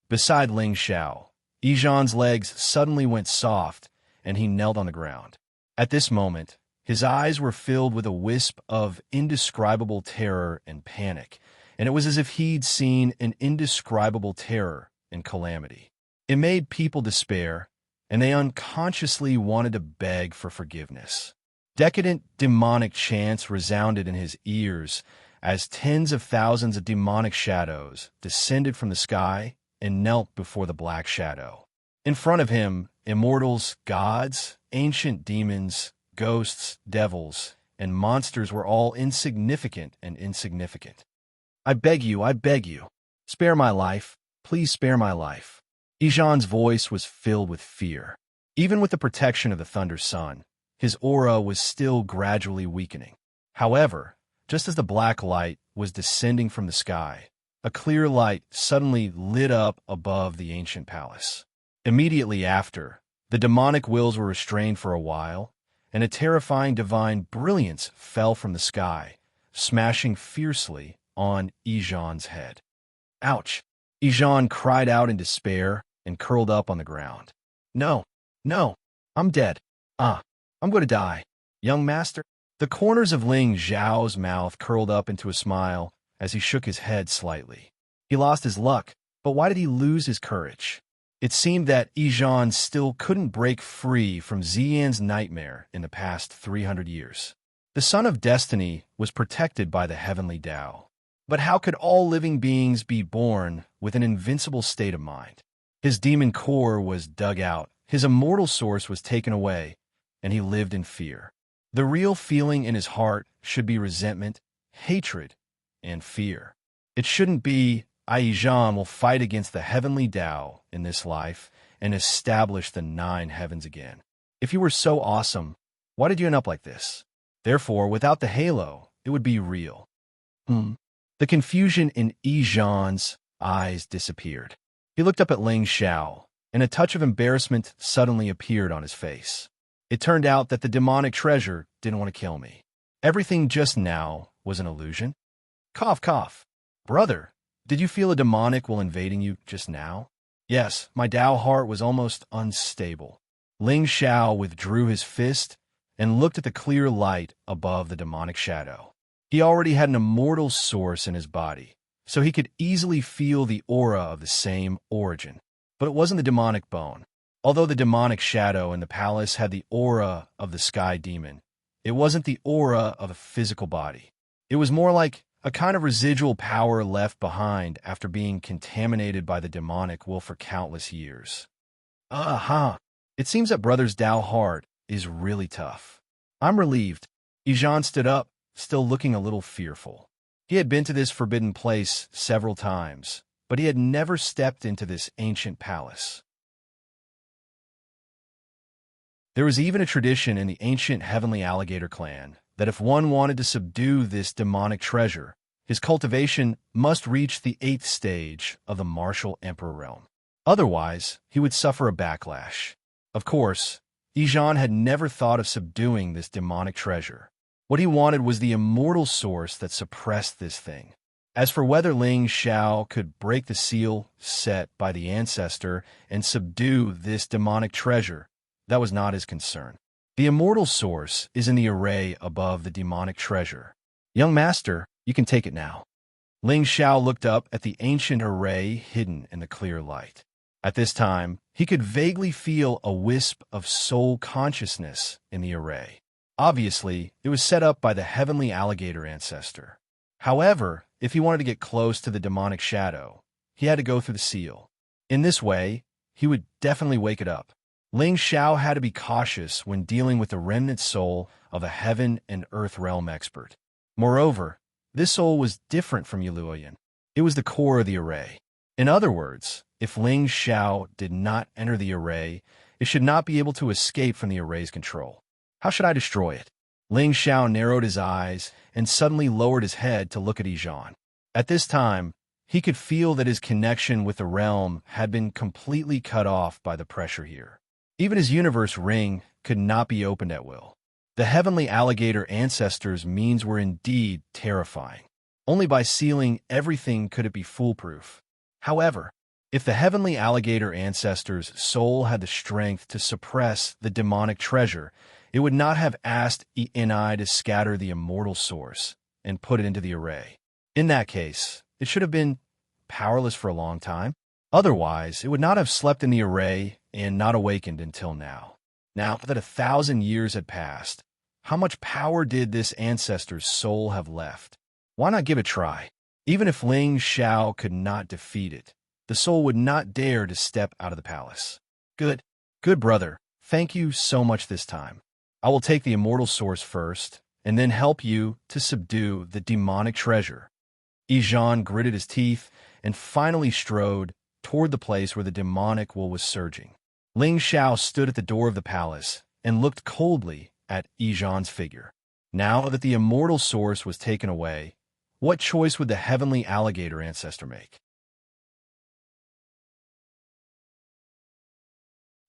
[SPEAKER 1] Beside Ling Xiao, Yijan's legs suddenly went soft, and he knelt on the ground. At this moment, his eyes were filled with a wisp of indescribable terror and panic, and it was as if he'd seen an indescribable terror and calamity. It made people despair, and they unconsciously wanted to beg for forgiveness. Decadent, demonic chants resounded in his ears as tens of thousands of demonic shadows descended from the sky and knelt before the black shadow. In front of him, immortals, gods, ancient demons, ghosts, devils, and monsters were all insignificant and insignificant. I beg you, spare my life, please spare my life. Yijan's voice was filled with fear. Even with the protection of the Thunder Sun, his aura was still gradually weakening. However, just as the black light was descending from the sky, a clear light suddenly lit up above the ancient palace. Immediately after, the demonic wills were restrained for a while, and a terrifying divine brilliance fell from the sky, smashing fiercely on Yijan's head. Ouch! Yijan cried out in despair and curled up on the ground. No, I'm dead. I'm going to die. Young master. The corners of Ling Xiao's mouth curled up into a smile as he shook his head slightly. He lost his luck, but why did he lose his courage? It seemed that Yijan still couldn't break free from Ziyan's nightmare in the past 300 years. The Son of Destiny was protected by the heavenly Tao. But how could all living beings be born with an invincible state of mind? His demon core was dug out, his immortal source was taken away, and he lived in fear. The real feeling in his heart should be resentment, hatred, and fear. It shouldn't be, I, Yijan, will fight against the heavenly Tao in this life and establish the 9 heavens again. If you were so awesome, why did you end up like this? Therefore, without the halo, it would be real. The confusion in Yijan's eyes disappeared. He looked up at Ling Xiao, and a touch of embarrassment suddenly appeared on his face. It turned out that the demonic treasure didn't want to kill me. Everything just now was an illusion. Cough, cough. Brother, did you feel a demonic while invading you just now? Yes, my Tao heart was almost unstable. Ling Xiao withdrew his fist and looked at the clear light above the demonic shadow. He already had an immortal source in his body, so he could easily feel the aura of the same origin. But it wasn't the demonic bone. Although the demonic shadow in the palace had the aura of the sky demon, it wasn't the aura of a physical body. It was more like a kind of residual power left behind after being contaminated by the demonic will for countless years. It seems that Brother's Tao heart is really tough. I'm relieved. Yijan stood up, still looking a little fearful. He had been to this forbidden place several times, but he had never stepped into this ancient palace. There was even a tradition in the ancient heavenly alligator clan that if one wanted to subdue this demonic treasure, his cultivation must reach the 8th stage of the martial emperor realm. Otherwise, he would suffer a backlash. Of course, Yijan had never thought of subduing this demonic treasure. What he wanted was the immortal source that suppressed this thing. As for whether Ling Xiao could break the seal set by the ancestor and subdue this demonic treasure, that was not his concern. The immortal source is in the array above the demonic treasure. Young master, you can take it now. Ling Xiao looked up at the ancient array hidden in the clear light. At this time, he could vaguely feel a wisp of soul consciousness in the array. Obviously, it was set up by the heavenly alligator ancestor. However, if he wanted to get close to the demonic shadow, he had to go through the seal. In this way, he would definitely wake it up. Ling Xiao had to be cautious when dealing with the remnant soul of a heaven and earth realm expert. Moreover, this soul was different from Yiluoyan. It was the core of the array. In other words, if Ling Xiao did not enter the array, it should not be able to escape from the array's control. How should I destroy it? Ling Xiao narrowed his eyes and suddenly lowered his head to look at Yijan. At this time, he could feel that his connection with the realm had been completely cut off by the pressure here. Even his universe ring could not be opened at will. The heavenly alligator ancestors' means were indeed terrifying. Only by sealing everything could it be foolproof. However, if the heavenly alligator ancestors' soul had the strength to suppress the demonic treasure, it would not have asked Eni to scatter the immortal source and put it into the array. In that case, it should have been powerless for a long time. Otherwise, it would not have slept in the array and not awakened until now. Now that 1,000 years had passed, how much power did this ancestor's soul have left? Why not give it a try? Even if Ling Xiao could not defeat it, the soul would not dare to step out of the palace. Good brother, thank you so much this time. I will take the immortal source first, and then help you to subdue the demonic treasure. Yijan gritted his teeth and finally strode toward the place where the demonic will was surging. Ling Xiao stood at the door of the palace and looked coldly at Yijan's figure. Now that the immortal source was taken away, what choice would the heavenly alligator ancestor make?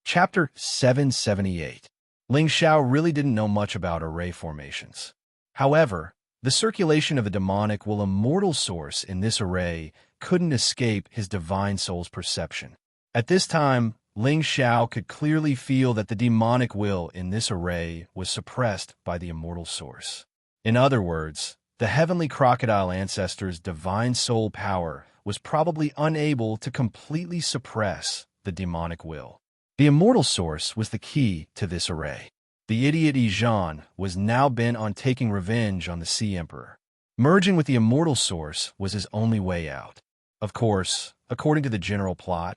[SPEAKER 1] Chapter 778. Ling Xiao really didn't know much about array formations. However, the circulation of the demonic will immortal source in this array couldn't escape his divine soul's perception. At this time, Ling Xiao could clearly feel that the demonic will in this array was suppressed by the immortal source. In other words, the heavenly crocodile ancestor's divine soul power was probably unable to completely suppress the demonic will. The immortal source was the key to this array. The idiot Yijan was now bent on taking revenge on the Sea Emperor. Merging with the immortal source was his only way out. Of course, according to the general plot,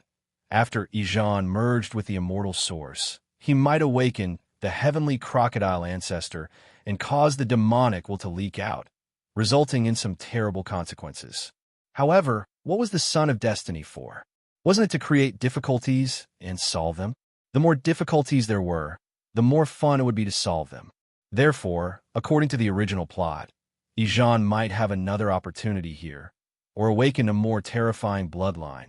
[SPEAKER 1] after Yijan merged with the immortal source, he might awaken the heavenly crocodile ancestor and cause the demonic will to leak out, resulting in some terrible consequences. However, what was the Son of Destiny for? Wasn't it to create difficulties and solve them? The more difficulties there were, the more fun it would be to solve them. Therefore, according to the original plot, Yijan might have another opportunity here, or awaken a more terrifying bloodline,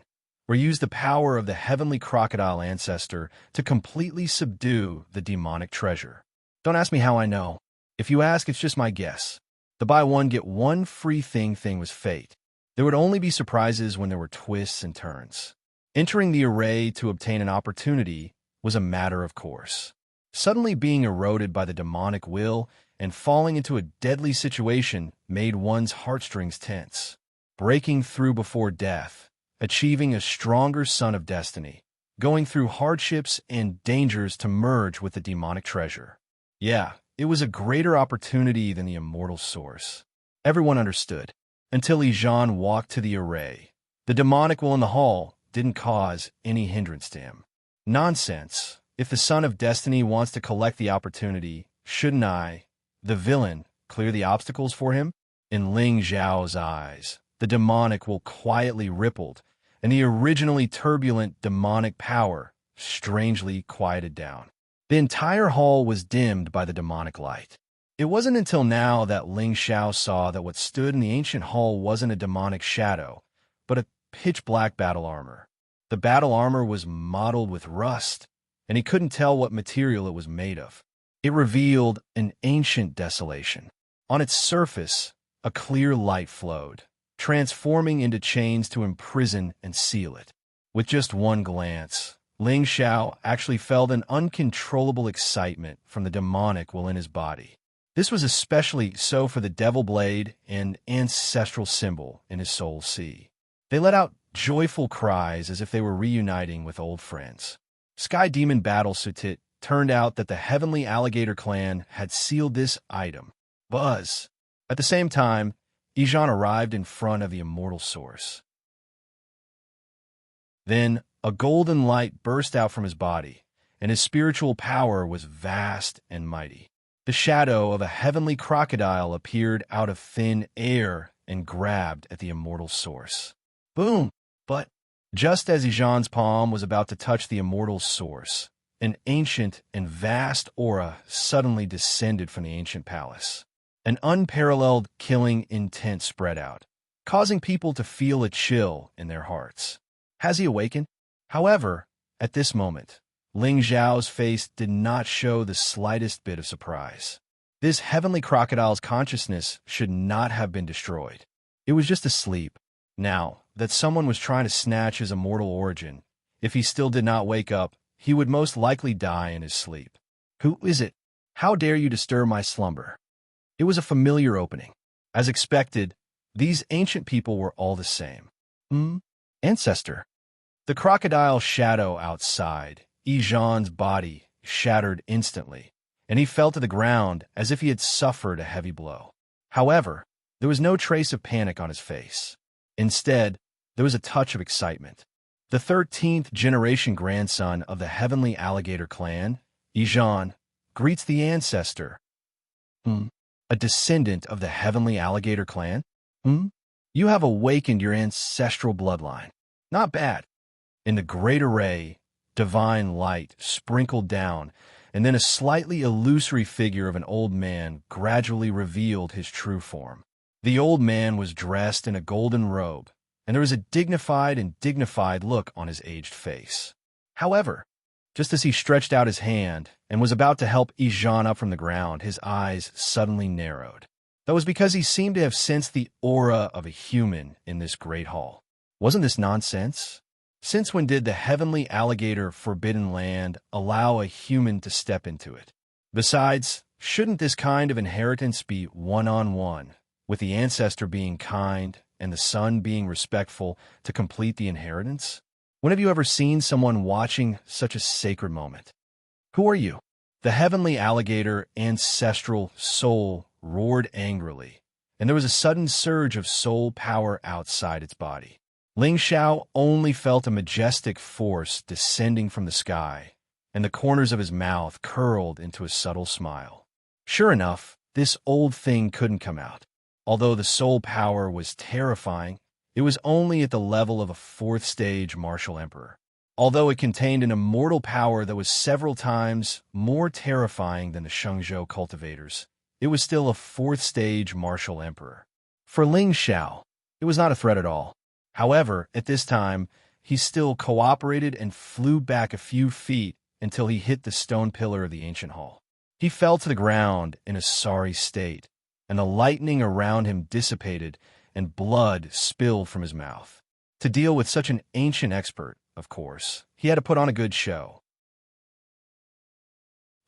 [SPEAKER 1] or use the power of the heavenly crocodile ancestor to completely subdue the demonic treasure. Don't ask me how I know. If you ask, it's just my guess. The buy one get one free thing was fate. There would only be surprises when there were twists and turns. Entering the array to obtain an opportunity was a matter of course. Suddenly being eroded by the demonic will and falling into a deadly situation made one's heartstrings tense. Breaking through before death, achieving a stronger Son of Destiny, going through hardships and dangers to merge with the demonic treasure. Yeah, it was a greater opportunity than the immortal source. Everyone understood, until Yijan walked to the array. The demonic will in the hall didn't cause any hindrance to him. Nonsense. If the Son of Destiny wants to collect the opportunity, shouldn't I, the villain, clear the obstacles for him? In Ling Xiao's eyes, the demonic will quietly rippled, and the originally turbulent demonic power strangely quieted down. The entire hall was dimmed by the demonic light. It wasn't until now that Ling Xiao saw that what stood in the ancient hall wasn't a demonic shadow, but a pitch-black battle armor. The battle armor was mottled with rust, and he couldn't tell what material it was made of. It revealed an ancient desolation. On its surface, a clear light flowed, transforming into chains to imprison and seal it. With just one glance, Ling Xiao actually felt an uncontrollable excitement from the demonic will in his body. This was especially so for the devil blade and ancestral symbol in his soul sea. They let out joyful cries as if they were reuniting with old friends. Sky Demon Battle Sutit turned out that the Heavenly Alligator Clan had sealed this item. Buzz. At the same time, Yijan arrived in front of the immortal source. Then, a golden light burst out from his body, and his spiritual power was vast and mighty. The shadow of a heavenly crocodile appeared out of thin air and grabbed at the immortal source. Boom! But just as Yijan's palm was about to touch the immortal source, an ancient and vast aura suddenly descended from the ancient palace. An unparalleled killing intent spread out, causing people to feel a chill in their hearts. Has he awakened? However, at this moment, Ling Xiao's face did not show the slightest bit of surprise. This heavenly crocodile's consciousness should not have been destroyed. It was just asleep. Now that someone was trying to snatch his immortal origin, if he still did not wake up, he would most likely die in his sleep. Who is it? How dare you disturb my slumber? It was a familiar opening. As expected, these ancient people were all the same. Ancestor. The crocodile shadow outside, Yijan's body, shattered instantly, and he fell to the ground as if he had suffered a heavy blow. However, there was no trace of panic on his face. Instead, there was a touch of excitement. The 13th generation grandson of the heavenly alligator clan, Yijan, greets the ancestor. A descendant of the heavenly alligator clan? You have awakened your ancestral bloodline. Not bad. In the great array, divine light sprinkled down, and then a slightly illusory figure of an old man gradually revealed his true form. The old man was dressed in a golden robe, and there was a dignified look on his aged face. However, just as he stretched out his hand and was about to help Yijan up from the ground, his eyes suddenly narrowed. That was because he seemed to have sensed the aura of a human in this great hall. Wasn't this nonsense? Since when did the heavenly alligator forbidden land allow a human to step into it? Besides, shouldn't this kind of inheritance be one-on-one, with the ancestor being kind and the son being respectful to complete the inheritance? When have you ever seen someone watching such a sacred moment? Who are you? The heavenly alligator ancestral soul roared angrily, and there was a sudden surge of soul power outside its body. Ling Xiao only felt a majestic force descending from the sky, and the corners of his mouth curled into a subtle smile. Sure enough, this old thing couldn't come out. Although the soul power was terrifying, it was only at the level of a 4th-stage martial emperor. Although it contained an immortal power that was several times more terrifying than the Shengzhou cultivators, it was still a 4th-stage martial emperor. For Ling Xiao, it was not a threat at all. However, at this time, he still cooperated and flew back a few feet until he hit the stone pillar of the ancient hall. He fell to the ground in a sorry state, and the lightning around him dissipated and blood spilled from his mouth. To deal with such an ancient expert, of course, he had to put on a good show.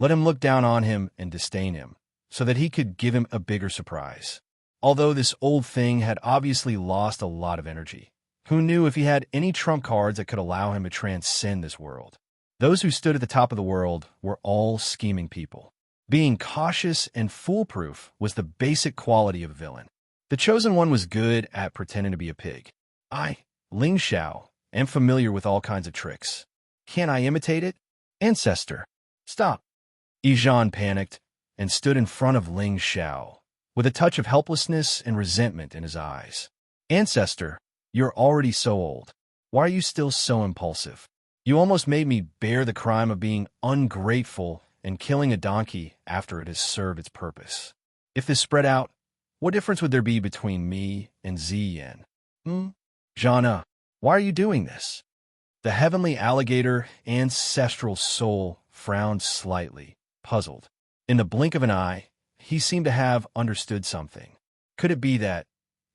[SPEAKER 1] Let him look down on him and disdain him, so that he could give him a bigger surprise. Although this old thing had obviously lost a lot of energy, who knew if he had any trump cards that could allow him to transcend this world? Those who stood at the top of the world were all scheming people. Being cautious and foolproof was the basic quality of a villain. The chosen one was good at pretending to be a pig. I, Ling Xiao, am familiar with all kinds of tricks. Can I imitate it? Ancestor, stop. Yijan panicked and stood in front of Ling Xiao, with a touch of helplessness and resentment in his eyes. Ancestor, you're already so old. Why are you still so impulsive? You almost made me bear the crime of being ungrateful and killing a donkey after it has served its purpose. If this spread out, what difference would there be between me and Ziyan? Zhana, why are you doing this? The heavenly alligator ancestral soul frowned slightly, puzzled. In the blink of an eye, he seemed to have understood something. Could it be that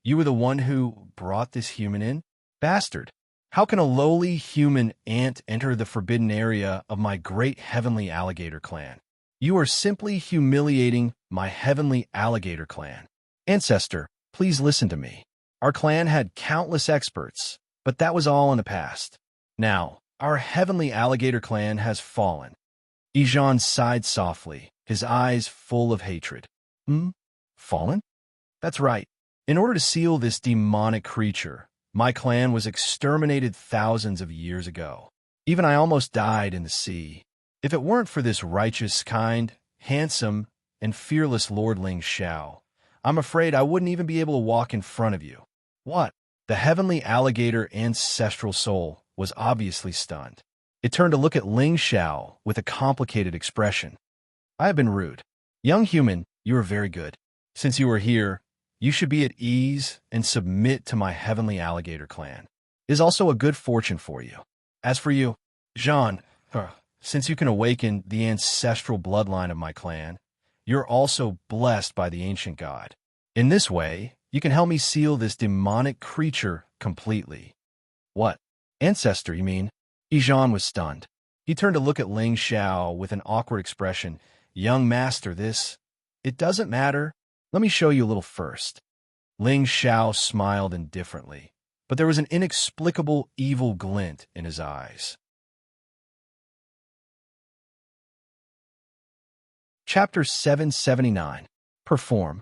[SPEAKER 1] you were the one who brought this human in? Bastard! How can a lowly human ant enter the forbidden area of my great heavenly alligator clan? You are simply humiliating my heavenly alligator clan. Ancestor, please listen to me. Our clan had countless experts, but that was all in the past. Now, our heavenly alligator clan has fallen. Yijan sighed softly, his eyes full of hatred. Fallen? That's right. In order to seal this demonic creature, my clan was exterminated thousands of years ago. Even I almost died in the sea. If it weren't for this righteous, kind, handsome, and fearless Lord Ling Xiao, I'm afraid I wouldn't even be able to walk in front of you. What? The heavenly alligator ancestral soul was obviously stunned. It turned to look at Ling Xiao with a complicated expression. I have been rude. Young human, you are very good. Since you are here, you should be at ease and submit to my heavenly alligator clan. It is also a good fortune for you. As for you, Jean, since you can awaken the ancestral bloodline of my clan, you're also blessed by the ancient god. In this way, you can help me seal this demonic creature completely." "What? Ancestor, you mean?" Ijan was stunned. He turned to look at Ling Xiao with an awkward expression. "Young master, it doesn't matter. Let me show you a little first." Ling Xiao smiled indifferently, but there was an inexplicable evil glint in his eyes. Chapter 779. Perform.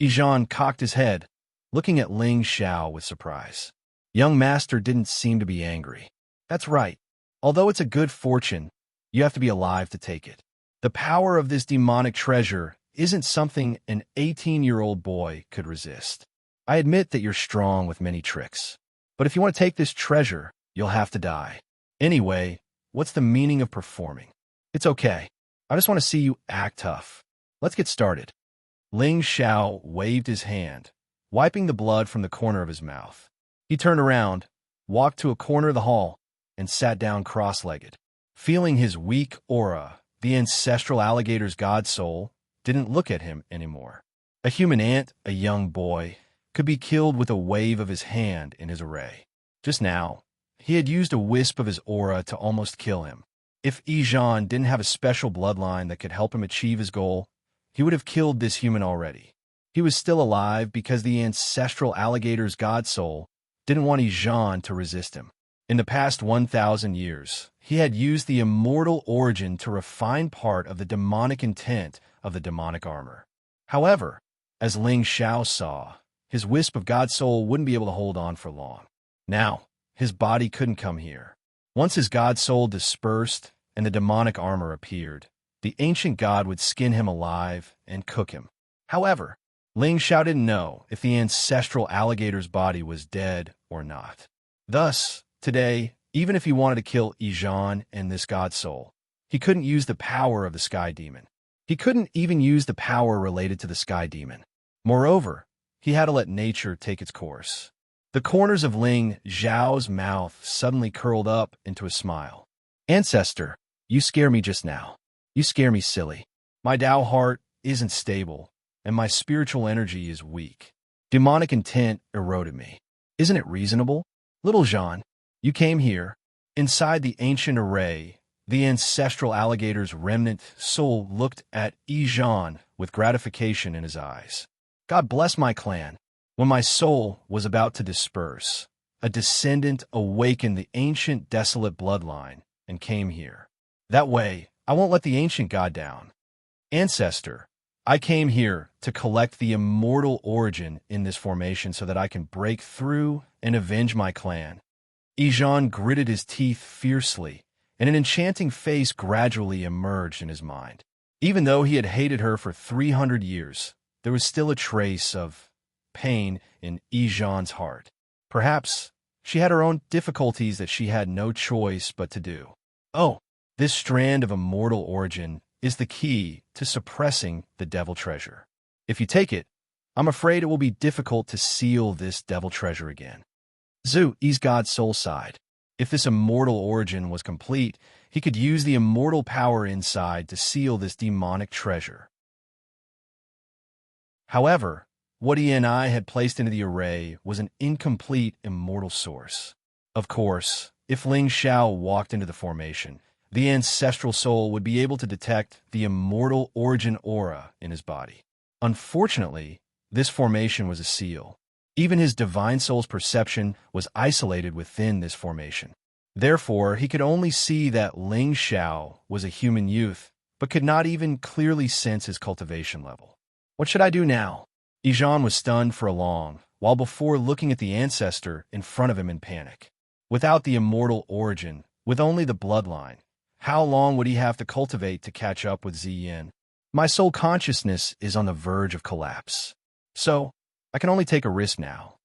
[SPEAKER 1] Ijan cocked his head, looking at Ling Xiao with surprise. Young master didn't seem to be angry. "That's right. Although it's a good fortune, you have to be alive to take it. The power of this demonic treasure isn't something an 18-year-old boy could resist. I admit that you're strong with many tricks, but if you want to take this treasure, you'll have to die. Anyway, what's the meaning of performing? It's okay. I just want to see you act tough. Let's get started." Ling Xiao waved his hand, wiping the blood from the corner of his mouth. He turned around, walked to a corner of the hall, and sat down cross-legged. Feeling his weak aura, the ancestral alligator's god soul didn't look at him anymore. A human ant, a young boy, could be killed with a wave of his hand in his array. Just now, he had used a wisp of his aura to almost kill him. If Ijan didn't have a special bloodline that could help him achieve his goal, he would have killed this human already. He was still alive because the ancestral alligator's god soul didn't want Ijan to resist him. In the past 1,000 years, he had used the immortal origin to refine part of the demonic intent of the demonic armor. However, as Ling Xiao saw, his wisp of god soul wouldn't be able to hold on for long. Now, his body couldn't come here. Once his god soul dispersed and the demonic armor appeared, the ancient god would skin him alive and cook him. However, Ling Xiao didn't know if the ancestral alligator's body was dead or not. Thus, today, even if he wanted to kill Ijan and this god soul, he couldn't use the power of the sky demon. He couldn't even use the power related to the sky demon. Moreover, he had to let nature take its course. The corners of Ling Xiao's mouth suddenly curled up into a smile. "Ancestor, you scare me just now. You scare me silly. My Tao heart isn't stable, and my spiritual energy is weak. Demonic intent eroded me. Isn't it reasonable? Little Jean, you came here. Inside the ancient array, the ancestral alligator's remnant soul looked at Ijan with gratification in his eyes. God bless my clan. When my soul was about to disperse, a descendant awakened the ancient desolate bloodline and came here. That way, I won't let the ancient god down. Ancestor, I came here to collect the immortal origin in this formation so that I can break through and avenge my clan." Ijan gritted his teeth fiercely, and an enchanting face gradually emerged in his mind. Even though he had hated her for 300 years, there was still a trace of pain in Ijan's heart. Perhaps she had her own difficulties that she had no choice but to do. Oh, this strand of immortal origin is the key to suppressing the devil treasure. If you take it, I'm afraid it will be difficult to seal this devil treasure again. Zhu, Yi's god soul sighed. If this immortal origin was complete, he could use the immortal power inside to seal this demonic treasure. However, what he and I had placed into the array was an incomplete immortal source. Of course, if Ling Xiao walked into the formation, the ancestral soul would be able to detect the immortal origin aura in his body. Unfortunately, this formation was a seal. Even his divine soul's perception was isolated within this formation. Therefore, he could only see that Ling Xiao was a human youth, but could not even clearly sense his cultivation level. What should I do now? Ijan was stunned for a long while before looking at the ancestor in front of him in panic. Without the immortal origin, with only the bloodline, how long would he have to cultivate to catch up with Ziyin? My soul consciousness is on the verge of collapse. So, I can only take a risk now.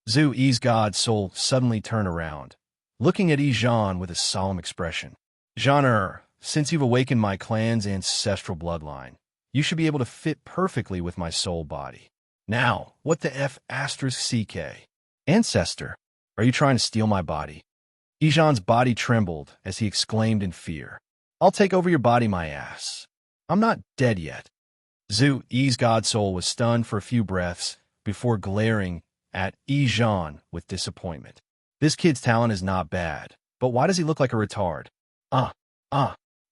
[SPEAKER 1] Zhu Yi's god soul suddenly turned around, looking at Ijan with a solemn expression. Jean, since you've awakened my clan's ancestral bloodline, you should be able to fit perfectly with my soul body. Now, what the F***CK? Ancestor, are you trying to steal my body? Ijan's body trembled as he exclaimed in fear. I'll take over your body, my ass. I'm not dead yet. Zhu Yi's god soul was stunned for a few breaths before glaring at Yi Zhan with disappointment. This kid's talent is not bad, but why does he look like a retard?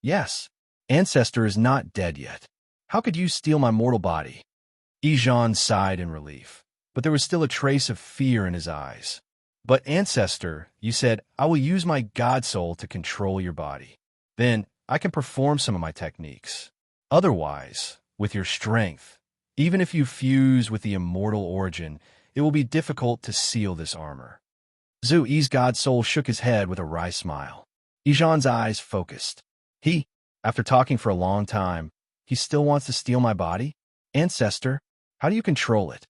[SPEAKER 1] Yes. Ancestor is not dead yet. How could you steal my mortal body? Yi Zhan sighed in relief, but there was still a trace of fear in his eyes. But Ancestor, you said, I will use my god soul to control your body. Then I can perform some of my techniques. Otherwise, with your strength, even if you fuse with the immortal origin, it will be difficult to seal this armor. Zhu Yi's god soul shook his head with a wry smile. Yi Zhan's eyes focused. After talking for a long time, he still wants to steal my body? Ancestor, how do you control it?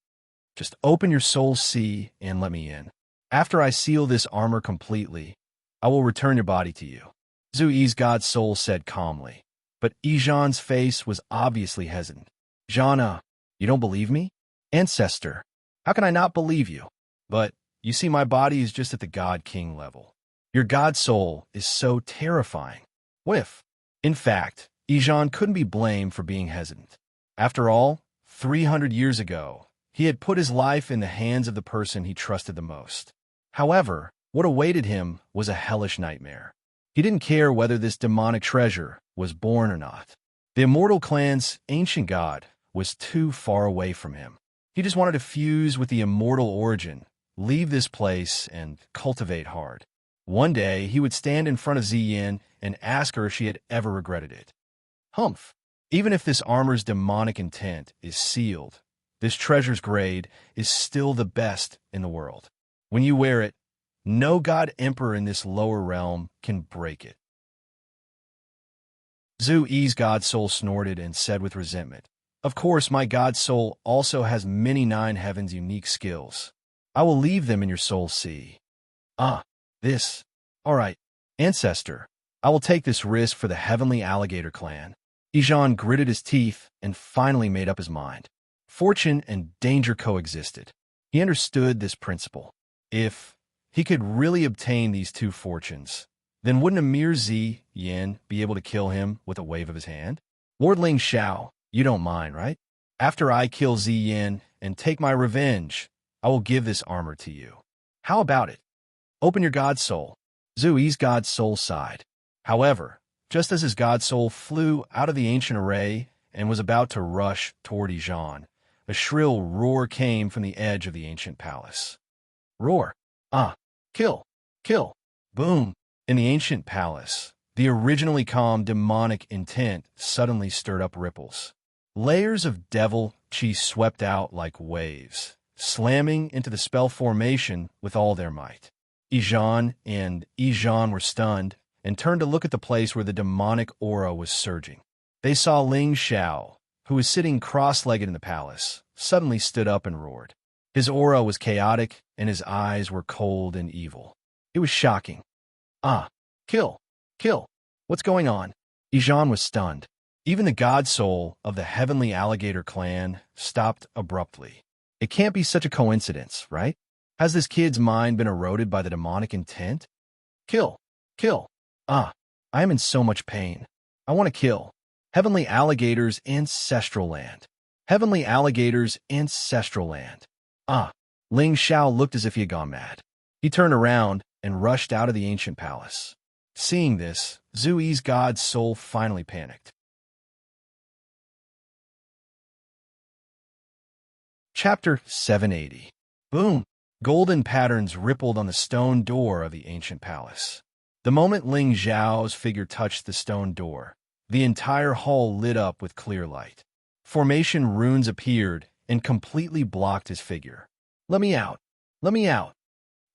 [SPEAKER 1] Just open your soul sea and let me in. After I seal this armor completely, I will return your body to you. Zhu Yi's god soul said calmly, but Yi Zhan's face was obviously hesitant. Zhana, you don't believe me? Ancestor, how can I not believe you? But, you see, my body is just at the God King level. Your god soul is so terrifying. What if? In fact, Yi Zhan couldn't be blamed for being hesitant. After all, 300 years ago, he had put his life in the hands of the person he trusted the most. However, what awaited him was a hellish nightmare. He didn't care whether this demonic treasure was born or not. The immortal clan's ancient god was too far away from him. He just wanted to fuse with the immortal origin, leave this place, and cultivate hard. One day, he would stand in front of Ziyin and ask her if she had ever regretted it. Humph! Even if this armor's demonic intent is sealed, this treasure's grade is still the best in the world. When you wear it, no god emperor in this lower realm can break it. Zhu Yi's god soul snorted and said with resentment, Of course, my god soul also has many nine heavens unique skills. I will leave them in your soul sea. This. All right, Ancestor, I will take this risk for the heavenly alligator clan. Yi Zhan gritted his teeth and finally made up his mind. Fortune and danger coexisted. He understood this principle. If he could really obtain these two fortunes, then wouldn't a mere Ziyin be able to kill him with a wave of his hand? Lord Ling Xiao, you don't mind, right? After I kill Ziyin and take my revenge, I will give this armor to you. How about it? Open your god soul. Zhu Yi's god soul sighed. However, just as his god soul flew out of the ancient array and was about to rush toward Yi Zhan, a shrill roar came from the edge of the ancient palace. Roar! Kill! Kill! Boom! In the ancient palace, the originally calm demonic intent suddenly stirred up ripples. Layers of devil chi swept out like waves, slamming into the spell formation with all their might. Yi Zhan were stunned and turned to look at the place where the demonic aura was surging. They saw Ling Xiao, who was sitting cross-legged in the palace, suddenly stood up and roared. His aura was chaotic, and his eyes were cold and evil. It was shocking. Kill! Kill! What's going on? Yi Zhan was stunned. Even the god soul of the heavenly alligator clan stopped abruptly. It can't be such a coincidence, right? Has this kid's mind been eroded by the demonic intent? Kill! Kill! I am in so much pain. I want to kill. Heavenly alligators, ancestral land. Heavenly alligators, ancestral land. Ling Xiao looked as if he had gone mad. He turned around and rushed out of the ancient palace. Seeing this, Zhu Yi's god soul finally panicked. Chapter 780. Boom! Golden patterns rippled on the stone door of the ancient palace. The moment Ling Xiao's figure touched the stone door, the entire hall lit up with clear light. Formation runes appeared and completely blocked his figure. Let me out! Let me out!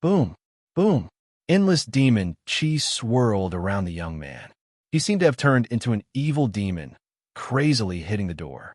[SPEAKER 1] Boom! Boom! Endless demon chi swirled around the young man. He seemed to have turned into an evil demon, crazily hitting the door.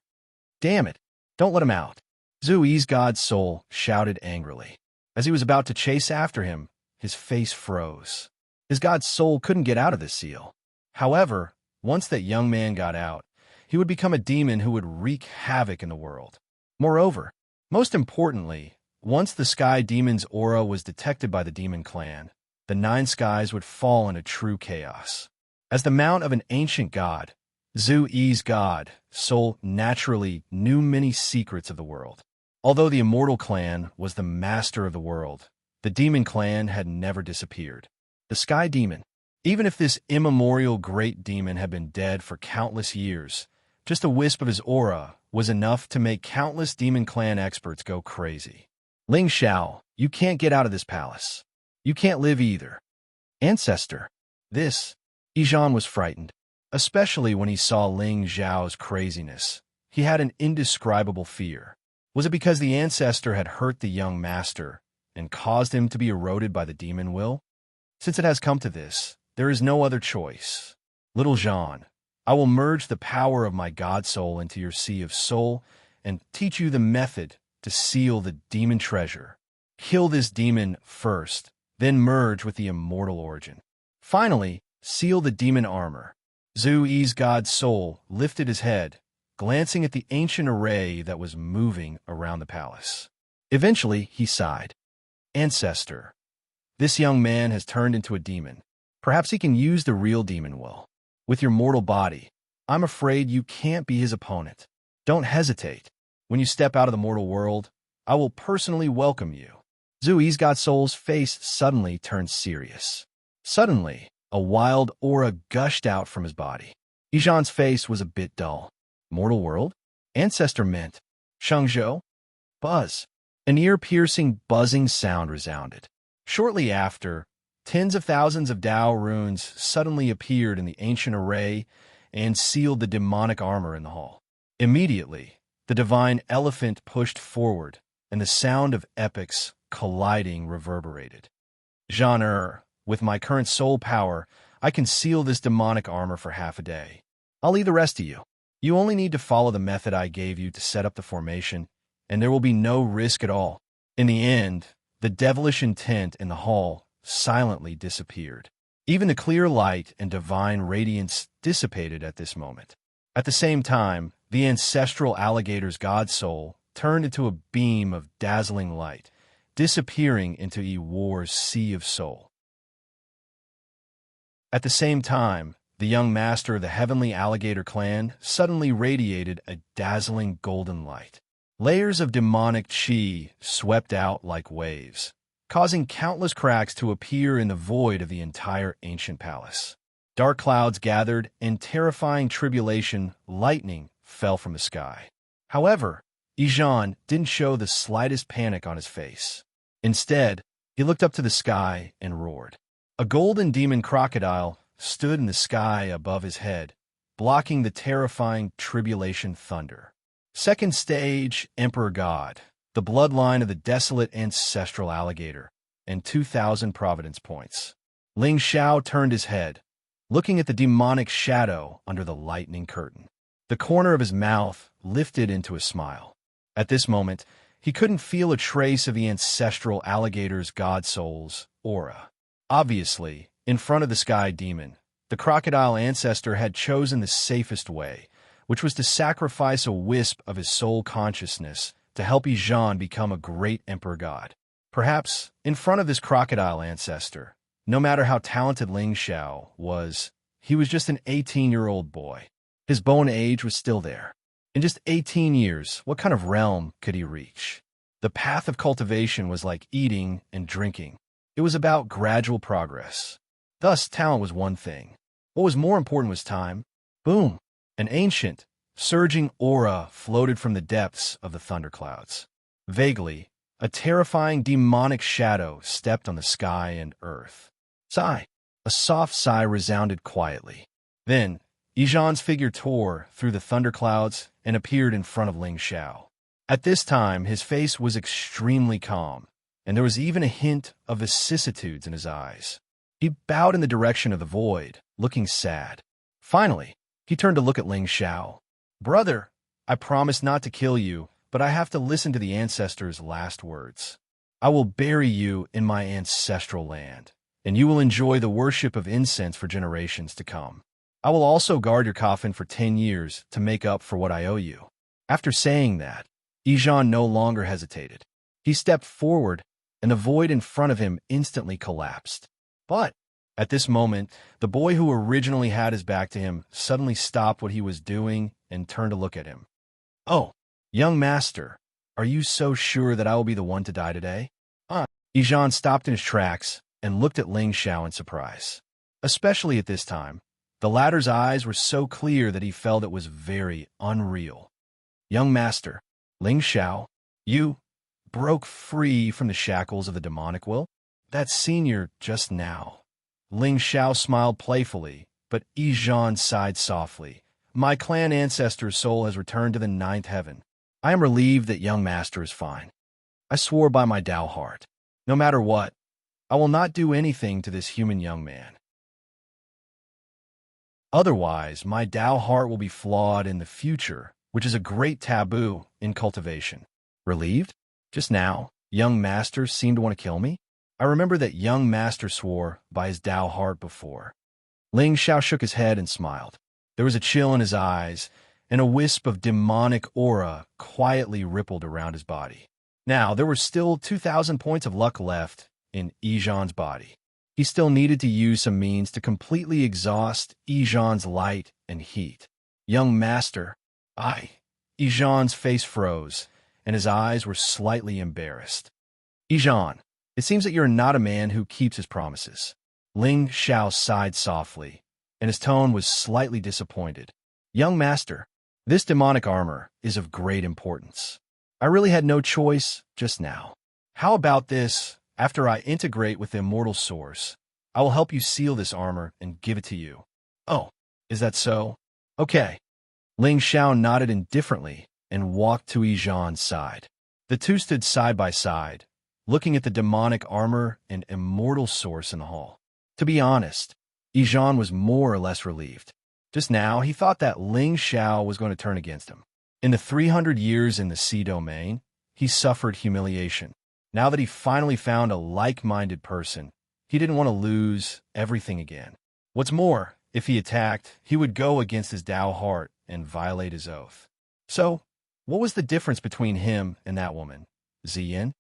[SPEAKER 1] Damn it! Don't let him out! Zhu Yi's god soul shouted angrily. As he was about to chase after him, his face froze. His god soul couldn't get out of this seal. However, once that young man got out, he would become a demon who would wreak havoc in the world. Moreover, most importantly, once the sky demon's aura was detected by the demon clan, the nine skies would fall into true chaos. As the mount of an ancient god, Zhu Yi's god soul naturally knew many secrets of the world. Although the immortal clan was the master of the world, the demon clan had never disappeared. The sky demon. Even if this immemorial great demon had been dead for countless years, just a wisp of his aura was enough to make countless demon clan experts go crazy. Ling Xiao, you can't get out of this palace. You can't live either. Ancestor. Yijan was frightened, especially when he saw Ling Xiao's craziness. He had an indescribable fear. Was it because the ancestor had hurt the young master and caused him to be eroded by the demon will? Since it has come to this, there is no other choice. Little Jean, I will merge the power of my god soul into your sea of soul and teach you the method to seal the demon treasure. Kill this demon first, then merge with the immortal origin. Finally, seal the demon armor. Zhu Yi's god soul lifted his head, glancing at the ancient array that was moving around the palace. Eventually, he sighed. Ancestor, this young man has turned into a demon. Perhaps he can use the real demon will. With your mortal body, I'm afraid you can't be his opponent. Don't hesitate. When you step out of the mortal world, I will personally welcome you. Zhu Yi's god soul's face suddenly turned serious. Suddenly, a wild aura gushed out from his body. Yijan's face was a bit dull. Mortal world? Ancestor meant. Shangzhou? Buzz. An ear-piercing buzzing sound resounded. Shortly after, tens of thousands of Dao runes suddenly appeared in the ancient array and sealed the demonic armor in the hall. Immediately, the divine elephant pushed forward, and the sound of epics colliding reverberated. Jean, with my current soul power, I can seal this demonic armor for half a day. I'll leave the rest to you. You only need to follow the method I gave you to set up the formation, and there will be no risk at all. In the end, the devilish intent in the hall silently disappeared. Even the clear light and divine radiance dissipated at this moment. At the same time, the ancestral alligator's god soul turned into a beam of dazzling light, disappearing into Yi War's sea of soul. At the same time, the young master of the heavenly alligator clan suddenly radiated a dazzling golden light. Layers of demonic chi swept out like waves, causing countless cracks to appear in the void of the entire ancient palace. Dark clouds gathered, and terrifying tribulation lightning fell from the sky. However, Yijan didn't show the slightest panic on his face. Instead, he looked up to the sky and roared. A golden demon crocodile stood in the sky above his head, blocking the terrifying tribulation thunder. Second stage, Emperor God, the bloodline of the desolate ancestral alligator, and 2,000 Providence points. Ling Xiao turned his head, looking at the demonic shadow under the lightning curtain. The corner of his mouth lifted into a smile. At this moment, he couldn't feel a trace of the ancestral alligator's god soul's aura. Obviously, in front of the sky demon, the crocodile ancestor had chosen the safest way, which was to sacrifice a wisp of his soul consciousness to help Yijan become a great emperor god. Perhaps, in front of this crocodile ancestor, no matter how talented Ling Xiao was, he was just an 18-year-old boy. His bone age was still there. In just 18 years, what kind of realm could he reach? The path of cultivation was like eating and drinking. It was about gradual progress. Thus, talent was one thing. What was more important was time. Boom! An ancient, surging aura floated from the depths of the thunderclouds. Vaguely, a terrifying demonic shadow stepped on the sky and earth. Sigh. A soft sigh resounded quietly. Then, Yijan's figure tore through the thunderclouds and appeared in front of Ling Xiao. At this time, his face was extremely calm, and there was even a hint of vicissitudes in his eyes. He bowed in the direction of the void, looking sad. Finally, he turned to look at Ling Xiao. Brother, I promise not to kill you, but I have to listen to the ancestors' last words. I will bury you in my ancestral land, and you will enjoy the worship of incense for generations to come. I will also guard your coffin for 10 years to make up for what I owe you. After saying that, Yijan no longer hesitated. He stepped forward, and the void in front of him instantly collapsed. But At this moment, the boy who originally had his back to him suddenly stopped what he was doing and turned to look at him. "Oh, young master, are you so sure that I will be the one to die today?" Ijan stopped in his tracks and looked at Ling Xiao in surprise. Especially at this time, the latter's eyes were so clear that he felt it was very unreal. "Young master, Ling Xiao, you broke free from the shackles of the demonic will?" "That senior just now." Ling Xiao smiled playfully, but Ijan sighed softly. "My clan ancestor's soul has returned to the ninth heaven. I am relieved that young master is fine. I swore by my Tao heart. No matter what, I will not do anything to this human young man. Otherwise, my Tao heart will be flawed in the future, which is a great taboo in cultivation." "Relieved? Just now, young master seemed to want to kill me? I remember that young master swore by his Tao heart before." Ling Xiao shook his head and smiled. There was a chill in his eyes, and a wisp of demonic aura quietly rippled around his body. Now, there were still 2,000 points of luck left in Ijan's body. He still needed to use some means to completely exhaust Ijan's light and heat. "Young master, Ijan's face froze, and his eyes were slightly embarrassed. "Ijan, it seems that you're not a man who keeps his promises." Ling Xiao sighed softly, and his tone was slightly disappointed. "Young master, this demonic armor is of great importance. I really had no choice just now. How about this? After I integrate with the immortal source, I will help you seal this armor and give it to you." "Oh, is that so? Okay." Ling Xiao nodded indifferently and walked to Ijan's side. The two stood side by side, looking at the demonic armor and immortal source in the hall. To be honest, Ijan was more or less relieved. Just now, he thought that Ling Xiao was going to turn against him. In the 300 years in the sea domain, he suffered humiliation. Now that he finally found a like-minded person, he didn't want to lose everything again. What's more, if he attacked, he would go against his Tao heart and violate his oath. So, what was the difference between him and that woman? Ziyin?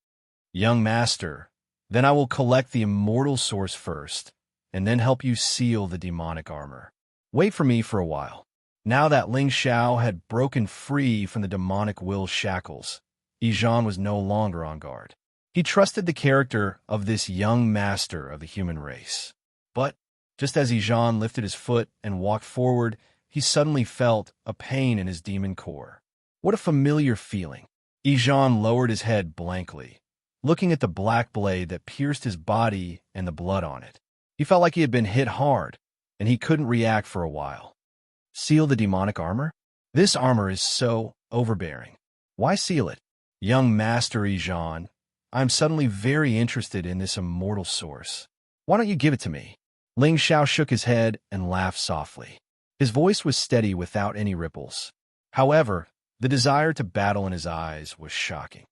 [SPEAKER 1] "Young master, then I will collect the immortal source first, and then help you seal the demonic armor. Wait for me for a while." Now that Ling Xiao had broken free from the demonic will's shackles, Ijan was no longer on guard. He trusted the character of this young master of the human race. But, just as Ijan lifted his foot and walked forward, he suddenly felt a pain in his demon core. What a familiar feeling. Ijan lowered his head blankly, looking at the black blade that pierced his body and the blood on it. He felt like he had been hit hard, and he couldn't react for a while. Seal the demonic armor? This armor is so overbearing. Why seal it? "Young master Ijan, I'm suddenly very interested in this immortal source. Why don't you give it to me?" Ling Xiao shook his head and laughed softly. His voice was steady without any ripples. However, the desire to battle in his eyes was shocking.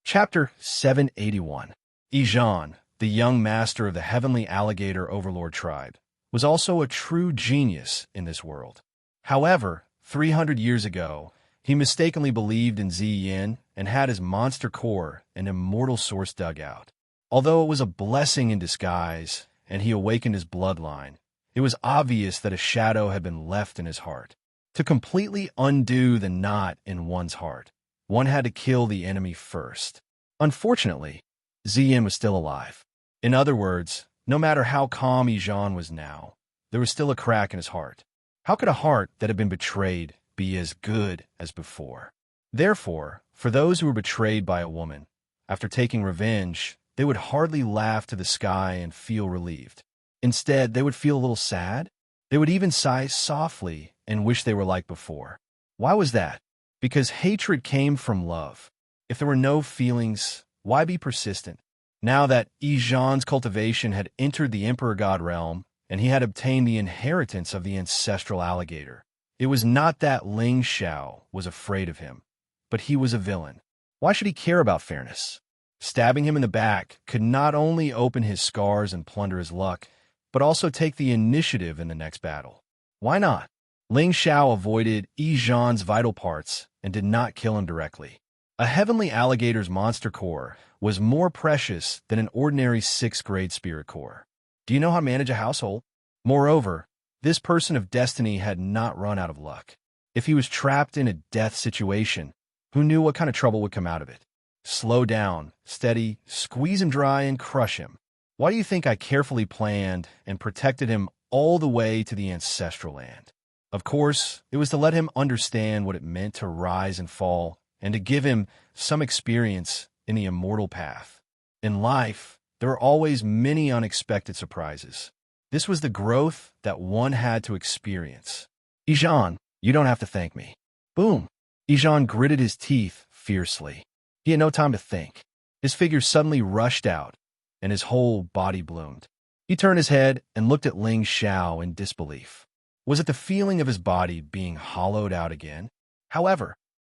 [SPEAKER 1] Chapter 781. Ijan, the young master of the heavenly alligator overlord tribe, was also a true genius in this world. However, 300 years ago, he mistakenly believed in Ziyin and had his monster core and immortal source dug out. Although it was a blessing in disguise and he awakened his bloodline, it was obvious that a shadow had been left in his heart. To completely undo the knot in one's heart, one had to kill the enemy first. Unfortunately, Ziyin was still alive. In other words, no matter how calm Ijan was now, there was still a crack in his heart. How could a heart that had been betrayed be as good as before? Therefore, for those who were betrayed by a woman, after taking revenge, they would hardly laugh to the sky and feel relieved. Instead, they would feel a little sad. They would even sigh softly and wish they were like before. Why was that? Because hatred came from love. If there were no feelings, why be persistent? Now that Ijan's cultivation had entered the Emperor God realm, and he had obtained the inheritance of the ancestral alligator, it was not that Ling Xiao was afraid of him, but he was a villain. Why should he care about fairness? Stabbing him in the back could not only open his scars and plunder his luck, but also take the initiative in the next battle. Why not? Ling Xiao avoided Ijan's vital parts and did not kill him directly. A heavenly alligator's monster core was more precious than an ordinary 6th-grade spirit core. Do you know how to manage a household? Moreover, this person of destiny had not run out of luck. If he was trapped in a death situation, who knew what kind of trouble would come out of it? Slow down, steady, squeeze him dry, and crush him. Why do you think I carefully planned and protected him all the way to the ancestral land? Of course, it was to let him understand what it meant to rise and fall, and to give him some experience in the immortal path. In life, there are always many unexpected surprises. This was the growth that one had to experience. Ijan, you don't have to thank me. Boom! Ijan gritted his teeth fiercely. He had no time to think. His figure suddenly rushed out, and his whole body bloomed. He turned his head and looked at Ling Xiao in disbelief. Was it the feeling of his body being hollowed out again? However,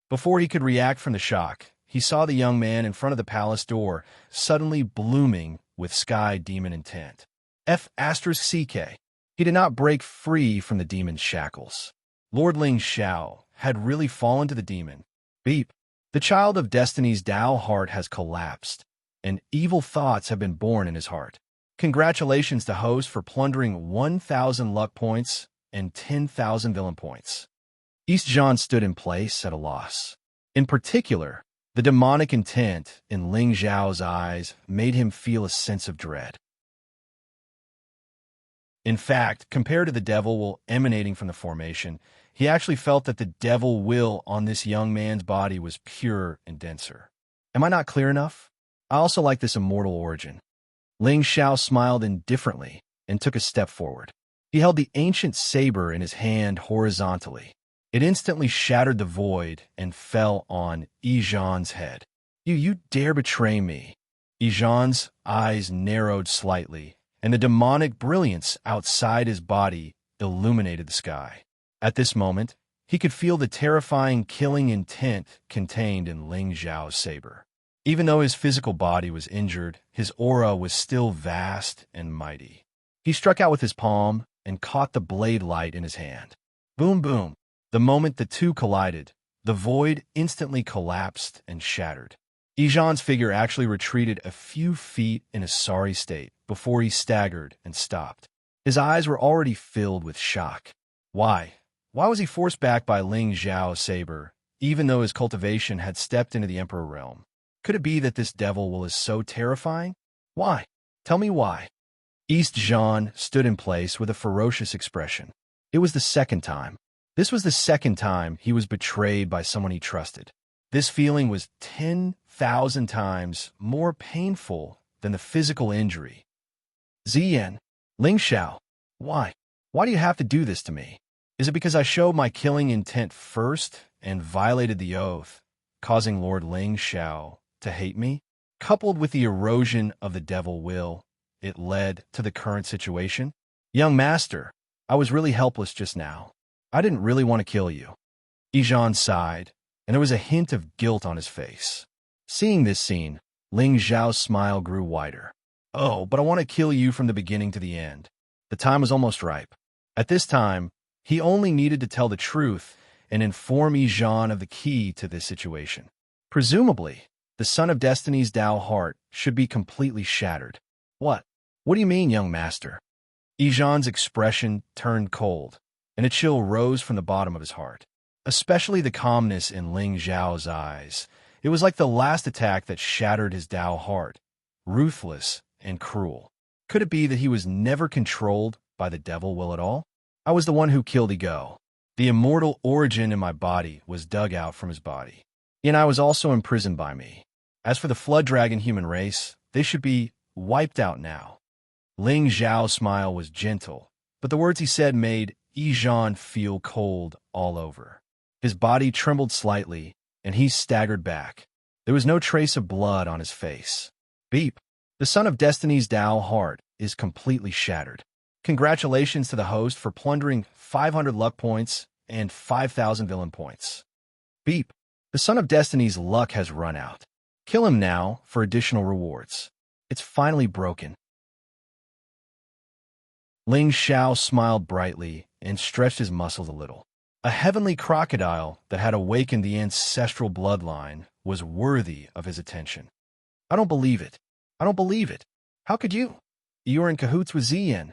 [SPEAKER 1] before he could react from the shock, he saw the young man in front of the palace door suddenly blooming with sky demon intent. F***CK. He did not break free from the demon's shackles. Lord Ling Xiao had really fallen to the demon. Beep. The child of destiny's Dao heart has collapsed, and evil thoughts have been born in his heart. Congratulations to host for plundering 1,000 luck points and 10,000 villain points. East John stood in place at a loss. In particular, the demonic intent in Ling Xiao's eyes made him feel a sense of dread. In fact, compared to the devil will emanating from the formation, he actually felt that the devil will on this young man's body was pure and denser. Am I not clear enough? I also like this immortal origin. Ling Xiao smiled indifferently and took a step forward. He held the ancient saber in his hand horizontally. It instantly shattered the void and fell on Ijan's head. You dare betray me? Ijan's eyes narrowed slightly, and the demonic brilliance outside his body illuminated the sky. At this moment, he could feel the terrifying killing intent contained in Ling Xiao's saber. Even though his physical body was injured, his aura was still vast and mighty. He struck out with his palm and caught the blade light in his hand. Boom, boom. The moment the two collided, the void instantly collapsed and shattered. Ijan's figure actually retreated a few feet in a sorry state before he staggered and stopped. His eyes were already filled with shock. Why? Why was he forced back by Ling Xiao's saber, even though his cultivation had stepped into the Emperor realm? Could it be that this devil will is so terrifying? Why? Tell me why. East Jean stood in place with a ferocious expression. It was the second time. This was the second time he was betrayed by someone he trusted. This feeling was 10,000 times more painful than the physical injury. Ziyan, Ling Xiao, why? Why do you have to do this to me? Is it because I showed my killing intent first and violated the oath, causing Lord Ling Xiao to hate me? Coupled with the erosion of the devil will, it led to the current situation? Young master, I was really helpless just now. I didn't really want to kill you. Ijan sighed, and there was a hint of guilt on his face. Seeing this scene, Ling Xiao's smile grew wider. Oh, but I want to kill you from the beginning to the end. The time was almost ripe. At this time, he only needed to tell the truth and inform Ijan of the key to this situation. Presumably, the son of destiny's Dao heart should be completely shattered. What? What do you mean, young master? Ijan's expression turned cold, and a chill rose from the bottom of his heart. Especially the calmness in Ling Xiao's eyes. It was like the last attack that shattered his Dao heart, ruthless and cruel. Could it be that he was never controlled by the devil will at all? I was the one who killed Ego. The immortal origin in my body was dug out from his body, and I was also imprisoned by me. As for the flood dragon human race, they should be wiped out now. Ling Xiao's smile was gentle, but the words he said made Ijan feel cold all over. His body trembled slightly, and he staggered back. There was no trace of blood on his face. Beep. The son of destiny's Dao heart is completely shattered. Congratulations to the host for plundering 500 luck points and 5,000 villain points. Beep. The son of destiny's luck has run out. Kill him now for additional rewards. It's finally broken. Ling Xiao smiled brightly and stretched his muscles a little. A heavenly crocodile that had awakened the ancestral bloodline was worthy of his attention. I don't believe it. I don't believe it. How could you? You were in cahoots with Zien.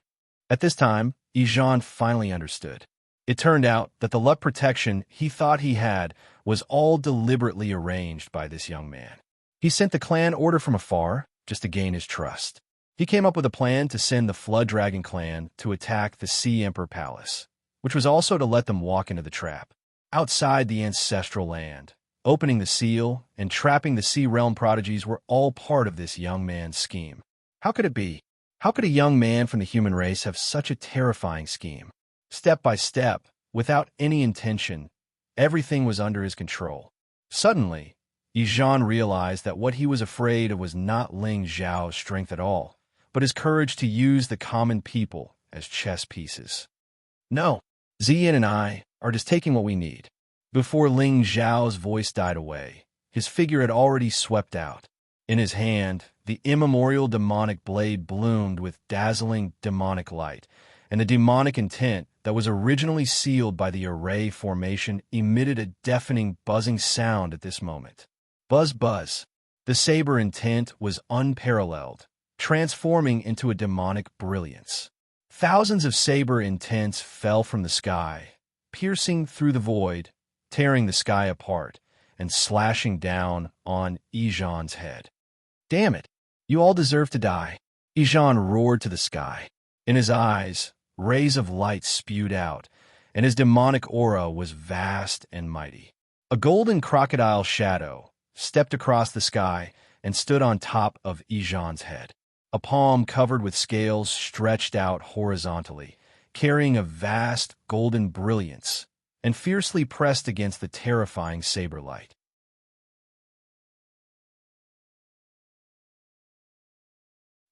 [SPEAKER 1] At this time, Ijan finally understood. It turned out that the luck protection he thought he had was all deliberately arranged by this young man. He sent the clan order from afar just to gain his trust. He came up with a plan to send the Flood Dragon clan to attack the Sea Emperor Palace, which was also to let them walk into the trap, outside the ancestral land. Opening the seal and trapping the Sea Realm prodigies were all part of this young man's scheme. How could it be? How could a young man from the human race have such a terrifying scheme? Step by step, without any intention, everything was under his control. Suddenly, Yijan realized that what he was afraid of was not Ling Zhao's strength at all, but his courage to use the common people as chess pieces. No, Ziyin and I are just taking what we need. Before Ling Zhao's voice died away, his figure had already swept out. In his hand, the immemorial demonic blade bloomed with dazzling demonic light, and the demonic intent that was originally sealed by the array formation emitted a deafening buzzing sound at this moment. Buzz, buzz. The saber intent was unparalleled, transforming into a demonic brilliance. Thousands of saber intents fell from the sky, piercing through the void, tearing the sky apart, and slashing down on Ijan's head. Damn it! You all deserve to die. Ijan roared to the sky. In his eyes, rays of light spewed out, and his demonic aura was vast and mighty. A golden crocodile shadow stepped across the sky and stood on top of Ijan's head. A palm covered with scales stretched out horizontally, carrying a vast golden brilliance, and fiercely pressed against the terrifying saber light.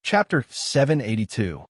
[SPEAKER 1] Chapter 782.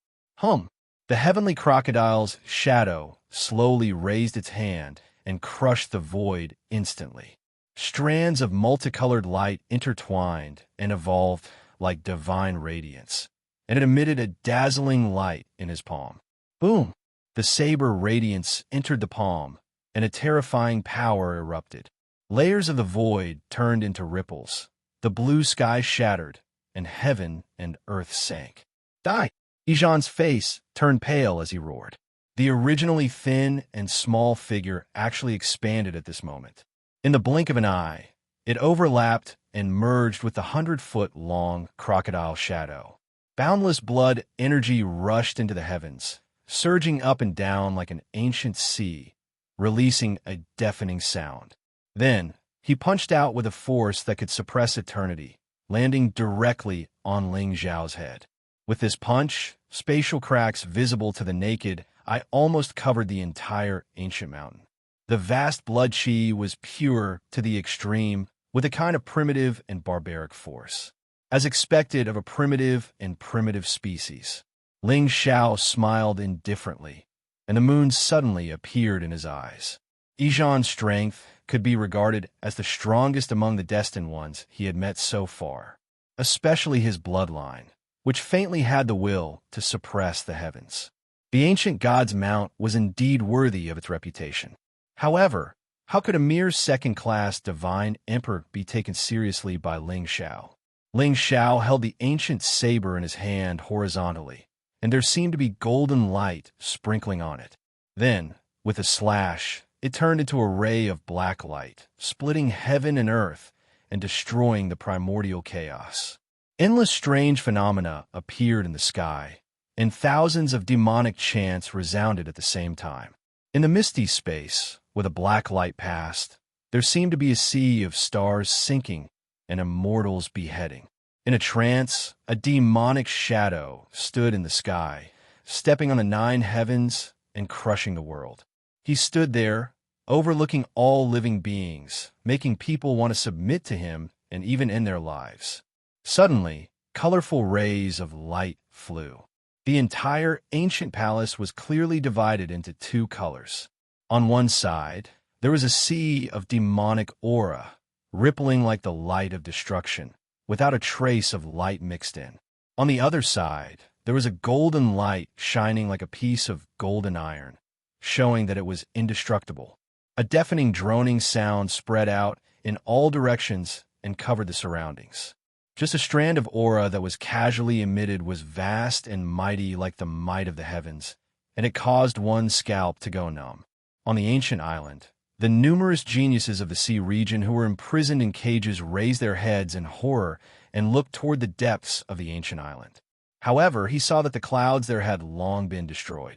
[SPEAKER 1] The heavenly crocodile's shadow slowly raised its hand and crushed the void instantly. Strands of multicolored light intertwined and evolved like divine radiance, and it emitted a dazzling light in his palm. Boom! The saber radiance entered the palm, and a terrifying power erupted. Layers of the void turned into ripples. The blue sky shattered, and heaven and earth sank. Die! Ijan's face turned pale as he roared. The originally thin and small figure actually expanded at this moment. In the blink of an eye, it overlapped and merged with the 100-foot-long crocodile shadow. Boundless blood energy rushed into the heavens, surging up and down like an ancient sea, releasing a deafening sound. Then, he punched out with a force that could suppress eternity, landing directly on Ling Zhao's head. With this punch, spatial cracks visible to the naked eye almost covered the entire ancient mountain. The vast blood chi was pure to the extreme, with a kind of primitive and barbaric force, as expected of a primitive and primitive species. Ling Zhao smiled indifferently, and the moon suddenly appeared in his eyes. Ijan's strength could be regarded as the strongest among the destined ones he had met so far, especially his bloodline, which faintly had the will to suppress the heavens. The ancient god's mount was indeed worthy of its reputation. However, how could a mere second-class divine emperor be taken seriously by Ling Zhao? Ling Zhao held the ancient saber in his hand horizontally, and there seemed to be golden light sprinkling on it. Then, with a slash, it turned into a ray of black light, splitting heaven and earth and destroying the primordial chaos. Endless strange phenomena appeared in the sky, and thousands of demonic chants resounded at the same time. In the misty space, where the black light passed, there seemed to be a sea of stars sinking and immortals beheading. In a trance, a demonic shadow stood in the sky, stepping on the 9 heavens and crushing the world. He stood there, overlooking all living beings, making people want to submit to him and even end their lives. Suddenly, colorful rays of light flew. The entire ancient palace was clearly divided into 2 colors. On one side, there was a sea of demonic aura, rippling like the light of destruction, without a trace of light mixed in. On the other side, there was a golden light shining like a piece of golden iron, showing that it was indestructible. A deafening droning sound spread out in all directions and covered the surroundings. Just a strand of aura that was casually emitted was vast and mighty like the might of the heavens, and it caused one's scalp to go numb. On the ancient island, the numerous geniuses of the sea region who were imprisoned in cages raised their heads in horror and looked toward the depths of the ancient island. However, he saw that the clouds there had long been destroyed.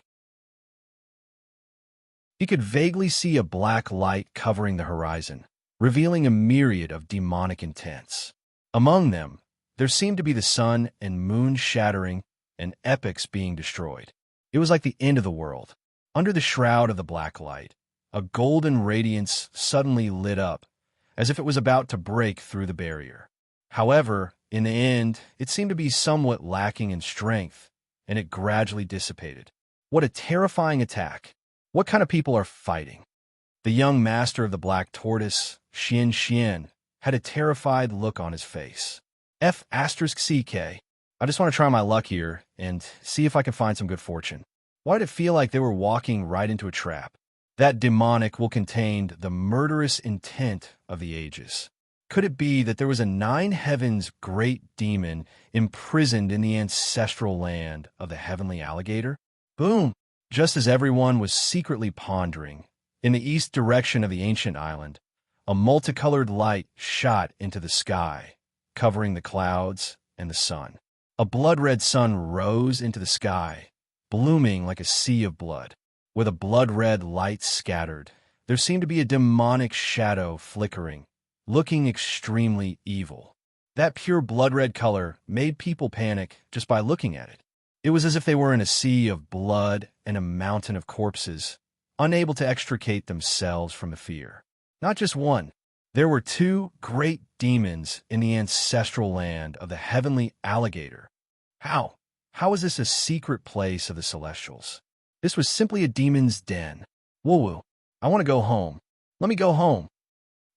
[SPEAKER 1] He could vaguely see a black light covering the horizon, revealing a myriad of demonic intents. Among them, there seemed to be the sun and moon shattering and epics being destroyed. It was like the end of the world. Under the shroud of the black light, a golden radiance suddenly lit up, as if it was about to break through the barrier. However, in the end, it seemed to be somewhat lacking in strength, and it gradually dissipated. What a terrifying attack! What kind of people are fighting? The young master of the Black Tortoise, Xian, had a terrified look on his face. F***CK. I just want to try my luck here and see if I can find some good fortune. Why did it feel like they were walking right into a trap? That demonic will contained the murderous intent of the ages. Could it be that there was a nine heavens great demon imprisoned in the ancestral land of the heavenly alligator? Boom! Just as everyone was secretly pondering, in the east direction of the ancient island, a multicolored light shot into the sky, covering the clouds and the sun. A blood-red sun rose into the sky, blooming like a sea of blood. With a blood-red light scattered, there seemed to be a demonic shadow flickering, looking extremely evil. That pure blood-red color made people panic just by looking at it. It was as if they were in a sea of blood and a mountain of corpses, unable to extricate themselves from the fear. Not just one. There were two great demons in the ancestral land of the heavenly alligator. How? How is this a secret place of the celestials? This was simply a demon's den. Woo-woo. I want to go home. Let me go home.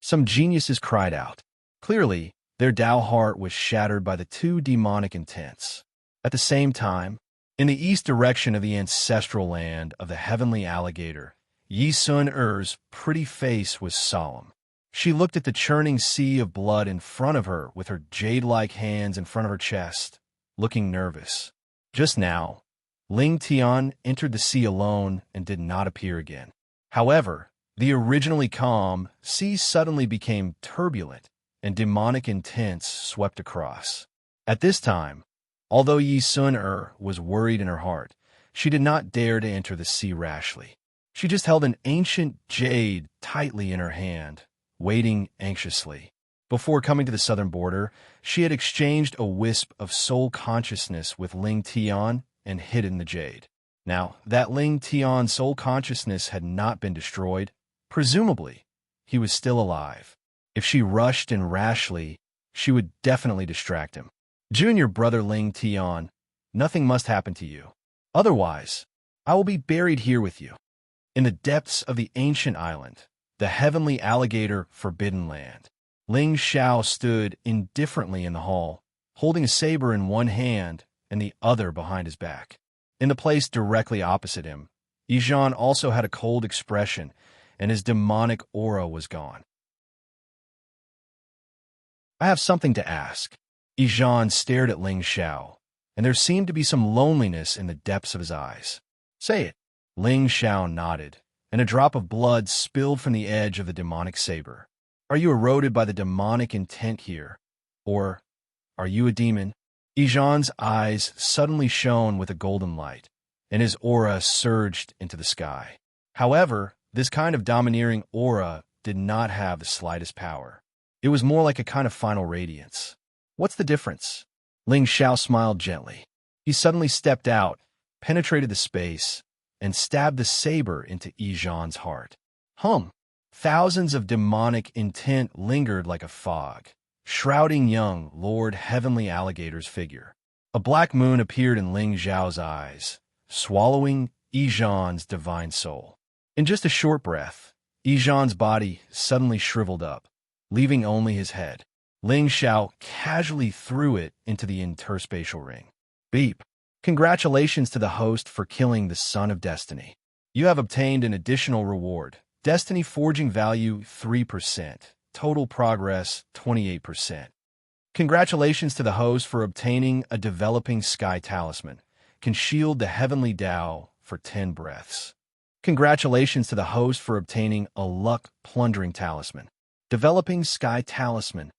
[SPEAKER 1] Some geniuses cried out. Clearly, their Tao heart was shattered by the two demonic intents. At the same time, in the east direction of the ancestral land of the heavenly alligator, Yi Sun-er's pretty face was solemn. She looked at the churning sea of blood in front of her with her jade-like hands in front of her chest, looking nervous. Just now, Ling Tian entered the sea alone and did not appear again. However, the originally calm sea suddenly became turbulent, and demonic intents swept across. At this time, although Yi Sun-er was worried in her heart, she did not dare to enter the sea rashly. She just held an ancient jade tightly in her hand, waiting anxiously. Before coming to the southern border, she had exchanged a wisp of soul consciousness with Ling Tian and hidden the jade. Now, that Ling Tian's soul consciousness had not been destroyed. Presumably, he was still alive. If she rushed in rashly, she would definitely distract him. Junior brother Ling Tian, nothing must happen to you. Otherwise, I will be buried here with you. In the depths of the ancient island, the heavenly alligator forbidden land, Ling Xiao stood indifferently in the hall, holding a saber in one hand and the other behind his back. In the place directly opposite him, Yijan also had a cold expression, and his demonic aura was gone. I have something to ask. Yijan stared at Ling Xiao, and there seemed to be some loneliness in the depths of his eyes. Say it. Ling Xiao nodded, and a drop of blood spilled from the edge of the demonic saber. Are you eroded by the demonic intent here? Or are you a demon? Yijan's eyes suddenly shone with a golden light, and his aura surged into the sky. However, this kind of domineering aura did not have the slightest power. It was more like a kind of final radiance. What's the difference? Ling Xiao smiled gently. He suddenly stepped out, penetrated the space, and stabbed the saber into Yijan's heart. Thousands of demonic intent lingered like a fog, shrouding young Lord Heavenly Alligator's figure. A black moon appeared in Ling Xiao's eyes, swallowing Yijan's divine soul. In just a short breath, Yijan's body suddenly shriveled up, leaving only his head. Ling Xiao casually threw it into the interspatial ring. Beep. Congratulations to the host for killing the Son of Destiny. You have obtained an additional reward, Destiny forging value 3%. Total progress 28%. Congratulations to the host for obtaining a developing sky talisman. Can shield the heavenly Tao for 10 breaths. Congratulations to the host for obtaining a luck plundering talisman. Developing sky talisman.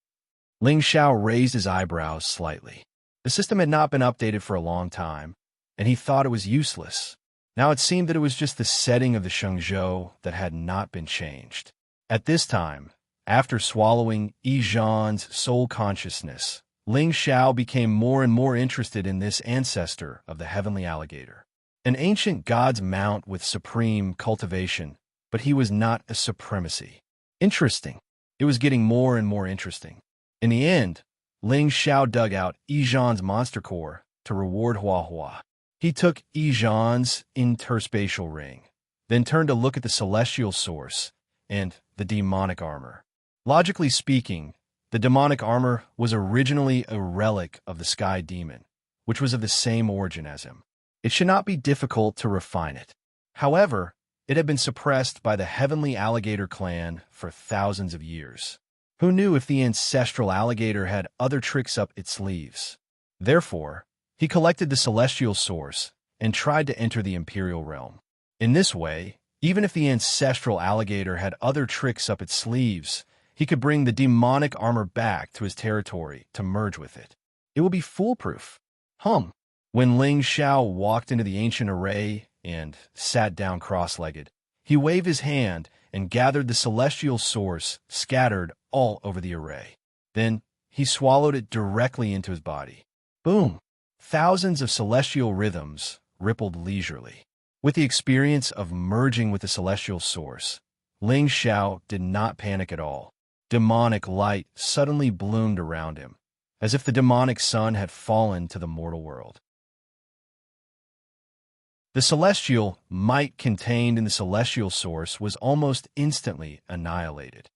[SPEAKER 1] Ling Xiao raised his eyebrows slightly. The system had not been updated for a long time, and he thought it was useless. Now it seemed that it was just the setting of the Shengzhou that had not been changed. At this time, after swallowing Yi Zhan's soul consciousness, Ling Xiao became more and more interested in this ancestor of the heavenly alligator. An ancient god's mount with supreme cultivation, but he was not a supremacy. Interesting. It was getting more and more interesting. In the end, Ling Xiao dug out Yi Zhan's monster core to reward Hua Hua. He took Yi Zhan's interspatial ring, then turned to look at the celestial source and the demonic armor. Logically speaking, the demonic armor was originally a relic of the sky demon, which was of the same origin as him. It should not be difficult to refine it. However, it had been suppressed by the heavenly alligator clan for thousands of years. Who knew if the ancestral alligator had other tricks up its sleeves? Therefore, he collected the celestial source and tried to enter the imperial realm. In this way, even if the ancestral alligator had other tricks up its sleeves, he could bring the demonic armor back to his territory to merge with it. It will be foolproof. When Ling Xiao walked into the ancient array and sat down cross-legged, he waved his hand and gathered the celestial source scattered all over the array. Then he swallowed it directly into his body. Boom! Thousands of celestial rhythms rippled leisurely. With the experience of merging with the celestial source, Ling Xiao did not panic at all. Demonic light suddenly bloomed around him, as if the demonic sun had fallen to the mortal world. The celestial might contained in the celestial source was almost instantly annihilated.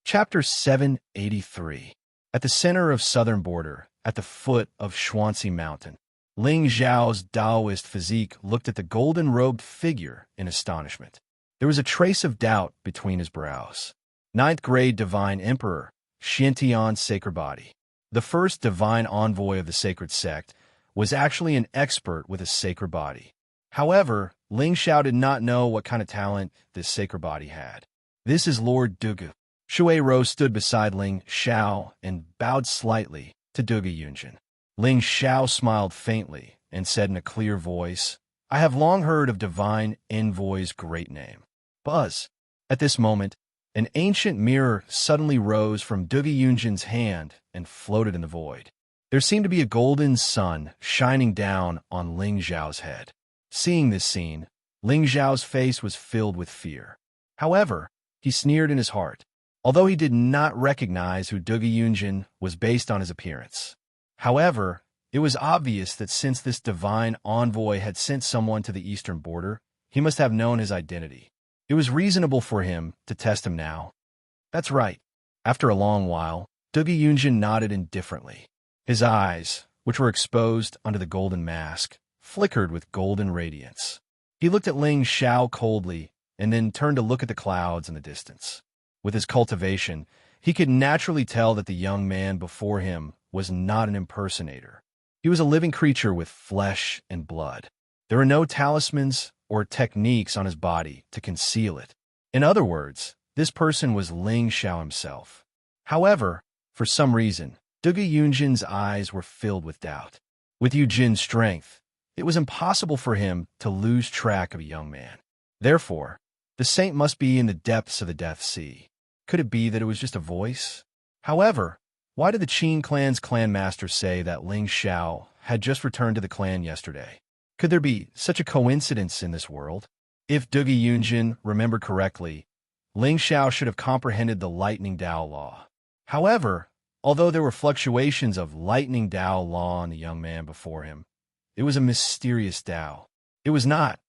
[SPEAKER 1] Chapter 783. At the center of southern border, at the foot of Xuanxi Mountain, Ling Xiao's Taoist physique looked at the golden-robed figure in astonishment. There was a trace of doubt between his brows. Ninth-grade divine emperor, Xiantian's sacred body. The first divine envoy of the sacred sect was actually an expert with a sacred body. However, Ling Xiao did not know what kind of talent this sacred body had. This is Lord Dugu. Shui Rou stood beside Ling Xiao and bowed slightly to Dugu Yunjin. Ling Xiao smiled faintly and said in a clear voice, "I have long heard of divine envoy's great name." Buzz. At this moment, an ancient mirror suddenly rose from Dugu Yunjin's hand and floated in the void. There seemed to be a golden sun shining down on Ling Xiao's head. Seeing this scene, Ling Xiao's face was filled with fear. However, he sneered in his heart, although he did not recognize who Dugu Yunjin was based on his appearance. However, it was obvious that since this divine envoy had sent someone to the eastern border, he must have known his identity. It was reasonable for him to test him now. That's right. After a long while, Dugu Yunjin nodded indifferently. His eyes, which were exposed under the golden mask, flickered with golden radiance. He looked at Ling Xiao coldly and then turned to look at the clouds in the distance. With his cultivation, he could naturally tell that the young man before him was not an impersonator. He was a living creature with flesh and blood. There were no talismans or techniques on his body to conceal it. In other words, this person was Ling Xiao himself. However, for some reason, Dugu Yunjin's eyes were filled with doubt. With Yunjin's strength, it was impossible for him to lose track of a young man. Therefore, the saint must be in the depths of the Death Sea. Could it be that it was just a voice? However, why did the Qin clan's clan master say that Ling Xiao had just returned to the clan yesterday? Could there be such a coincidence in this world? If Dugu Yunjin remembered correctly, Ling Xiao should have comprehended the lightning Dao law. However, although there were fluctuations of lightning Dao law in the young man before him, it was a mysterious Dao. It was not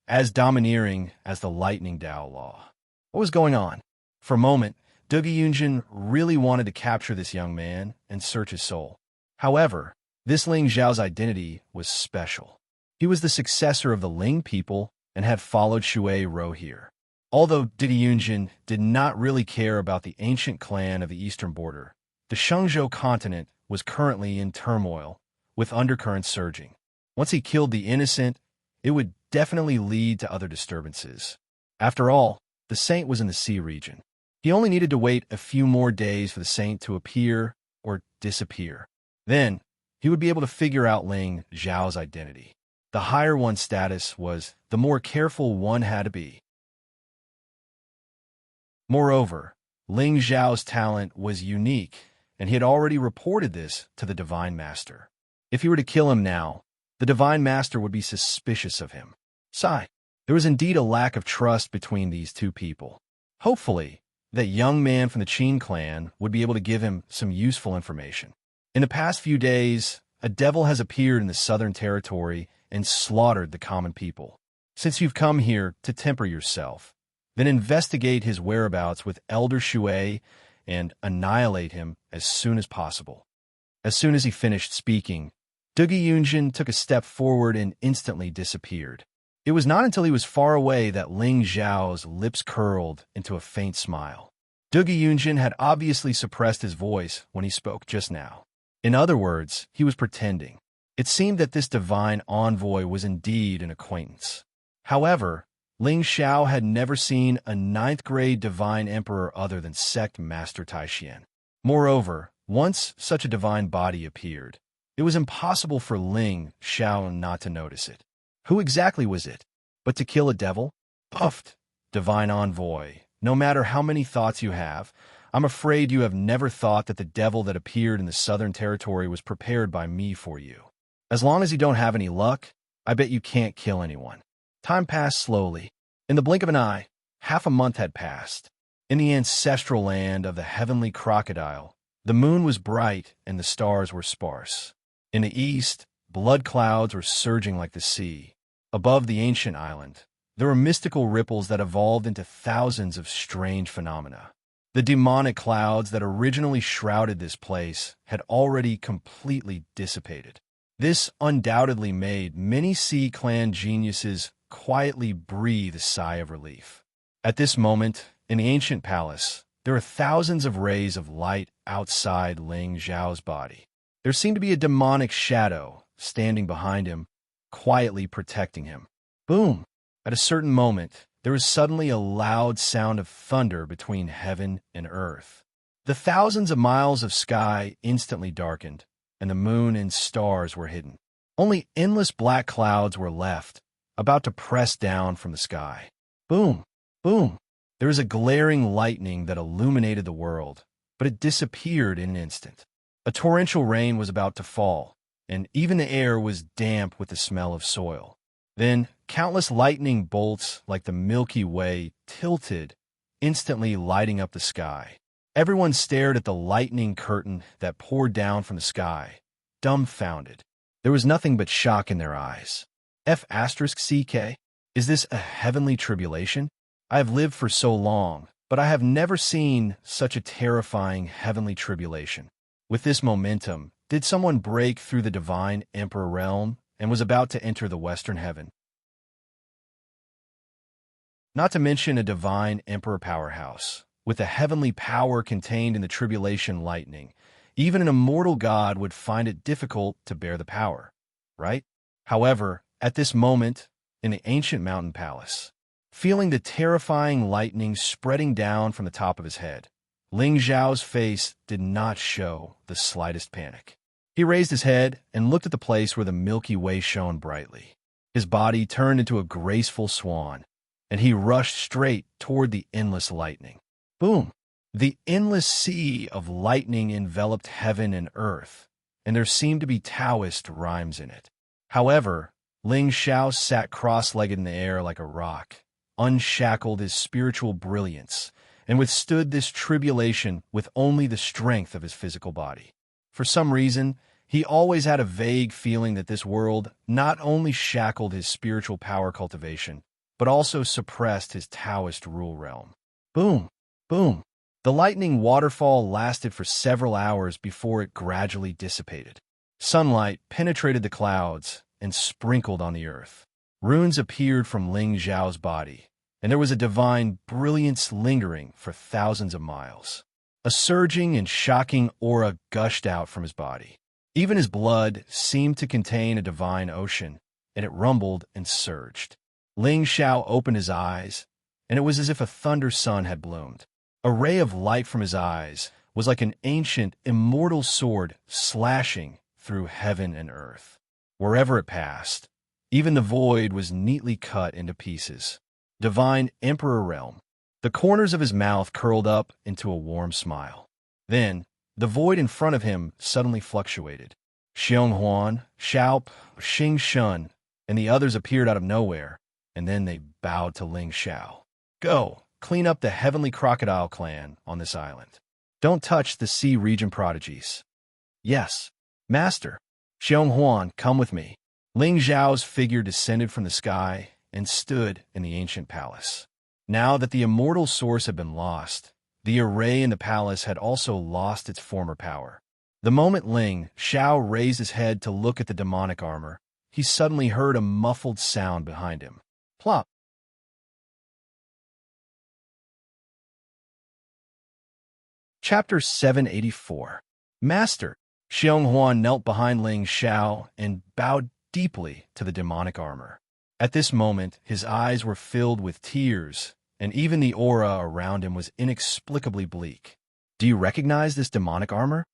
[SPEAKER 1] as domineering as the lightning Dao law. What was going on? For a moment, Dugu Yunjin really wanted to capture this young man and search his soul. However, this Ling Xiao's identity was special. He was the successor of the Ling people and had followed Shui Ro here. Although Yunjin did not really care about the ancient clan of the eastern border, the Shengzhou continent was currently in turmoil, with undercurrents surging. Once he killed the innocent, it would definitely lead to other disturbances. After all, the saint was in the sea region. He only needed to wait a few more days for the saint to appear or disappear. Then, he would be able to figure out Ling Zhao's identity. The higher one's status was, the more careful one had to be. Moreover, Ling Zhao's talent was unique, and he had already reported this to the Divine Master. If he were to kill him now, the Divine Master would be suspicious of him. Sigh. There was indeed a lack of trust between these two people. Hopefully, that young man from the Qin clan would be able to give him some useful information. In the past few days, a devil has appeared in the southern territory and slaughtered the common people. Since you've come here to temper yourself, then investigate his whereabouts with Elder Shui and annihilate him as soon as possible. As soon as he finished speaking, Yunjin took a step forward and instantly disappeared. It was not until he was far away that Ling Zhao's lips curled into a faint smile. Yunjin had obviously suppressed his voice when he spoke just now. In other words, he was pretending. It seemed that this divine envoy was indeed an acquaintance. However, Ling Xiao had never seen a ninth-grade divine emperor other than sect master Taishian. Moreover, once such a divine body appeared, it was impossible for Ling Xiao not to notice it. Who exactly was it? But to kill a devil? Puffed, divine envoy. No matter how many thoughts you have, I'm afraid you have never thought that the devil that appeared in the southern territory was prepared by me for you. As long as you don't have any luck, I bet you can't kill anyone. Time passed slowly. In the blink of an eye, half a month had passed. In the ancestral land of the heavenly crocodile, the moon was bright and the stars were sparse. In the east, blood clouds were surging like the sea. Above the ancient island, there were mystical ripples that evolved into thousands of strange phenomena. The demonic clouds that originally shrouded this place had already completely dissipated. This undoubtedly made many Sea Clan geniuses quietly breathe a sigh of relief. At this moment, in the ancient palace, there are thousands of rays of light outside Ling Zhao's body. There seemed to be a demonic shadow standing behind him, quietly protecting him. Boom! At a certain moment, there was suddenly a loud sound of thunder between heaven and earth. The thousands of miles of sky instantly darkened, and the moon and stars were hidden. Only endless black clouds were left, about to press down from the sky. Boom! Boom! There was a glaring lightning that illuminated the world, but it disappeared in an instant. A torrential rain was about to fall, and even the air was damp with the smell of soil. Then, countless lightning bolts like the Milky Way tilted, instantly lighting up the sky. Everyone stared at the lightning curtain that poured down from the sky, dumbfounded. There was nothing but shock in their eyes. F*CK? Is this a heavenly tribulation? I have lived for so long, but I have never seen such a terrifying heavenly tribulation. With this momentum, did someone break through the divine emperor realm and was about to enter the western heaven? Not to mention a divine emperor powerhouse. With the heavenly power contained in the tribulation lightning, even an immortal god would find it difficult to bear the power, right? However, at this moment, in the ancient mountain palace, feeling the terrifying lightning spreading down from the top of his head, Ling Zhao's face did not show the slightest panic. He raised his head and looked at the place where the Milky Way shone brightly. His body turned into a graceful swan, and he rushed straight toward the endless lightning. Boom! The endless sea of lightning enveloped heaven and earth, and there seemed to be Taoist rhymes in it. However, Ling Xiao sat cross-legged in the air like a rock, unshackled his spiritual brilliance, and withstood this tribulation with only the strength of his physical body. For some reason, he always had a vague feeling that this world not only shackled his spiritual power cultivation, but also suppressed his Taoist rule realm. Boom! Boom! The lightning waterfall lasted for several hours before it gradually dissipated. Sunlight penetrated the clouds, and sprinkled on the earth. Runes appeared from Ling Zhao's body, and there was a divine brilliance lingering for thousands of miles. A surging and shocking aura gushed out from his body. Even his blood seemed to contain a divine ocean, and it rumbled and surged. Ling Zhao opened his eyes, and it was as if a thunder sun had bloomed. A ray of light from his eyes was like an ancient, immortal sword slashing through heaven and earth. Wherever it passed, even the void was neatly cut into pieces. Divine Emperor Realm. The corners of his mouth curled up into a warm smile. Then, the void in front of him suddenly fluctuated. Xiong Huan, Xiao, Xing Shun, and the others appeared out of nowhere, and then they bowed to Ling Zhao. Go, clean up the heavenly crocodile clan on this island. Don't touch the sea region prodigies. Yes, master. Xiong Huan, come with me. Ling Zhao's figure descended from the sky and stood in the ancient palace. Now that the immortal source had been lost, the array in the palace had also lost its former power. The moment Ling Zhao raised his head to look at the demonic armor, he suddenly heard a muffled sound behind him. Plop! Chapter 784. Master. Xiong Huan knelt behind Ling Zhao and bowed deeply to the demonic armor. At this moment, his eyes were filled with tears, and even the aura around him was inexplicably bleak. Do you recognize this demonic armor?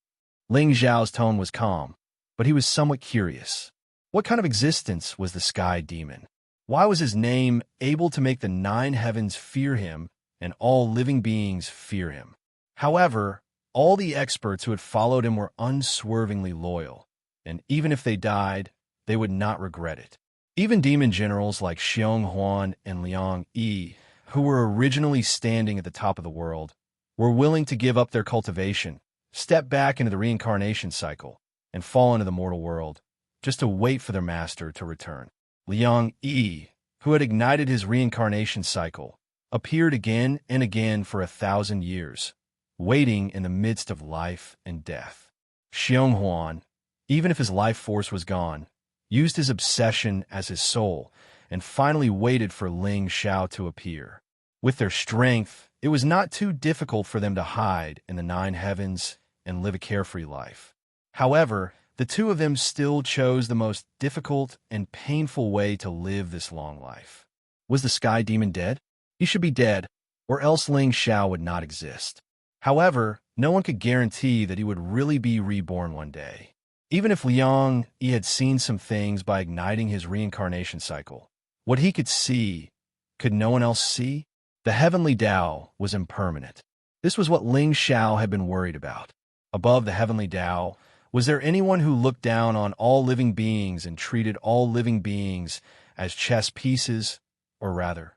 [SPEAKER 1] Ling Zhao's tone was calm, but he was somewhat curious. What kind of existence was the sky demon? Why was his name able to make the 9 heavens fear him and all living beings fear him? However, all the experts who had followed him were unswervingly loyal, and even if they died, they would not regret it. Even demon generals like Xiong Huan and Liang Yi, who were originally standing at the top of the world, were willing to give up their cultivation, step back into the reincarnation cycle, and fall into the mortal world, just to wait for their master to return. Liang Yi, who had ignited his reincarnation cycle, appeared again and again for 1,000 years, waiting in the midst of life and death. Xiong Huan, even if his life force was gone, used his obsession as his soul, and finally waited for Ling Zhao to appear. With their strength, it was not too difficult for them to hide in the 9 heavens and live a carefree life. However, the two of them still chose the most difficult and painful way to live this long life. Was the sky demon dead? He should be dead, or else Ling Zhao would not exist. However, no one could guarantee that he would really be reborn one day. Even if Liang Yi had seen some things by igniting his reincarnation cycle, what he could see, could no one else see? The heavenly Tao was impermanent. This was what Ling Zhao had been worried about. Above the heavenly Tao, was there anyone who looked down on all living beings and treated all living beings as chess pieces, or rather,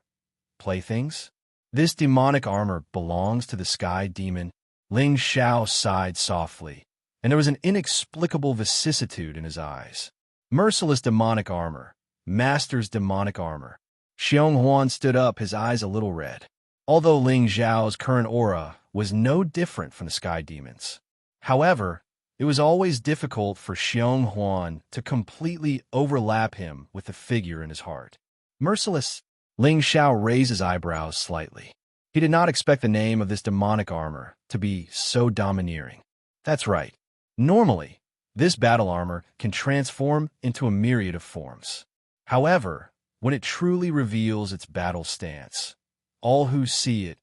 [SPEAKER 1] playthings? This demonic armor belongs to the sky demon. Ling Zhao sighed softly, and there was an inexplicable vicissitude in his eyes. Merciless demonic armor, master's demonic armor. Xiong Huan stood up, his eyes a little red. Although Ling Zhao's current aura was no different from the sky demon's. However, it was always difficult for Xiong Huan to completely overlap him with the figure in his heart. Merciless. Ling Zhao raised his eyebrows slightly. He did not expect the name of this demonic armor to be so domineering. That's right. Normally, this battle armor can transform into a myriad of forms. However, when it truly reveals its battle stance, all who see it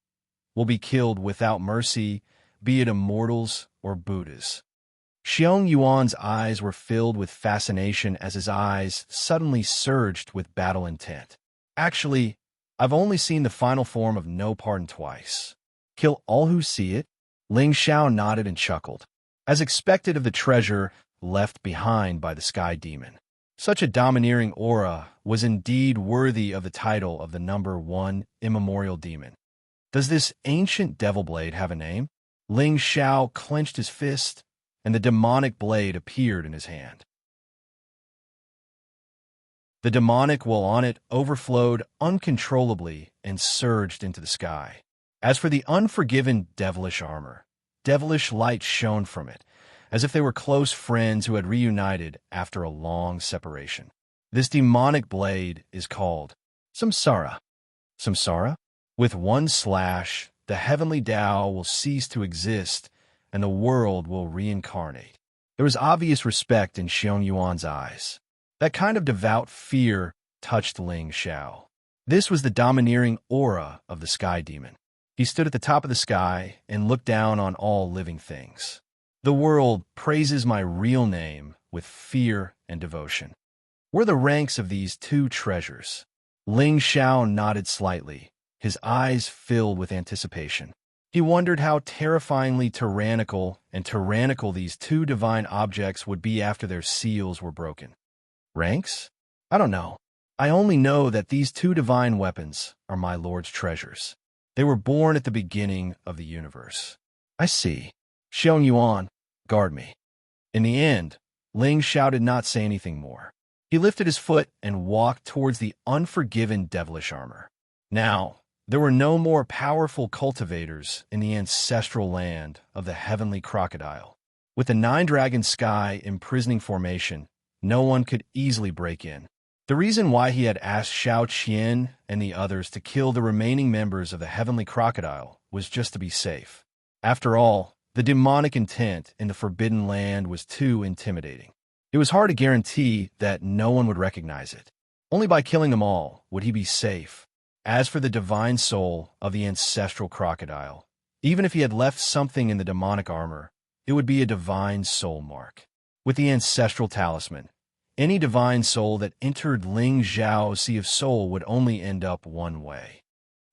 [SPEAKER 1] will be killed without mercy, be it immortals or Buddhas. Xiong Yuan's eyes were filled with fascination as his eyes suddenly surged with battle intent. Actually, I've only seen the final form of No Pardon twice. Kill all who see it? Ling Zhao nodded and chuckled, as expected of the treasure left behind by the sky demon. Such a domineering aura was indeed worthy of the title of the number 1 immemorial demon. Does this ancient devil blade have a name? Ling Zhao clenched his fist, and the demonic blade appeared in his hand. The demonic will on it overflowed uncontrollably and surged into the sky. As for the unforgiven devilish armor, devilish light shone from it, as if they were close friends who had reunited after a long separation. This demonic blade is called samsara. Samsara? With one slash, the heavenly Tao will cease to exist and the world will reincarnate. There was obvious respect in Xiong Yuan's eyes. That kind of devout fear touched Ling Xiao. This was the domineering aura of the sky demon. He stood at the top of the sky and looked down on all living things. The world praises my real name with fear and devotion. Were the ranks of these two treasures? Ling Xiao nodded slightly, his eyes filled with anticipation. He wondered how terrifyingly tyrannical these two divine objects would be after their seals were broken. Ranks? I don't know. I only know that these two divine weapons are my Lord's treasures. They were born at the beginning of the universe. I see. Xiong Yuan, guard me. In the end, Ling Xiao did not say anything more. He lifted his foot and walked towards the unforgiven devilish armor. Now, there were no more powerful cultivators in the ancestral land of the heavenly crocodile. With the nine-dragon sky imprisoning formation, no one could easily break in. The reason why he had asked Xiao Qian and the others to kill the remaining members of the heavenly crocodile was just to be safe. After all, the demonic intent in the forbidden land was too intimidating. It was hard to guarantee that no one would recognize it. Only by killing them all would he be safe. As for the divine soul of the ancestral crocodile, even if he had left something in the demonic armor, it would be a divine soul mark. With the ancestral talisman, any divine soul that entered Ling Xiao's sea of soul would only end up one way.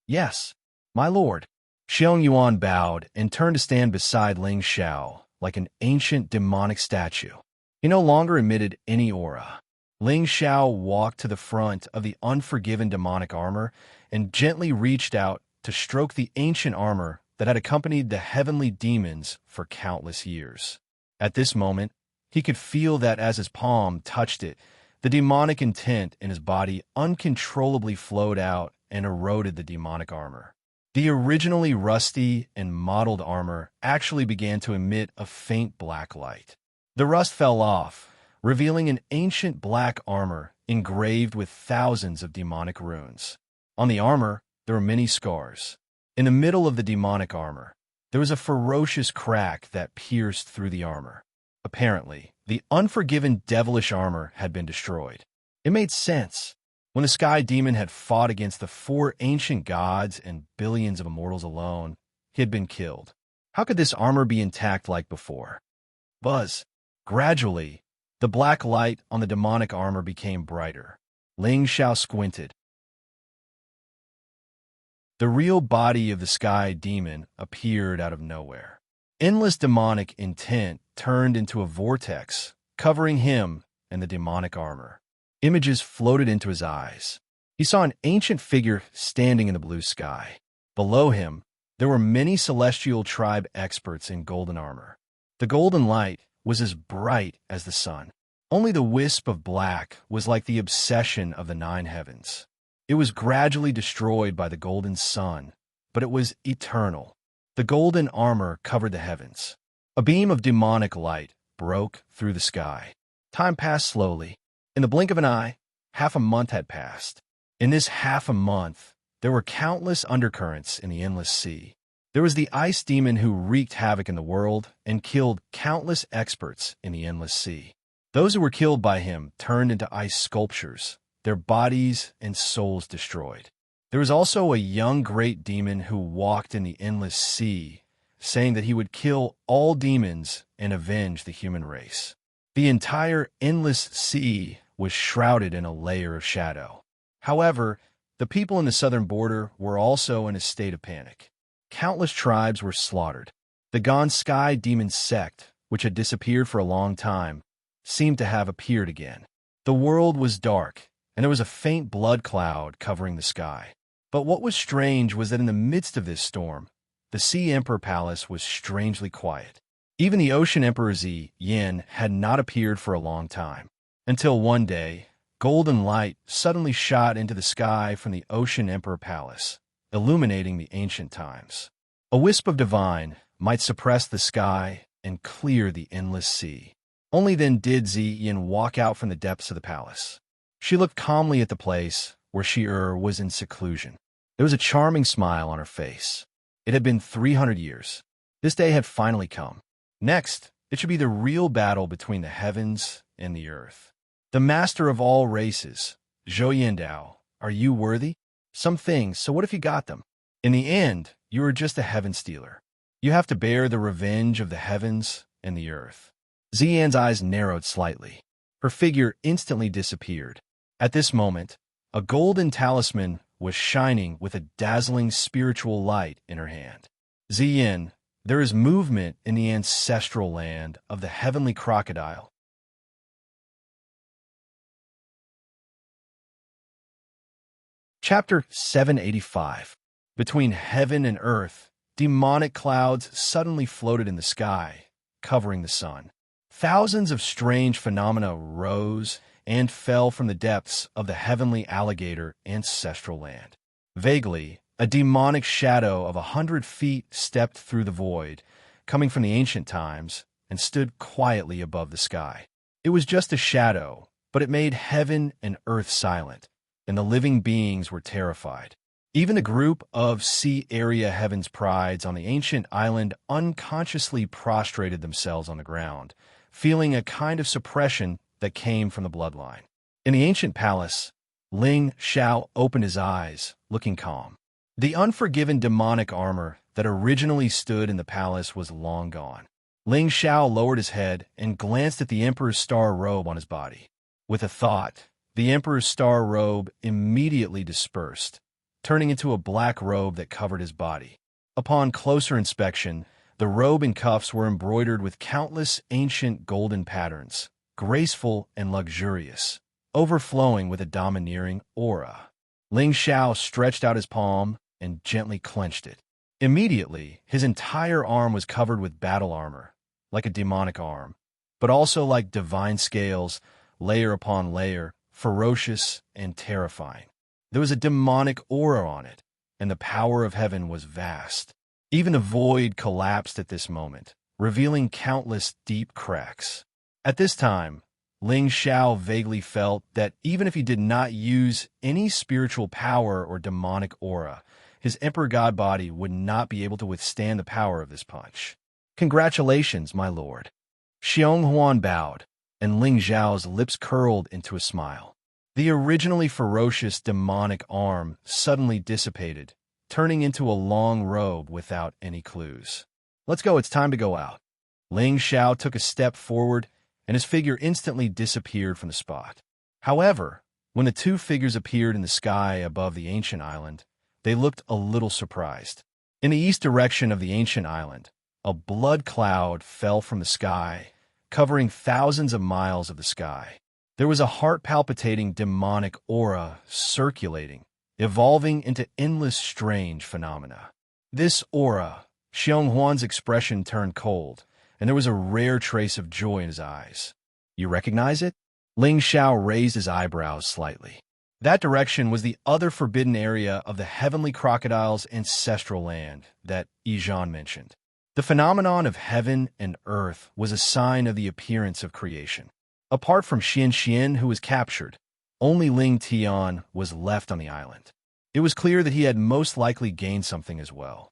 [SPEAKER 1] Yes, my lord. Xiong Yuan bowed and turned to stand beside Ling Xiao like an ancient demonic statue. He no longer emitted any aura. Ling Xiao walked to the front of the unforgiven demonic armor and gently reached out to stroke the ancient armor that had accompanied the heavenly demons for countless years. At this moment, he could feel that as his palm touched it, the demonic intent in his body uncontrollably flowed out and eroded the demonic armor. The originally rusty and mottled armor actually began to emit a faint black light. The rust fell off, revealing an ancient black armor engraved with thousands of demonic runes. On the armor, there were many scars. In the middle of the demonic armor, there was a ferocious crack that pierced through the armor. Apparently, the unforgiven devilish armor had been destroyed. It made sense. When the sky demon had fought against the 4 ancient gods and billions of immortals alone, he had been killed. How could this armor be intact like before? Buzz. Gradually, the black light on the demonic armor became brighter. Ling Xiao squinted. The real body of the sky demon appeared out of nowhere. Endless demonic intent turned into a vortex, covering him and the demonic armor. Images floated into his eyes. He saw an ancient figure standing in the blue sky. Below him, there were many celestial tribe experts in golden armor. The golden light was as bright as the sun. Only the wisp of black was like the obsession of the 9 heavens. It was gradually destroyed by the golden sun, but it was eternal. The golden armor covered the heavens. A beam of demonic light broke through the sky. Time passed slowly. In the blink of an eye, half a month had passed. In this half a month, there were countless undercurrents in the endless sea. There was the ice demon who wreaked havoc in the world and killed countless experts in the endless sea. Those who were killed by him turned into ice sculptures, their bodies and souls destroyed. There was also a young great demon who walked in the endless sea, saying that he would kill all demons and avenge the human race. The entire endless sea was shrouded in a layer of shadow. However, the people in the southern border were also in a state of panic. Countless tribes were slaughtered. The Gone Sky demon sect, which had disappeared for a long time, seemed to have appeared again. The world was dark, and there was a faint blood cloud covering the sky. But what was strange was that in the midst of this storm, the Sea Emperor Palace was strangely quiet. Even the Ocean Emperor Zi Yin had not appeared for a long time. Until one day, golden light suddenly shot into the sky from the Ocean Emperor Palace, illuminating the ancient times. A wisp of divine might suppress the sky and clear the endless sea. Only then did Zi Yin walk out from the depths of the palace. She looked calmly at the place where Shi-Er was in seclusion. There was a charming smile on her face. It had been 300 years. This day had finally come. Next, it should be the real battle between the heavens and the earth. The master of all races, Zhou Yindao, are you worthy? Some things, so what if you got them? In the end, you are just a heaven stealer. You have to bear the revenge of the heavens and the earth. Ziyan's eyes narrowed slightly. Her figure instantly disappeared. At this moment, a golden talisman was shining with a dazzling spiritual light in her hand. Ziyan, there is movement in the ancestral land of the heavenly crocodile. Chapter 785. Between heaven and earth, demonic clouds suddenly floated in the sky, covering the sun. Thousands of strange phenomena rose and fell from the depths of the heavenly alligator ancestral land. Vaguely, a demonic shadow of 100 feet stepped through the void, coming from the ancient times, and stood quietly above the sky. It was just a shadow, but it made heaven and earth silent, and the living beings were terrified. Even a group of Sea Area Heaven's prides on the ancient island unconsciously prostrated themselves on the ground, feeling a kind of suppression that came from the bloodline. In the ancient palace, Ling Xiao opened his eyes, looking calm. The unforgiven demonic armor that originally stood in the palace was long gone. Ling Xiao lowered his head and glanced at the Emperor's star robe on his body. With a thought, the Emperor's star robe immediately dispersed, turning into a black robe that covered his body. Upon closer inspection, the robe and cuffs were embroidered with countless ancient golden patterns, graceful and luxurious, overflowing with a domineering aura. Ling Xiao stretched out his palm and gently clenched it. Immediately, his entire arm was covered with battle armor, like a demonic arm, but also like divine scales, layer upon layer, ferocious and terrifying. There was a demonic aura on it, and the power of heaven was vast. Even the void collapsed at this moment, revealing countless deep cracks. At this time, Ling Xiao vaguely felt that even if he did not use any spiritual power or demonic aura, his Emperor God body would not be able to withstand the power of this punch. Congratulations, my lord. Xiong Huan bowed, and Ling Xiao's lips curled into a smile. The originally ferocious demonic arm suddenly dissipated, turning into a long robe without any clues. Let's go, it's time to go out. Ling Xiao took a step forward, and his figure instantly disappeared from the spot. However, when the two figures appeared in the sky above the ancient island, they looked a little surprised. In the east direction of the ancient island, a blood cloud fell from the sky, covering thousands of miles of the sky. There was a heart-palpitating demonic aura circulating, evolving into endless strange phenomena. This aura, Xiong Huan's expression turned cold, and there was a rare trace of joy in his eyes. You recognize it? Ling Xiao raised his eyebrows slightly. That direction was the other forbidden area of the heavenly crocodile's ancestral land that Yizhan mentioned. The phenomenon of heaven and earth was a sign of the appearance of creation. Apart from Xian, who was captured, only Ling Tian was left on the island. It was clear that he had most likely gained something as well.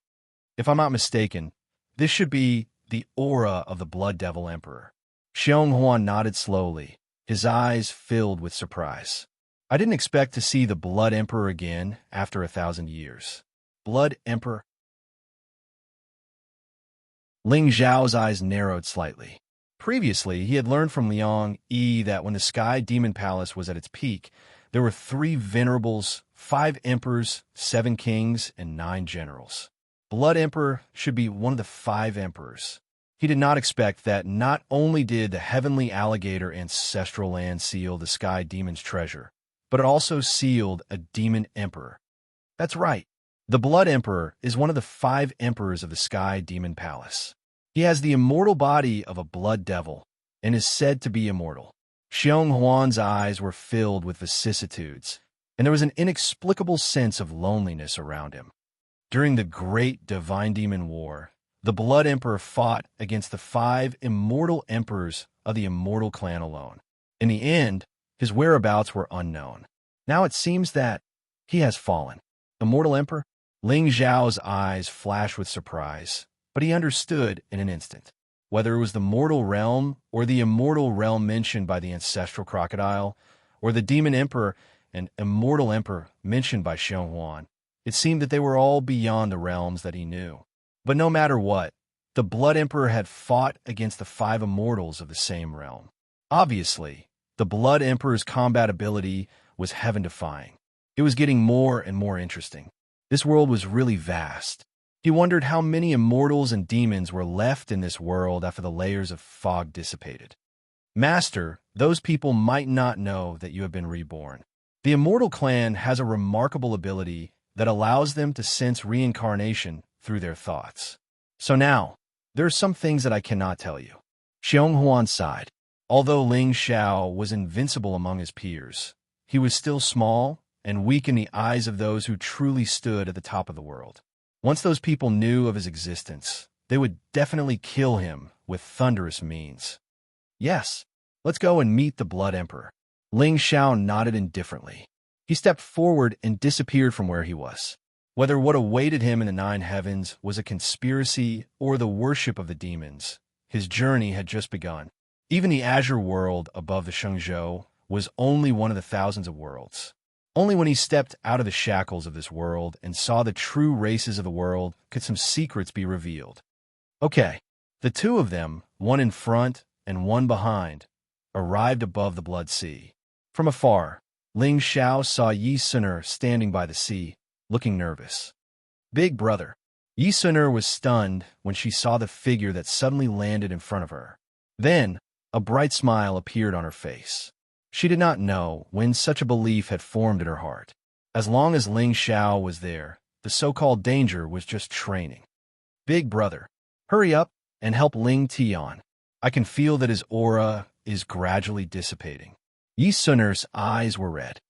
[SPEAKER 1] If I'm not mistaken, this should be the aura of the Blood Devil Emperor. Xiong Huan nodded slowly, his eyes filled with surprise. I didn't expect to see the Blood Emperor again after 1,000 years. Blood Emperor? Ling Zhao's eyes narrowed slightly. Previously, he had learned from Liang Yi that when the Sky Demon Palace was at its peak, there were 3 venerables, 5 emperors, 7 kings, and 9 generals. Blood Emperor should be one of the 5 emperors. He did not expect that not only did the heavenly alligator ancestral land seal the Sky Demon's treasure, but it also sealed a demon emperor. That's right. The Blood Emperor is one of the 5 emperors of the Sky Demon Palace. He has the immortal body of a blood devil and is said to be immortal. Xiong Huan's eyes were filled with vicissitudes, and there was an inexplicable sense of loneliness around him. During the Great Divine Demon War, the Blood Emperor fought against the 5 immortal emperors of the Immortal Clan alone. In the end, His whereabouts were unknown. Now it seems that he has fallen. The mortal emperor? Ling Zhao's eyes flashed with surprise, but he understood in an instant. Whether it was the mortal realm or the immortal realm mentioned by the ancestral crocodile, or the demon emperor and immortal emperor mentioned by Xionghuan, it seemed that they were all beyond the realms that he knew. But no matter what, the Blood Emperor had fought against the 5 immortals of the same realm. Obviously, the Blood Emperor's combat ability was heaven-defying. It was getting more and more interesting. This world was really vast. He wondered how many immortals and demons were left in this world after the layers of fog dissipated. Master, those people might not know that you have been reborn. The Immortal Clan has a remarkable ability that allows them to sense reincarnation through their thoughts. So now, there are some things that I cannot tell you. Xionghuan sighed. Although Ling Xiao was invincible among his peers, he was still small and weak in the eyes of those who truly stood at the top of the world. Once those people knew of his existence, they would definitely kill him with thunderous means. Yes, let's go and meet the Blood Emperor. Ling Xiao nodded indifferently. He stepped forward and disappeared from where he was. Whether what awaited him in the 9 heavens was a conspiracy or the worship of the demons, his journey had just begun. Even the azure world above the Shengzhou was only one of the thousands of worlds. Only when he stepped out of the shackles of this world and saw the true races of the world could some secrets be revealed. Okay, the 2 of them, one in front and one behind, arrived above the Blood Sea. From afar, Ling Xiao saw Yi Suner standing by the sea, looking nervous. Big brother. Yi Suner was stunned when she saw the figure that suddenly landed in front of her. Then, a bright smile appeared on her face. She did not know when such a belief had formed in her heart. As long as Ling Xiao was there, the so-called danger was just training. Big brother, hurry up and help Ling Tian. I can feel that his aura is gradually dissipating. Yi Suner's eyes were red.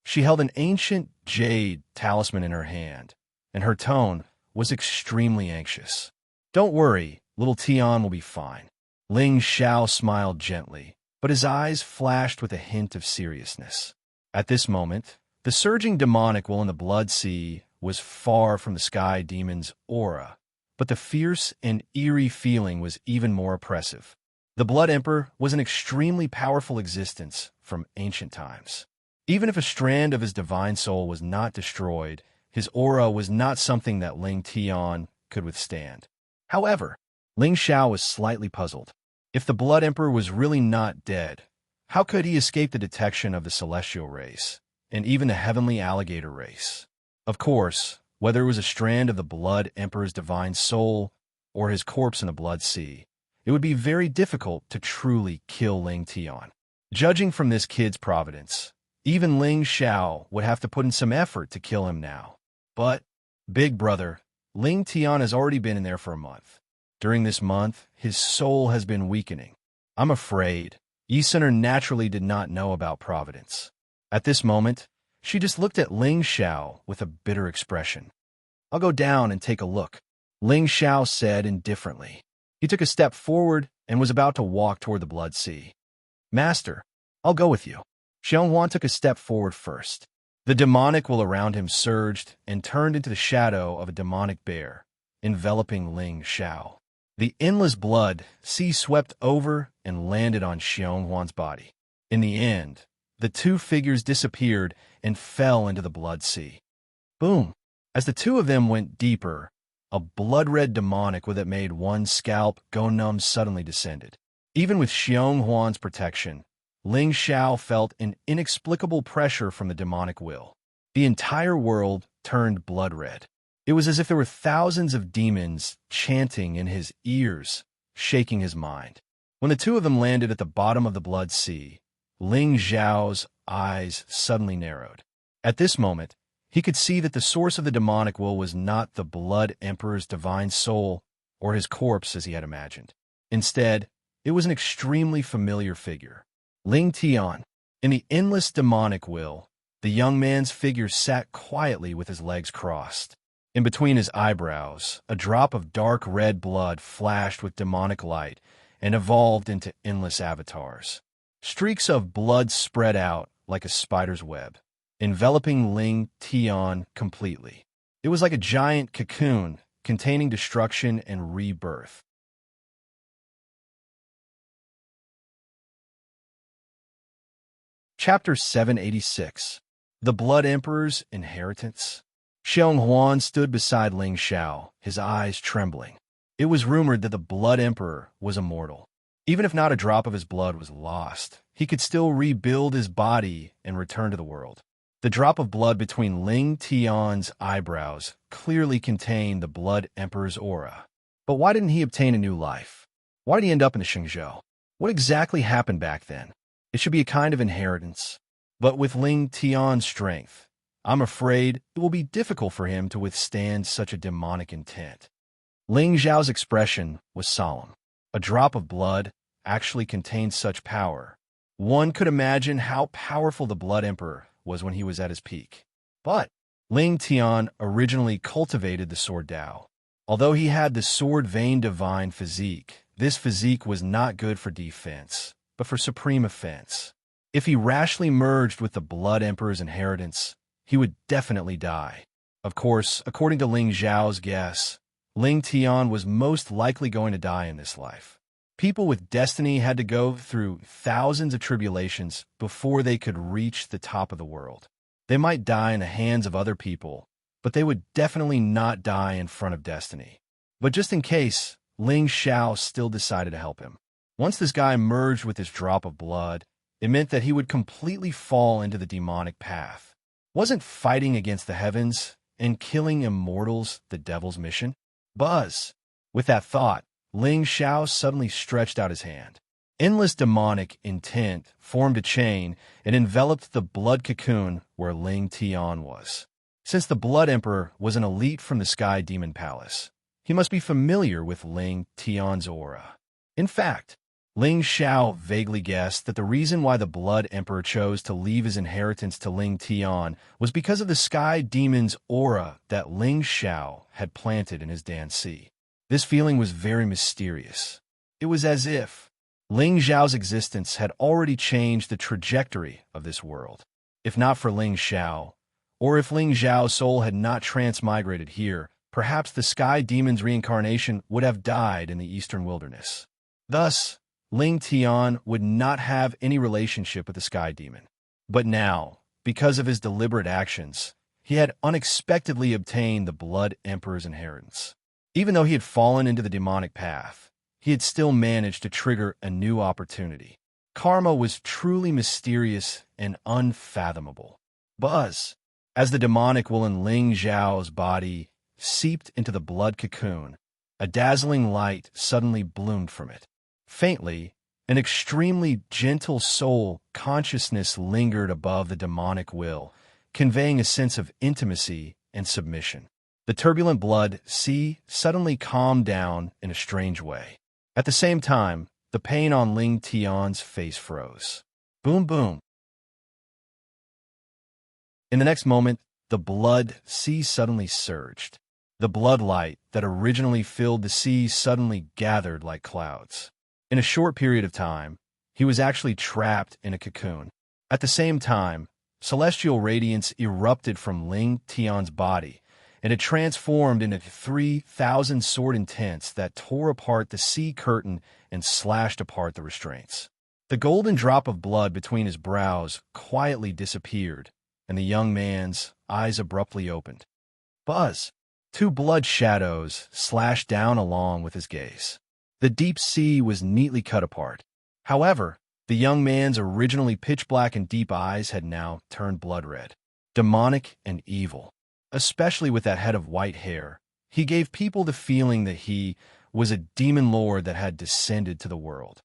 [SPEAKER 1] She held an ancient jade talisman in her hand, and her tone was extremely anxious. Don't worry, little Tian will be fine. Ling Xiao smiled gently, but his eyes flashed with a hint of seriousness. At this moment, the surging demonic will in the Blood Sea was far from the sky demon's aura, but the fierce and eerie feeling was even more oppressive. The Blood Emperor was an extremely powerful existence from ancient times. Even if a strand of his divine soul was not destroyed, his aura was not something that Ling Tian could withstand. However, Ling Xiao was slightly puzzled. If the Blood Emperor was really not dead, how could he escape the detection of the celestial race, and even the heavenly alligator race? Of course, whether it was a strand of the Blood Emperor's divine soul or his corpse in the Blood Sea, it would be very difficult to truly kill Ling Tian. Judging from this kid's providence, even Ling Xiao would have to put in some effort to kill him now. But, big brother, Ling Tian has already been in there for a month. During this month, his soul has been weakening. I'm afraid. Yi Suner naturally did not know about providence. At this moment, she just looked at Ling Xiao with a bitter expression. I'll go down and take a look, Ling Xiao said indifferently. He took a step forward and was about to walk toward the Blood Sea. Master, I'll go with you. Xionghuan took a step forward first. The demonic will around him surged and turned into the shadow of a demonic bear, enveloping Ling Xiao. The endless blood sea swept over and landed on Xionghuan's body. In the end, the 2 figures disappeared and fell into the Blood Sea. Boom! As the 2 of them went deeper, a blood-red demonic that made one scalp go numb suddenly descended. Even with Xionghuan's protection, Ling Xiao felt an inexplicable pressure from the demonic will. The entire world turned blood-red. It was as if there were thousands of demons chanting in his ears, shaking his mind. When the 2 of them landed at the bottom of the Blood Sea, Ling Xiao's eyes suddenly narrowed. At this moment, he could see that the source of the demonic will was not the Blood Emperor's divine soul or his corpse as he had imagined. Instead, it was an extremely familiar figure. Ling Tian. In the endless demonic will, the young man's figure sat quietly with his legs crossed. In between his eyebrows, a drop of dark red blood flashed with demonic light, and evolved into endless avatars. Streaks of blood spread out like a spider's web, enveloping Ling Tian completely. It was like a giant cocoon containing destruction and rebirth. Chapter 786. The Blood Emperor's Inheritance. Xiong Huan stood beside Ling Xiao, his eyes trembling. It was rumored that the Blood Emperor was immortal. Even if not a drop of his blood was lost, he could still rebuild his body and return to the world. The drop of blood between Ling Tian's eyebrows clearly contained the Blood Emperor's aura. But why didn't he obtain a new life? Why did he end up in the Xingzhou? What exactly happened back then? It should be a kind of inheritance. But with Ling Tian's strength, I'm afraid it will be difficult for him to withstand such a demonic intent. Ling Zhao's expression was solemn. A drop of blood actually contained such power. One could imagine how powerful the Blood Emperor was when he was at his peak. But Ling Tian originally cultivated the sword Dao. Although he had the sword vein divine physique, this physique was not good for defense, but for supreme offense. If he rashly merged with the Blood Emperor's inheritance, he would definitely die. Of course, according to Ling Zhao's guess, Ling Tian was most likely going to die in this life. People with destiny had to go through thousands of tribulations before they could reach the top of the world. They might die in the hands of other people, but they would definitely not die in front of destiny. But just in case, Ling Xiao still decided to help him. Once this guy merged with this drop of blood, it meant that he would completely fall into the demonic path. Wasn't fighting against the heavens and killing immortals the devil's mission? Buzz! With that thought, Ling Xiao suddenly stretched out his hand. Endless demonic intent formed a chain and enveloped the blood cocoon where Ling Tian was. Since the Blood Emperor was an elite from the Sky Demon Palace, he must be familiar with Ling Tian's aura. In fact, Ling Xiao vaguely guessed that the reason why the Blood Emperor chose to leave his inheritance to Ling Tian was because of the Sky Demon's aura that Ling Xiao had planted in his Danci. This feeling was very mysterious. It was as if Ling Xiao's existence had already changed the trajectory of this world. If not for Ling Xiao, or if Ling Xiao's soul had not transmigrated here, perhaps the Sky Demon's reincarnation would have died in the eastern wilderness. Thus, Ling Tian would not have any relationship with the Sky Demon. But now, because of his deliberate actions, he had unexpectedly obtained the Blood Emperor's inheritance. Even though he had fallen into the demonic path, he had still managed to trigger a new opportunity. Karma was truly mysterious and unfathomable. Buzz! As the demonic will in Ling Zhao's body seeped into the blood cocoon, a dazzling light suddenly bloomed from it. Faintly, an extremely gentle soul consciousness lingered above the demonic will, conveying a sense of intimacy and submission. The turbulent blood sea suddenly calmed down in a strange way. At the same time, the pain on Ling Tian's face froze. Boom, boom. In the next moment, the blood sea suddenly surged. The blood light that originally filled the sea suddenly gathered like clouds. In a short period of time, he was actually trapped in a cocoon. At the same time, celestial radiance erupted from Ling Tian's body, and it transformed into 3,000 sword intents that tore apart the sea curtain and slashed apart the restraints. The golden drop of blood between his brows quietly disappeared, and the young man's eyes abruptly opened. Buzz! Two blood shadows slashed down along with his gaze. The deep sea was neatly cut apart. However, the young man's originally pitch-black and deep eyes had now turned blood-red. Demonic and evil. Especially with that head of white hair, he gave people the feeling that he was a demon lord that had descended to the world.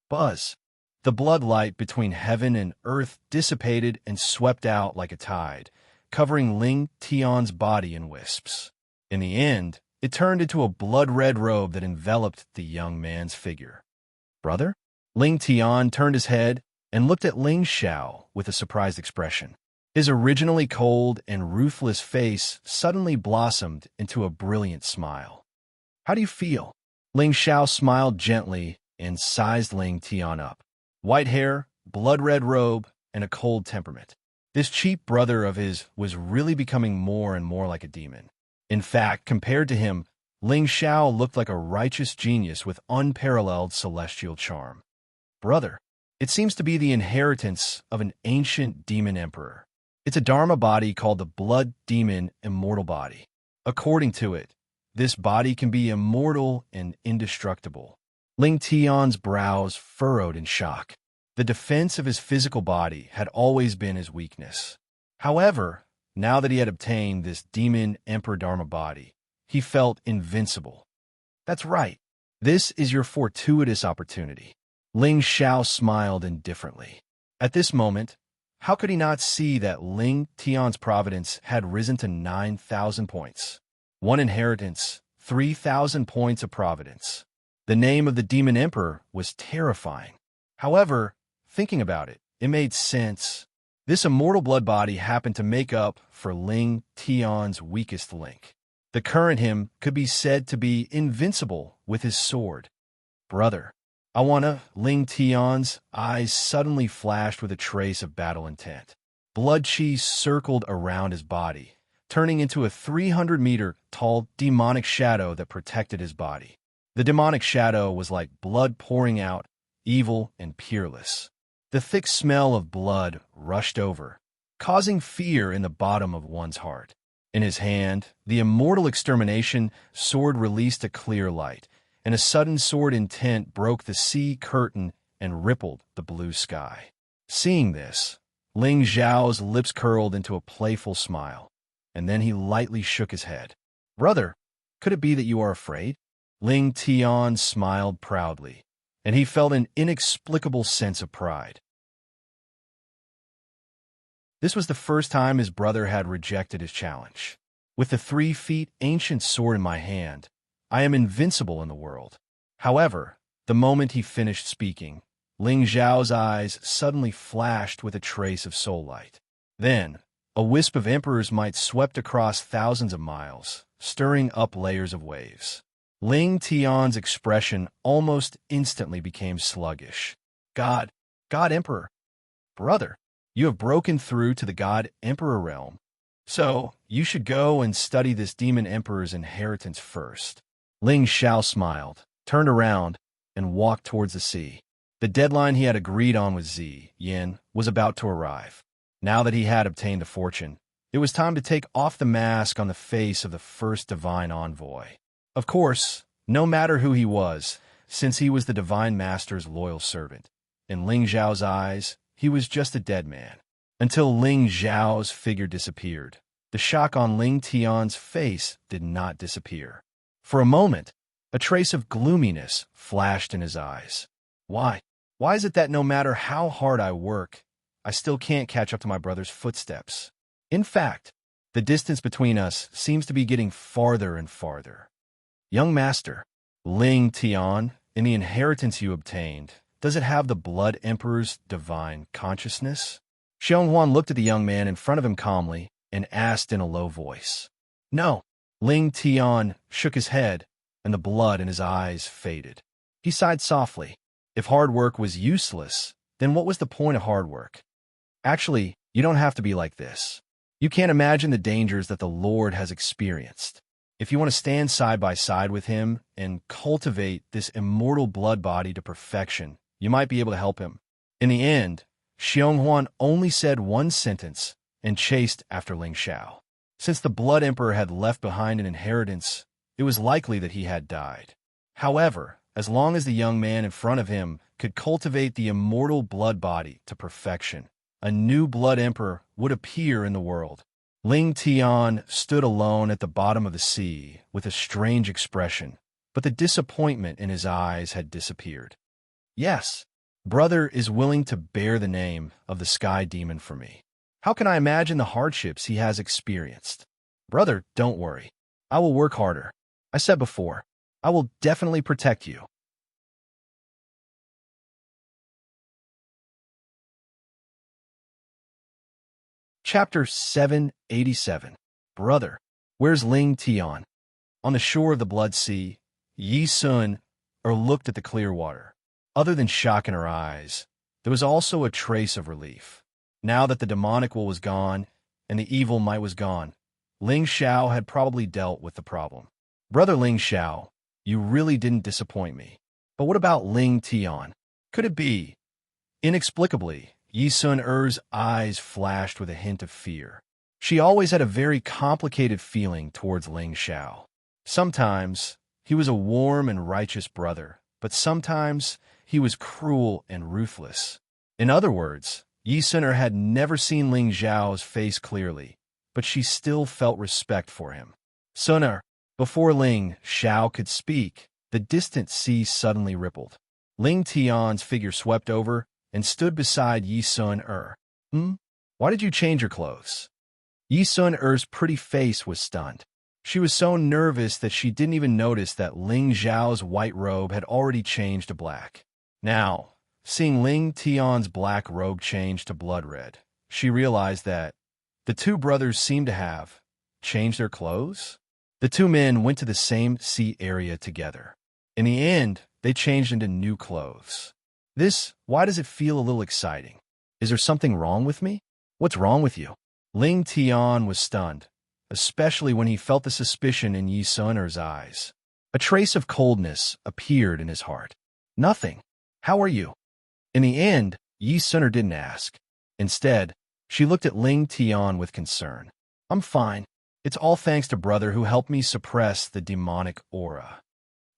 [SPEAKER 1] Buzz! The blood light between heaven and earth dissipated and swept out like a tide, covering Ling Tian's body in wisps. In the end, it turned into a blood-red robe that enveloped the young man's figure. Brother? Ling Tian turned his head and looked at Ling Xiao with a surprised expression. His originally cold and ruthless face suddenly blossomed into a brilliant smile. How do you feel? Ling Xiao smiled gently and sized Ling Tian up. White hair, blood-red robe, and a cold temperament. This cheap brother of his was really becoming more and more like a demon. In fact, compared to him, Ling Xiao looked like a righteous genius with unparalleled celestial charm. Brother, it seems to be the inheritance of an ancient demon emperor. It's a dharma body called the blood demon immortal body. According to it, this body can be immortal and indestructible. Ling Tian's brows furrowed in shock. The defense of his physical body had always been his weakness. However, now that he had obtained this demon emperor dharma body, he felt invincible. That's right. This is your fortuitous opportunity. Ling Xiao smiled indifferently. At this moment, how could he not see that Ling Tian's providence had risen to 9,000 points? One inheritance, 3,000 points of providence. The name of the demon emperor was terrifying. However, thinking about it, it made sense. This immortal blood body happened to make up for Ling Tian's weakest link. The current him could be said to be invincible with his sword. Brother, I wanna. Ling Tian's eyes suddenly flashed with a trace of battle intent. Blood chi circled around his body, turning into a 300-meter-tall demonic shadow that protected his body. The demonic shadow was like blood pouring out, evil and peerless. The thick smell of blood rushed over, causing fear in the bottom of one's heart. In his hand, the immortal extermination sword released a clear light, and a sudden sword intent broke the sea curtain and rippled the blue sky. Seeing this, Ling Xiao's lips curled into a playful smile, and then he lightly shook his head. Brother, could it be that you are afraid? Ling Tian smiled proudly, and he felt an inexplicable sense of pride. This was the first time his brother had rejected his challenge. With the 3 feet ancient sword in my hand, I am invincible in the world. However, the moment he finished speaking, Ling Xiao's eyes suddenly flashed with a trace of soul light. Then, a wisp of emperor's might swept across thousands of miles, stirring up layers of waves. Ling Tian's expression almost instantly became sluggish. God Emperor. Brother, you have broken through to the God Emperor realm. So, you should go and study this demon emperor's inheritance first. Ling Xiao smiled, turned around, and walked towards the sea. The deadline he had agreed on with Zi Yin was about to arrive. Now that he had obtained the fortune, it was time to take off the mask on the face of the first divine envoy. Of course, no matter who he was, since he was the Divine Master's loyal servant, in Ling Xiao's eyes, he was just a dead man. Until Ling Xiao's figure disappeared, the shock on Ling Tian's face did not disappear. For a moment, a trace of gloominess flashed in his eyes. Why is it that no matter how hard I work, I still can't catch up to my brother's footsteps? In fact, the distance between us seems to be getting farther and farther. Young master, Ling Tian, in the inheritance you obtained, does it have the Blood Emperor's divine consciousness? Xionghuan looked at the young man in front of him calmly and asked in a low voice. No. Ling Tian shook his head, and the blood in his eyes faded. He sighed softly. If hard work was useless, then what was the point of hard work? Actually, you don't have to be like this. You can't imagine the dangers that the Lord has experienced. If you want to stand side by side with him and cultivate this immortal blood body to perfection, you might be able to help him. In the end, Xionghuan only said one sentence and chased after Ling Xiao. Since the Blood Emperor had left behind an inheritance, it was likely that he had died. However, as long as the young man in front of him could cultivate the immortal blood body to perfection, a new Blood Emperor would appear in the world. Ling Tian stood alone at the bottom of the sea with a strange expression, but the disappointment in his eyes had disappeared. Yes, brother is willing to bear the name of the sky demon for me. How can I imagine the hardships he has experienced? Brother, don't worry. I will work harder. I said before, I will definitely protect you. Chapter 787. Brother, where's Ling Tian? On the shore of the Blood Sea, Yi Sun looked at the clear water. Other than shock in her eyes, there was also a trace of relief. Now that the demonic will was gone and the evil might was gone, Ling Xiao had probably dealt with the problem. Brother Ling Xiao, you really didn't disappoint me. But what about Ling Tian? Could it be? Inexplicably, Yi Sun Er's eyes flashed with a hint of fear. She always had a very complicated feeling towards Ling Xiao. Sometimes he was a warm and righteous brother, but sometimes he was cruel and ruthless. In other words, Yi Sun Er had never seen Ling Xiao's face clearly, but she still felt respect for him. Sun Er, before Ling Xiao could speak, the distant sea suddenly rippled. Ling Tian's figure swept over and stood beside Yi Sun Er. Why did you change your clothes? Yi Sun Er's pretty face was stunned. She was so nervous that she didn't even notice that Ling Xiao's white robe had already changed to black. Now, seeing Ling Tian's black robe change to blood red, she realized that the two brothers seemed to have changed their clothes. The two men went to the same sea area together. In the end, they changed into new clothes. Why does it feel a little exciting? Is there something wrong with me? What's wrong with you? Ling Tian was stunned, especially when he felt the suspicion in Yi Sun Er's eyes. A trace of coldness appeared in his heart. Nothing. How are you? In the end, Yi Sun Er didn't ask. Instead, she looked at Ling Tian with concern. I'm fine. It's all thanks to brother who helped me suppress the demonic aura.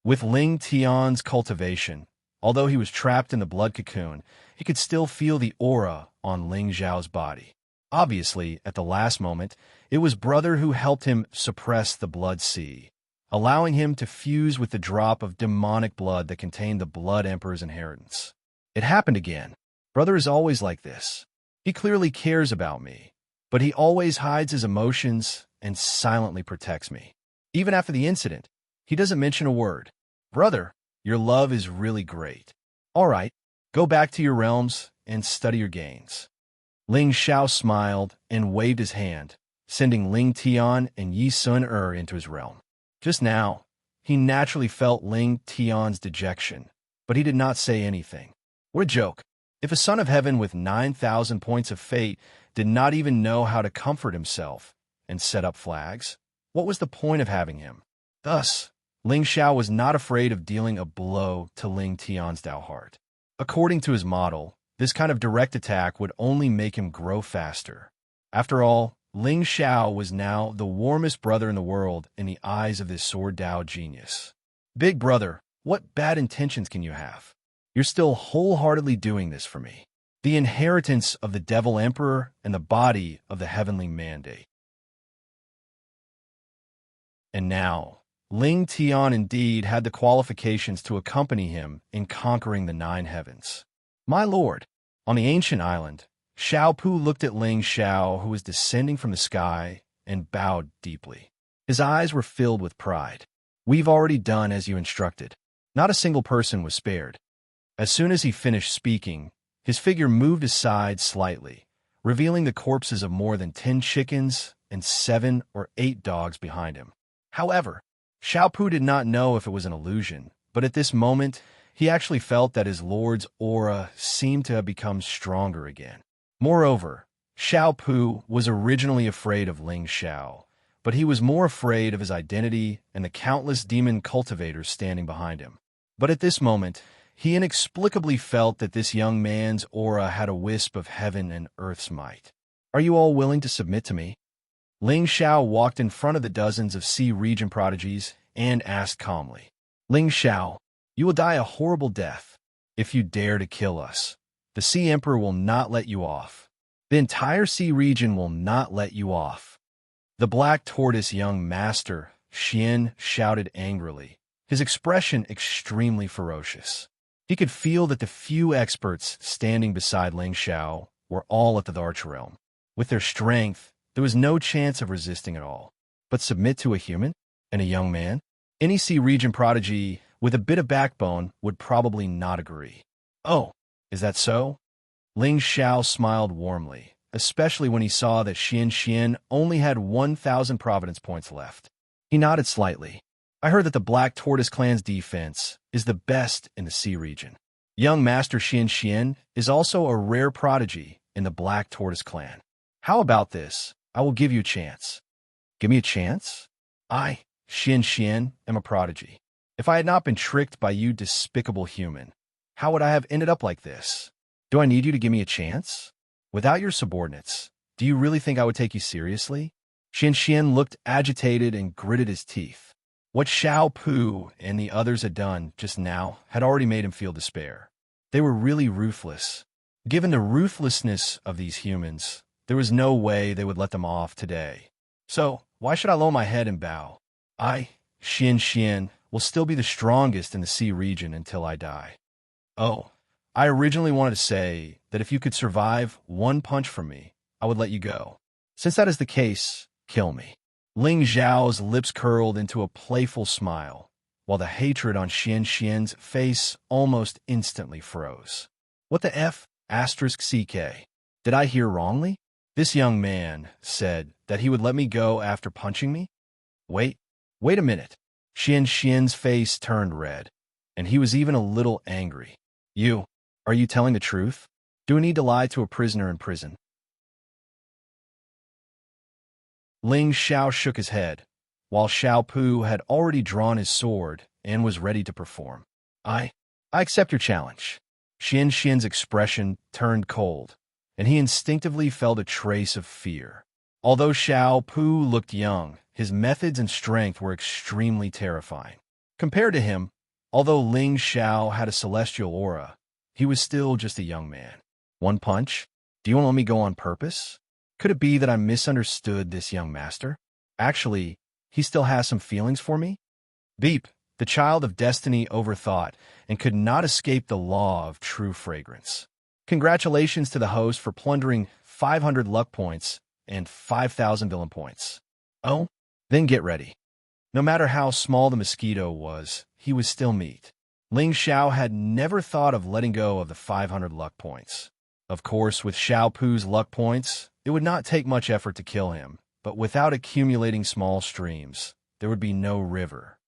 [SPEAKER 1] With Ling Tian's cultivation, although he was trapped in the blood cocoon, he could still feel the aura on Ling Xiao's body. Obviously, at the last moment, it was brother who helped him suppress the blood sea, allowing him to fuse with the drop of demonic blood that contained the Blood Emperor's inheritance. It happened again. Brother is always like this. He clearly cares about me, but he always hides his emotions and silently protects me. Even after the incident, he doesn't mention a word. Brother, your love is really great. All right, go back to your realms and study your gains. Ling Xiao smiled and waved his hand, sending Ling Tian and Yi Sun Er into his realm. Just now, he naturally felt Ling Tian's dejection, but he did not say anything. What a joke. If a son of heaven with 9,000 points of fate did not even know how to comfort himself and set up flags, what was the point of having him? Thus, Ling Xiao was not afraid of dealing a blow to Ling Tian's Dao heart. According to his model, this kind of direct attack would only make him grow faster. After all, Ling Xiao was now the warmest brother in the world in the eyes of this sword Dao genius. Big brother, what bad intentions can you have? You're still wholeheartedly doing this for me. The inheritance of the Devil Emperor and the body of the heavenly mandate. And now, Ling Tian indeed had the qualifications to accompany him in conquering the 9 heavens. My lord, on the ancient island, Xiao Pu looked at Ling Xiao, who was descending from the sky, and bowed deeply. His eyes were filled with pride. We've already done as you instructed. Not a single person was spared. As soon as he finished speaking, his figure moved aside slightly, revealing the corpses of more than 10 chickens and 7 or 8 dogs behind him. However, Xiao Pu did not know if it was an illusion, but at this moment, he actually felt that his lord's aura seemed to have become stronger again. Moreover, Xiao Pu was originally afraid of Ling Xiao, but he was more afraid of his identity and the countless demon cultivators standing behind him. But at this moment, he inexplicably felt that this young man's aura had a wisp of heaven and earth's might. Are you all willing to submit to me? Ling Xiao walked in front of the dozens of sea region prodigies and asked calmly, Ling Xiao, you will die a horrible death if you dare to kill us. The Sea Emperor will not let you off. The entire sea region will not let you off. The Black Tortoise young master, Xian, shouted angrily, his expression extremely ferocious. He could feel that the few experts standing beside Ling Xiao were all at the Arch Realm. With their strength, there was no chance of resisting at all. But submit to a human and a young man? Any sea region prodigy with a bit of backbone would probably not agree. Oh, is that so? Ling Xiao smiled warmly, especially when he saw that Xian only had 1,000 providence points left. He nodded slightly. I heard that the Black Tortoise clan's defense is the best in the sea region. Young Master Xian is also a rare prodigy in the Black Tortoise clan. How about this? I will give you a chance. Give me a chance? I, Xian, am a prodigy. If I had not been tricked by you despicable human, how would I have ended up like this? Do I need you to give me a chance? Without your subordinates, do you really think I would take you seriously? Xian looked agitated and gritted his teeth. What Xiao Pu and the others had done just now had already made him feel despair. They were really ruthless. Given the ruthlessness of these humans, there was no way they would let them off today. So, why should I lower my head and bow? I, Xian, will still be the strongest in the sea region until I die. Oh, I originally wanted to say that if you could survive one punch from me, I would let you go. Since that is the case, kill me. Ling Zhao's lips curled into a playful smile, while the hatred on Xian's face almost instantly froze. What the F? CK. Did I hear wrongly? This young man said that he would let me go after punching me? Wait a minute. Xian's face turned red, and he was even a little angry. Are you telling the truth? Do I need to lie to a prisoner in prison? Ling Xiao shook his head, while Xiao Pu had already drawn his sword and was ready to perform. I accept your challenge. Xian's expression turned cold, and he instinctively felt a trace of fear. Although Xiao Pu looked young, his methods and strength were extremely terrifying. Compared to him, although Ling Xiao had a celestial aura, he was still just a young man. One punch? Do you want to let me go on purpose? Could it be that I misunderstood this young master? Actually, he still has some feelings for me? Beep, the child of destiny overthought and could not escape the law of true fragrance. Congratulations to the host for plundering 500 luck points and 5,000 villain points. Oh, then get ready. No matter how small the mosquito was, he was still meat. Ling Xiao had never thought of letting go of the 500 luck points. Of course, with Xiao Pu's luck points, it would not take much effort to kill him, but without accumulating small streams, there would be no river.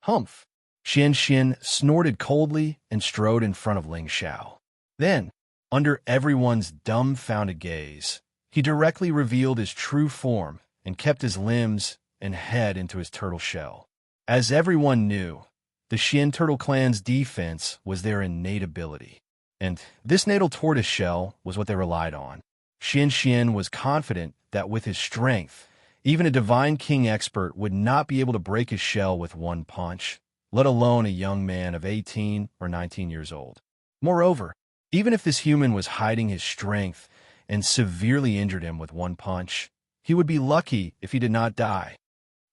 [SPEAKER 1] Humph! Xian snorted coldly and strode in front of Ling Xiao. Then, under everyone's dumbfounded gaze, he directly revealed his true form and kept his limbs and head into his turtle shell. As everyone knew, the Xian Turtle Clan's defense was their innate ability, and this natal tortoise shell was what they relied on. Xian was confident that with his strength, even a Divine King expert would not be able to break his shell with one punch, let alone a young man of 18 or 19 years old. Moreover, even if this human was hiding his strength and severely injured him with one punch, he would be lucky if he did not die.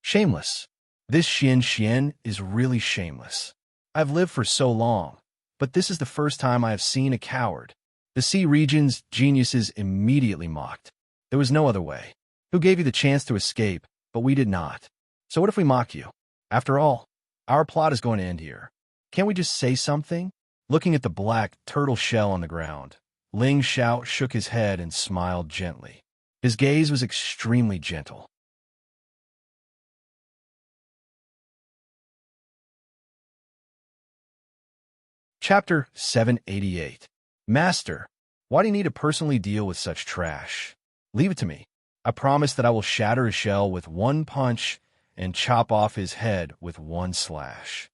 [SPEAKER 1] Shameless. This Xian is really shameless. I've lived for so long, but this is the first time I have seen a coward. The sea region's geniuses immediately mocked. There was no other way. Who gave you the chance to escape, but we did not? So what if we mock you? After all, our plot is going to end here. Can't we just say something? Looking at the black turtle shell on the ground, Ling Xiao shook his head and smiled gently. His gaze was extremely gentle. Chapter 788. Master, why do you need to personally deal with such trash? Leave it to me. I promise that I will shatter his shell with one punch and chop off his head with one slash.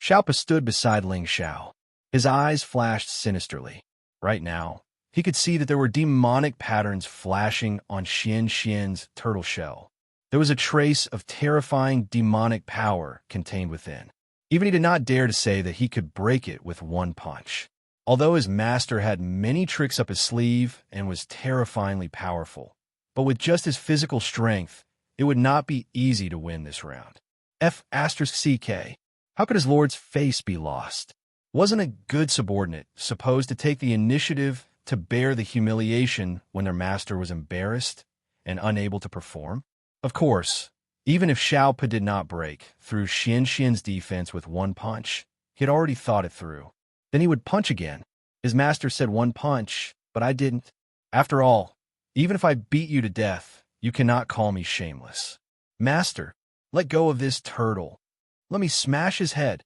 [SPEAKER 1] Xiaopa stood beside Ling Xiao. His eyes flashed sinisterly. Right now, he could see that there were demonic patterns flashing on Xian's turtle shell. There was a trace of terrifying demonic power contained within. Even he did not dare to say that he could break it with one punch. Although his master had many tricks up his sleeve and was terrifyingly powerful, but with just his physical strength, it would not be easy to win this round. CK. How could his lord's face be lost? Wasn't a good subordinate supposed to take the initiative to bear the humiliation when their master was embarrassed and unable to perform? Of course, even if Xiaopa did not break through Xian's defense with one punch, he had already thought it through. Then he would punch again. His master said one punch, but I didn't. After all, even if I beat you to death, you cannot call me shameless. Master, let go of this turtle. Let me smash his head.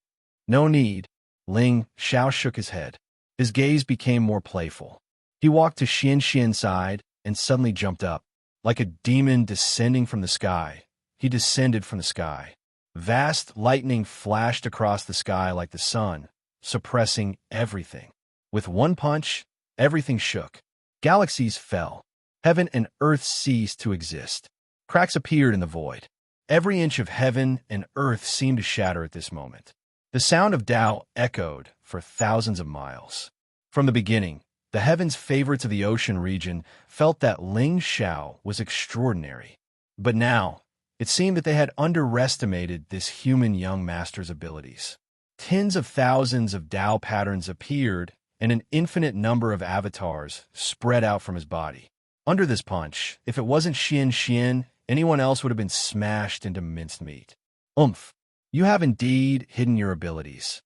[SPEAKER 1] No need. Ling Xiao shook his head. His gaze became more playful. He walked to Xian's side and suddenly jumped up. Like a demon descending from the sky, he descended from the sky. Vast lightning flashed across the sky like the sun, suppressing everything. With one punch, everything shook. Galaxies fell. Heaven and earth ceased to exist. Cracks appeared in the void. Every inch of heaven and earth seemed to shatter at this moment. The sound of Tao echoed for thousands of miles. From the beginning, the heavens' favorites of the ocean region felt that Ling Xiao was extraordinary. But now, it seemed that they had underestimated this human young master's abilities. Tens of thousands of Tao patterns appeared, and an infinite number of avatars spread out from his body. Under this punch, if it wasn't Xian, anyone else would have been smashed into minced meat. Oomph! You have indeed hidden your abilities.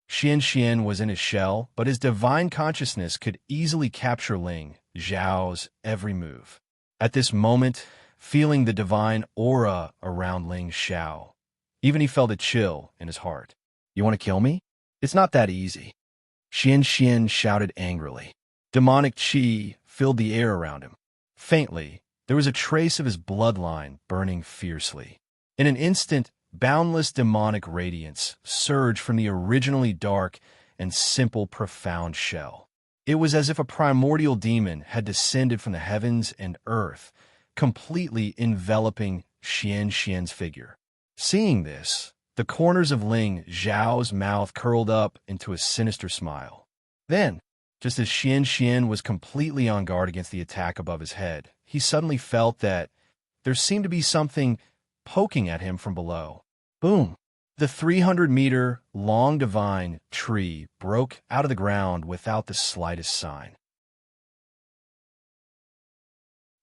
[SPEAKER 1] Xian was in his shell, but his divine consciousness could easily capture Ling Xiao's every move. At this moment, feeling the divine aura around Ling Xiao, even he felt a chill in his heart. You want to kill me? It's not that easy. Xian shouted angrily. Demonic qi filled the air around him. Faintly, there was a trace of his bloodline burning fiercely. In an instant, boundless demonic radiance surged from the originally dark and simple profound shell. It was as if a primordial demon had descended from the heavens and earth, completely enveloping Xian's figure. Seeing this, the corners of Ling Xiao's mouth curled up into a sinister smile. Then, just as Xian was completely on guard against the attack above his head, he suddenly felt that there seemed to be something poking at him from below. Boom! The 300-meter-long divine tree broke out of the ground without the slightest sign.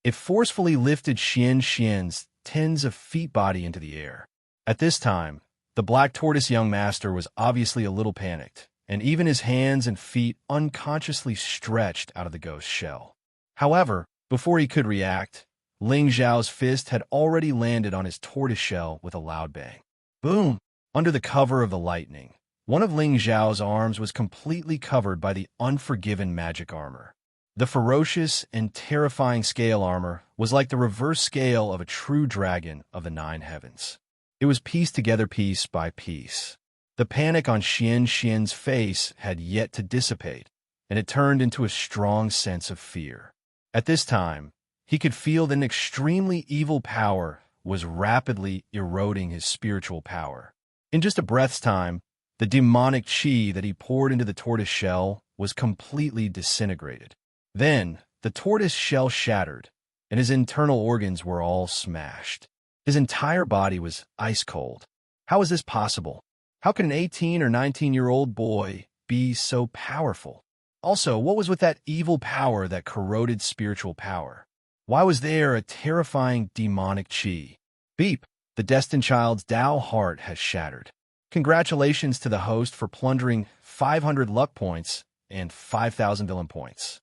[SPEAKER 1] It forcefully lifted Xian's tens of feet body into the air. At this time, the black tortoise young master was obviously a little panicked, and even his hands and feet unconsciously stretched out of the ghost shell. However, before he could react, Ling Xiao's fist had already landed on his tortoise shell with a loud bang. Boom! Under the cover of the lightning, one of Ling Xiao's arms was completely covered by the unforgiven magic armor. The ferocious and terrifying scale armor was like the reverse scale of a true dragon of the 9 heavens. It was pieced together piece by piece. The panic on Xian's face had yet to dissipate, and it turned into a strong sense of fear. At this time, he could feel that an extremely evil power was rapidly eroding his spiritual power. In just a breath's time, the demonic qi that he poured into the tortoise shell was completely disintegrated. Then, the tortoise shell shattered, and his internal organs were all smashed. His entire body was ice cold. How is this possible? How could an 18 or 19-year-old boy be so powerful? Also, what was with that evil power that corroded spiritual power? Why was there a terrifying demonic qi? Beep! The destined child's Tao heart has shattered. Congratulations to the host for plundering 500 luck points and 5,000 villain points.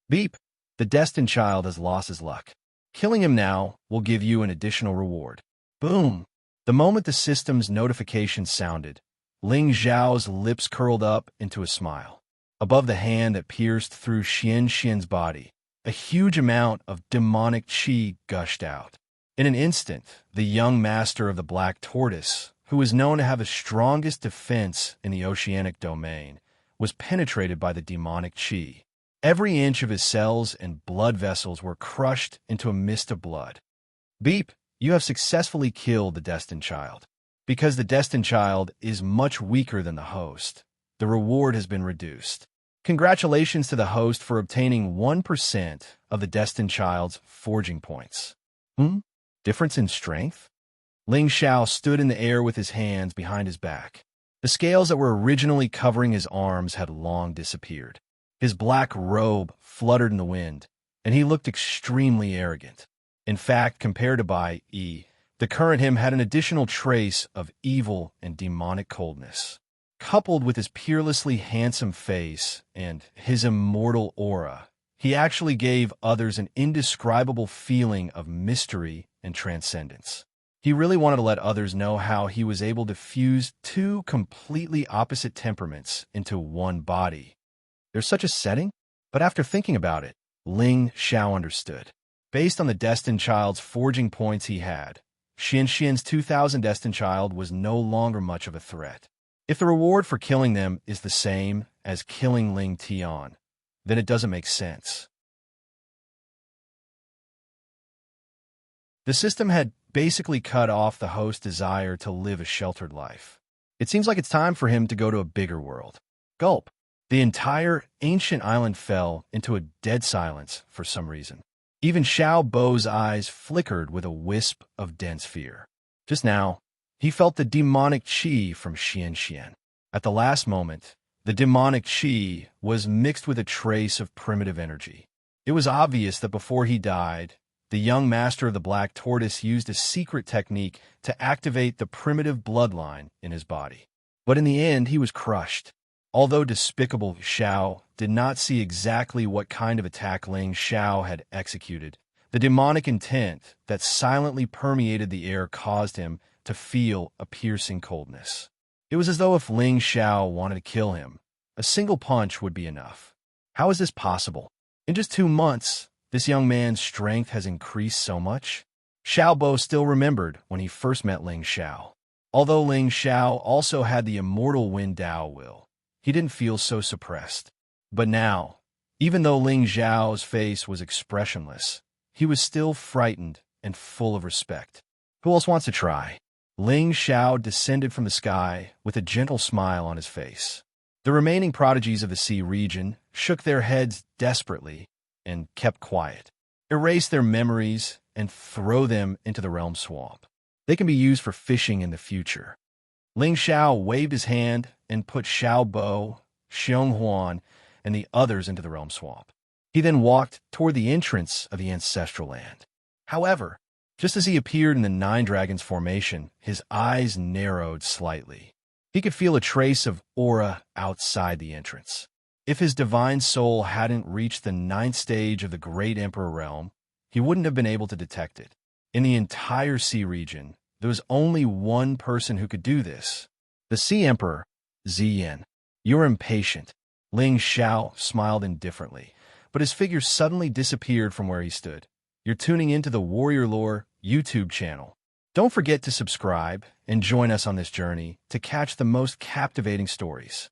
[SPEAKER 1] Beep! The destined child has lost his luck. Killing him now will give you an additional reward. Boom! The moment the system's notification sounded, Ling Xiao's lips curled up into a smile. Above the hand that pierced through Xian's body, a huge amount of demonic qi gushed out. In an instant, the young master of the black tortoise, who was known to have the strongest defense in the oceanic domain, was penetrated by the demonic qi. Every inch of his cells and blood vessels were crushed into a mist of blood. Beep! You have successfully killed the destined child. Because the destined child is much weaker than the host, the reward has been reduced. Congratulations to the host for obtaining 1% of the destined child's forging points. Difference in strength? Ling Xiao stood in the air with his hands behind his back. The scales that were originally covering his arms had long disappeared. His black robe fluttered in the wind, and he looked extremely arrogant. In fact, compared to Bai Yi, the current him had an additional trace of evil and demonic coldness. Coupled with his peerlessly handsome face and his immortal aura, he actually gave others an indescribable feeling of mystery and transcendence. He really wanted to let others know how he was able to fuse 2 completely opposite temperaments into one body. There's such a setting? But after thinking about it, Ling Xiao understood. Based on the Destined Child's forging points he had, Xian's 2000 Destined Child was no longer much of a threat. If the reward for killing them is the same as killing Ling Tian, then it doesn't make sense. The system had basically cut off the host's desire to live a sheltered life. It seems like it's time for him to go to a bigger world. Gulp. The entire ancient island fell into a dead silence for some reason. Even Xiao Bo's eyes flickered with a wisp of dense fear. Just now, he felt the demonic qi from Xian. At the last moment, the demonic qi was mixed with a trace of primitive energy. It was obvious that before he died, the young master of the Black Tortoise used a secret technique to activate the primitive bloodline in his body. But in the end, he was crushed. Although despicable, Xiao did not see exactly what kind of attack Ling Xiao had executed. The demonic intent that silently permeated the air caused him to feel a piercing coldness. It was as though if Ling Xiao wanted to kill him, a single punch would be enough. How is this possible? In just 2 months, this young man's strength has increased so much. Xiao Bo still remembered when he first met Ling Xiao. Although Ling Xiao also had the immortal Wind Dao will, he didn't feel so suppressed. But now, even though Ling Xiao's face was expressionless, he was still frightened and full of respect. Who else wants to try? Ling Xiao descended from the sky with a gentle smile on his face. The remaining prodigies of the sea region shook their heads desperately and kept quiet. Erase their memories and throw them into the realm swamp. They can be used for fishing in the future. Ling Xiao waved his hand and put Xiao Bo, Xiong Huan, and the others into the realm swamp. He then walked toward the entrance of the ancestral land. However, just as he appeared in the Nine Dragons formation, his eyes narrowed slightly. He could feel a trace of aura outside the entrance. If his divine soul hadn't reached the 9th stage of the Great Emperor realm, he wouldn't have been able to detect it. In the entire sea region, there was only one person who could do this. The Sea Emperor, Ziyin. You're impatient. Ling Xiao smiled indifferently, but his figure suddenly disappeared from where he stood. You're tuning into the Warrior Lore YouTube channel. Don't forget to subscribe and join us on this journey to catch the most captivating stories.